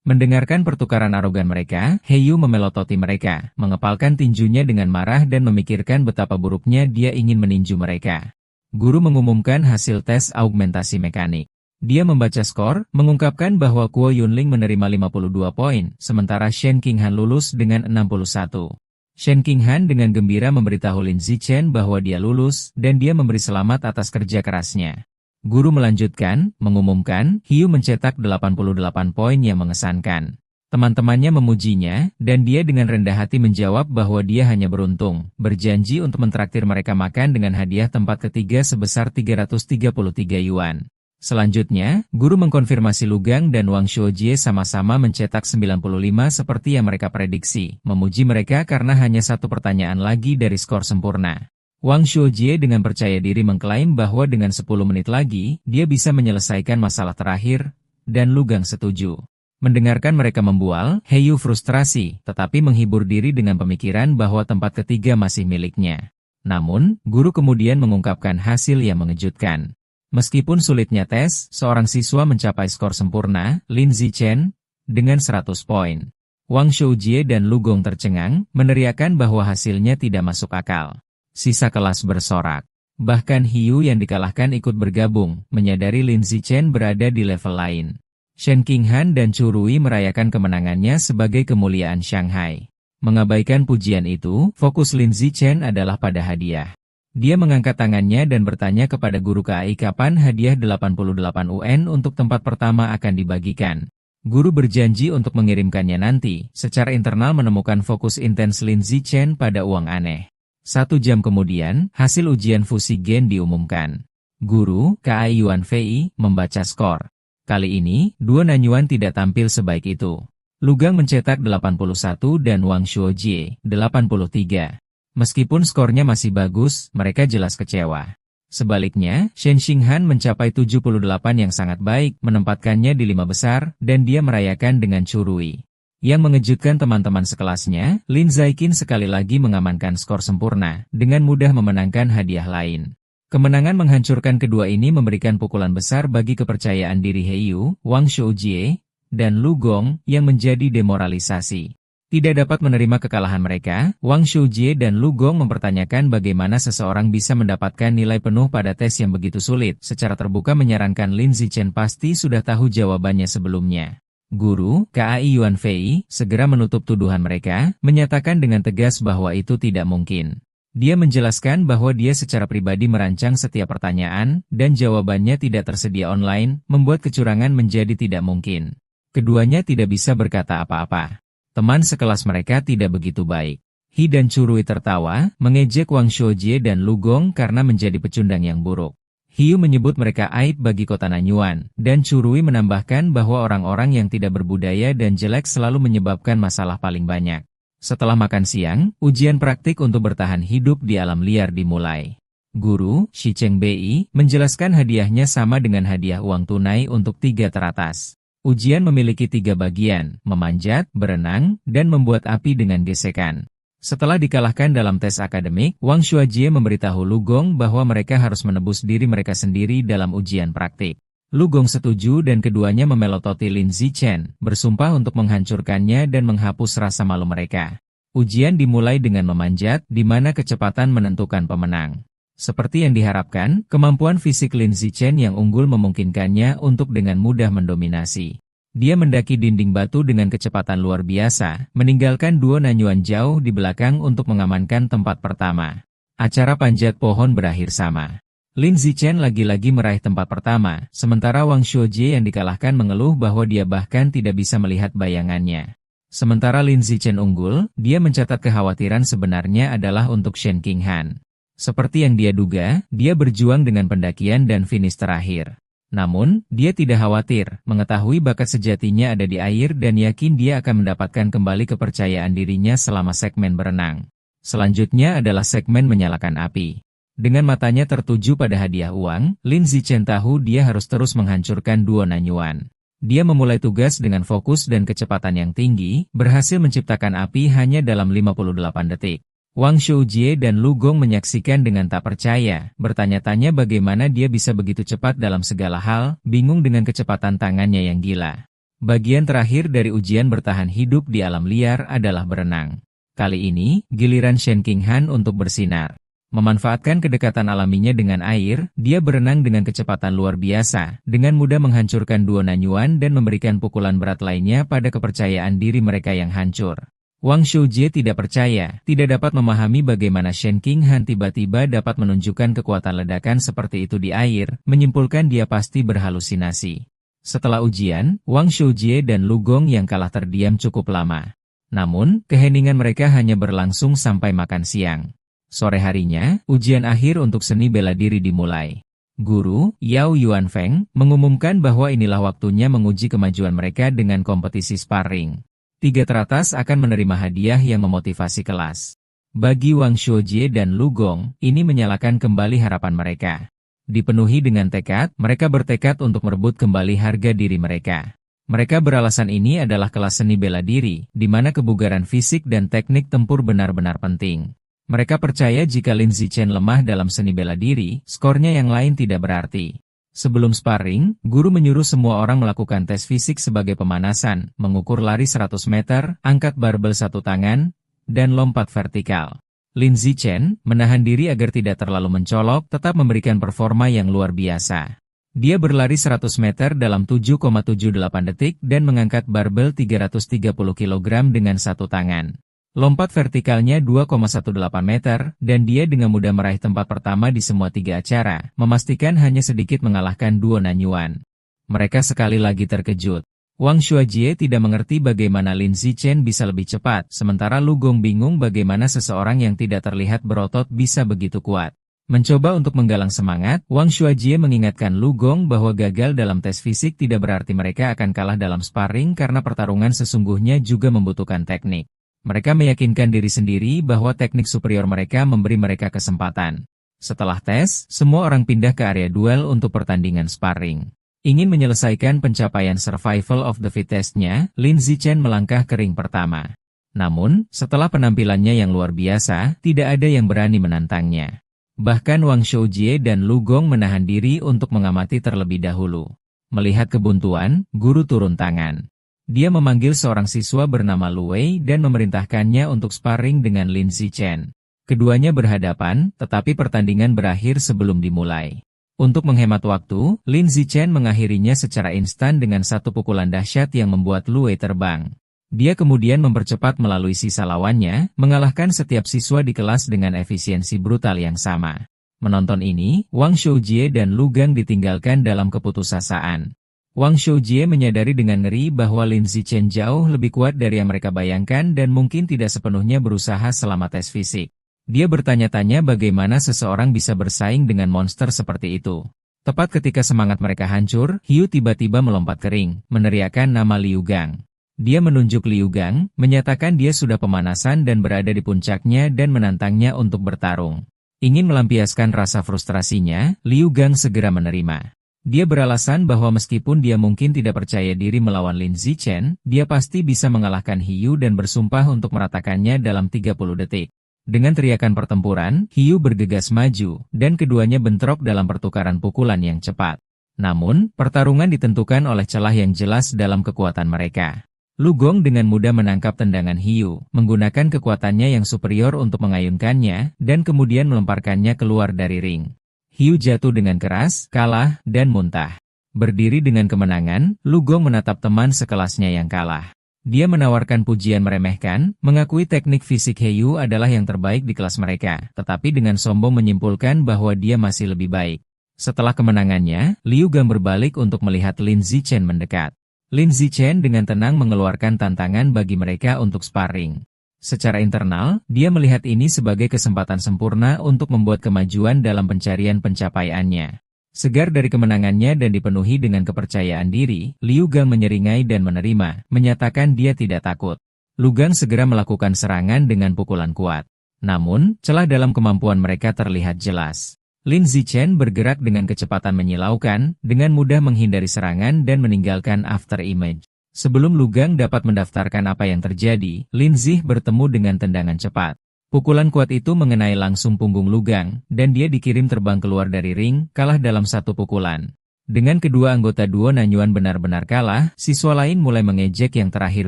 Mendengarkan pertukaran arogan mereka, Heiyu memelototi mereka, mengepalkan tinjunya dengan marah dan memikirkan betapa buruknya dia ingin meninju mereka. Guru mengumumkan hasil tes augmentasi mekanik. Dia membaca skor, mengungkapkan bahwa Kuo Yunling menerima 52 poin, sementara Shen Qinghan lulus dengan 61. Shen Qinghan dengan gembira memberitahu Lin Zichen bahwa dia lulus, dan dia memberi selamat atas kerja kerasnya. Guru melanjutkan, mengumumkan, Hiu mencetak 88 poin yang mengesankan. Teman-temannya memujinya, dan dia dengan rendah hati menjawab bahwa dia hanya beruntung, berjanji untuk mentraktir mereka makan dengan hadiah tempat ketiga sebesar 333 yuan. Selanjutnya, guru mengkonfirmasi Lu Gang dan Wang Shoujie sama-sama mencetak 95 seperti yang mereka prediksi, memuji mereka karena hanya 1 pertanyaan lagi dari skor sempurna. Wang Shoujie dengan percaya diri mengklaim bahwa dengan 10 menit lagi, dia bisa menyelesaikan masalah terakhir, dan Lu Gang setuju. Mendengarkan mereka membual, Heiyu frustrasi, tetapi menghibur diri dengan pemikiran bahwa tempat ketiga masih miliknya. Namun, guru kemudian mengungkapkan hasil yang mengejutkan. Meskipun sulitnya tes, seorang siswa mencapai skor sempurna, Lin Zichen, dengan 100 poin. Wang Shoujie dan Lu Gong tercengang, meneriakan bahwa hasilnya tidak masuk akal. Sisa kelas bersorak. Bahkan Hiu yang dikalahkan ikut bergabung, menyadari Lin Zichen berada di level lain. Shen Qinghan dan Chu Rui merayakan kemenangannya sebagai kemuliaan Shanghai. Mengabaikan pujian itu, fokus Lin Zichen adalah pada hadiah. Dia mengangkat tangannya dan bertanya kepada guru KAI kapan hadiah 88 UN untuk tempat pertama akan dibagikan. Guru berjanji untuk mengirimkannya nanti, secara internal menemukan fokus intens Lin Zichen pada uang aneh. 1 jam kemudian, hasil ujian Fusigen diumumkan. Guru, Kai Yuanfei, membaca skor. Kali ini, 2 Nanyuan tidak tampil sebaik itu. Lu Gang mencetak 81 dan Wang Shoujie, 83. Meskipun skornya masih bagus, mereka jelas kecewa. Sebaliknya, Shen Qinghan mencapai 78 yang sangat baik, menempatkannya di 5 besar, dan dia merayakan dengan Chu Rui. Yang mengejutkan teman-teman sekelasnya, Lin Zaiqin sekali lagi mengamankan skor sempurna, dengan mudah memenangkan hadiah lain. Kemenangan menghancurkan kedua ini memberikan pukulan besar bagi kepercayaan diri Heiyu, Wang Shoujie, dan Lu Gong, yang menjadi demoralisasi. Tidak dapat menerima kekalahan mereka, Wang Shoujie dan Lu Gong mempertanyakan bagaimana seseorang bisa mendapatkan nilai penuh pada tes yang begitu sulit. Secara terbuka menyarankan Lin Zichen pasti sudah tahu jawabannya sebelumnya. Guru, KAI Yuan Fei, segera menutup tuduhan mereka, menyatakan dengan tegas bahwa itu tidak mungkin. Dia menjelaskan bahwa dia secara pribadi merancang setiap pertanyaan, dan jawabannya tidak tersedia online, membuat kecurangan menjadi tidak mungkin. Keduanya tidak bisa berkata apa-apa. Teman sekelas mereka tidak begitu baik. He dan Curui tertawa, mengejek Wang Shoujie dan Lu Gong karena menjadi pecundang yang buruk. Hiu menyebut mereka aib bagi kota Nanyuan, dan Curui menambahkan bahwa orang-orang yang tidak berbudaya dan jelek selalu menyebabkan masalah paling banyak. Setelah makan siang, ujian praktik untuk bertahan hidup di alam liar dimulai. Guru, Shi Cheng Bei, menjelaskan hadiahnya sama dengan hadiah uang tunai untuk 3 teratas. Ujian memiliki 3 bagian, memanjat, berenang, dan membuat api dengan gesekan. Setelah dikalahkan dalam tes akademik, Wang Shoujie memberitahu Lu Gong bahwa mereka harus menebus diri mereka sendiri dalam ujian praktik. Lu Gong setuju dan keduanya memelototi Lin Zichen, bersumpah untuk menghancurkannya dan menghapus rasa malu mereka. Ujian dimulai dengan memanjat, di mana kecepatan menentukan pemenang. Seperti yang diharapkan, kemampuan fisik Lin Zichen yang unggul memungkinkannya untuk dengan mudah mendominasi. Dia mendaki dinding batu dengan kecepatan luar biasa, meninggalkan duo Nanyuan jauh di belakang untuk mengamankan tempat pertama. Acara panjat pohon berakhir sama. Lin Zichen lagi-lagi meraih tempat pertama, sementara Wang Shoujie yang dikalahkan mengeluh bahwa dia bahkan tidak bisa melihat bayangannya. Sementara Lin Zichen unggul, dia mencatat kekhawatiran sebenarnya adalah untuk Shen Qinghan. Seperti yang dia duga, dia berjuang dengan pendakian dan finish terakhir. Namun, dia tidak khawatir, mengetahui bakat sejatinya ada di air dan yakin dia akan mendapatkan kembali kepercayaan dirinya selama segmen berenang. Selanjutnya adalah segmen menyalakan api. Dengan matanya tertuju pada hadiah uang, Lin Zichen tahu dia harus terus menghancurkan duo Nanyuan. Dia memulai tugas dengan fokus dan kecepatan yang tinggi, berhasil menciptakan api hanya dalam 58 detik. Wang Shoujie dan Lu Gong menyaksikan dengan tak percaya, bertanya-tanya bagaimana dia bisa begitu cepat dalam segala hal, bingung dengan kecepatan tangannya yang gila. Bagian terakhir dari ujian bertahan hidup di alam liar adalah berenang. Kali ini, giliran Shen Qinghan untuk bersinar. Memanfaatkan kedekatan alaminya dengan air, dia berenang dengan kecepatan luar biasa, dengan mudah menghancurkan duo Nanyuan dan memberikan pukulan berat lainnya pada kepercayaan diri mereka yang hancur. Wang Shoujie tidak percaya, tidak dapat memahami bagaimana Shen Qinghan tiba-tiba dapat menunjukkan kekuatan ledakan seperti itu di air, menyimpulkan dia pasti berhalusinasi. Setelah ujian, Wang Shoujie dan Lu Gong yang kalah terdiam cukup lama. Namun, keheningan mereka hanya berlangsung sampai makan siang. Sore harinya, ujian akhir untuk seni bela diri dimulai. Guru, Yao Yuanfeng, mengumumkan bahwa inilah waktunya menguji kemajuan mereka dengan kompetisi sparring. 3 teratas akan menerima hadiah yang memotivasi kelas. Bagi Wang Shoujie dan Lu Gong, ini menyalakan kembali harapan mereka. Dipenuhi dengan tekad, mereka bertekad untuk merebut kembali harga diri mereka. Mereka beralasan ini adalah kelas seni bela diri, di mana kebugaran fisik dan teknik tempur benar-benar penting. Mereka percaya jika Lin Zichen lemah dalam seni bela diri, skornya yang lain tidak berarti. Sebelum sparring, guru menyuruh semua orang melakukan tes fisik sebagai pemanasan, mengukur lari 100 meter, angkat barbel 1 tangan, dan lompat vertikal. Lin Zichen menahan diri agar tidak terlalu mencolok, tetap memberikan performa yang luar biasa. Dia berlari 100 meter dalam 7,78 detik dan mengangkat barbel 330 kg dengan 1 tangan. Lompat vertikalnya 2,18 meter, dan dia dengan mudah meraih tempat pertama di semua 3 acara, memastikan hanya sedikit mengalahkan duo Nanyuan. Mereka sekali lagi terkejut. Wang Shoujie tidak mengerti bagaimana Lin Zichen bisa lebih cepat, sementara Lu Gong bingung bagaimana seseorang yang tidak terlihat berotot bisa begitu kuat. Mencoba untuk menggalang semangat, Wang Shoujie mengingatkan Lu Gong bahwa gagal dalam tes fisik tidak berarti mereka akan kalah dalam sparring karena pertarungan sesungguhnya juga membutuhkan teknik. Mereka meyakinkan diri sendiri bahwa teknik superior mereka memberi mereka kesempatan. Setelah tes, semua orang pindah ke area duel untuk pertandingan sparring. Ingin menyelesaikan pencapaian survival of the fittest-nya, Lin Zichen melangkah ke ring pertama. Namun, setelah penampilannya yang luar biasa, tidak ada yang berani menantangnya. Bahkan Wang Shoujie dan Lu Gong menahan diri untuk mengamati terlebih dahulu. Melihat kebuntuan, guru turun tangan. Dia memanggil seorang siswa bernama Lu Wei dan memerintahkannya untuk sparring dengan Lin Zichen. Keduanya berhadapan, tetapi pertandingan berakhir sebelum dimulai. Untuk menghemat waktu, Lin Zichen mengakhirinya secara instan dengan satu pukulan dahsyat yang membuat Lu Wei terbang. Dia kemudian mempercepat melalui sisa lawannya, mengalahkan setiap siswa di kelas dengan efisiensi brutal yang sama. Menonton ini, Wang Shoujie dan Lu Gang ditinggalkan dalam keputusasaan. Wang Shoujie menyadari dengan ngeri bahwa Lin Zichen jauh lebih kuat dari yang mereka bayangkan dan mungkin tidak sepenuhnya berusaha selama tes fisik. Dia bertanya-tanya bagaimana seseorang bisa bersaing dengan monster seperti itu. Tepat ketika semangat mereka hancur, Hiu tiba-tiba melompat ke ring, meneriakkan nama Liu Gang. Dia menunjuk Liu Gang, menyatakan dia sudah pemanasan dan berada di puncaknya dan menantangnya untuk bertarung. Ingin melampiaskan rasa frustrasinya, Liu Gang segera menerima. Dia beralasan bahwa meskipun dia mungkin tidak percaya diri melawan Lin Zichen, dia pasti bisa mengalahkan Hiu dan bersumpah untuk meratakannya dalam 30 detik. Dengan teriakan pertempuran, Hiu bergegas maju, dan keduanya bentrok dalam pertukaran pukulan yang cepat. Namun, pertarungan ditentukan oleh celah yang jelas dalam kekuatan mereka. Lu Gong dengan mudah menangkap tendangan Hiu, menggunakan kekuatannya yang superior untuk mengayunkannya, dan kemudian melemparkannya keluar dari ring. Hiu jatuh dengan keras, kalah, dan muntah. Berdiri dengan kemenangan, Lu Gong menatap teman sekelasnya yang kalah. Dia menawarkan pujian meremehkan, mengakui teknik fisik Hiu adalah yang terbaik di kelas mereka, tetapi dengan sombong menyimpulkan bahwa dia masih lebih baik. Setelah kemenangannya, Liu Gang berbalik untuk melihat Lin Zichen mendekat. Lin Zichen dengan tenang mengeluarkan tantangan bagi mereka untuk sparring. Secara internal, dia melihat ini sebagai kesempatan sempurna untuk membuat kemajuan dalam pencarian pencapaiannya. Segar dari kemenangannya dan dipenuhi dengan kepercayaan diri, Liu Gang menyeringai dan menerima, menyatakan dia tidak takut. Lu Gang segera melakukan serangan dengan pukulan kuat. Namun, celah dalam kemampuan mereka terlihat jelas. Lin Zichen bergerak dengan kecepatan menyilaukan, dengan mudah menghindari serangan dan meninggalkan after image. Sebelum Lu Gang dapat mendaftarkan apa yang terjadi, Lin Zi bertemu dengan tendangan cepat. Pukulan kuat itu mengenai langsung punggung Lu Gang, dan dia dikirim terbang keluar dari ring, kalah dalam satu pukulan. Dengan kedua anggota duo Nanyuan benar-benar kalah, siswa lain mulai mengejek yang terakhir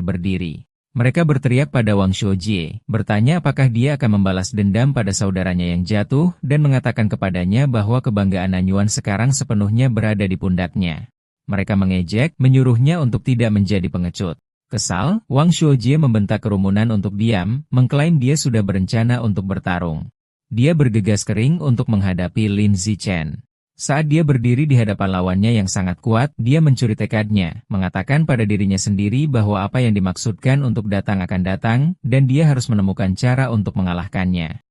berdiri. Mereka berteriak pada Wang Shoujie, bertanya apakah dia akan membalas dendam pada saudaranya yang jatuh, dan mengatakan kepadanya bahwa kebanggaan Nanyuan sekarang sepenuhnya berada di pundaknya. Mereka mengejek, menyuruhnya untuk tidak menjadi pengecut. Kesal, Wang Shoujie membentak kerumunan untuk diam, mengklaim dia sudah berencana untuk bertarung. Dia bergegas ke ring untuk menghadapi Lin Zichen. Saat dia berdiri di hadapan lawannya yang sangat kuat, dia mencuri tekadnya, mengatakan pada dirinya sendiri bahwa apa yang dimaksudkan untuk datang akan datang, dan dia harus menemukan cara untuk mengalahkannya.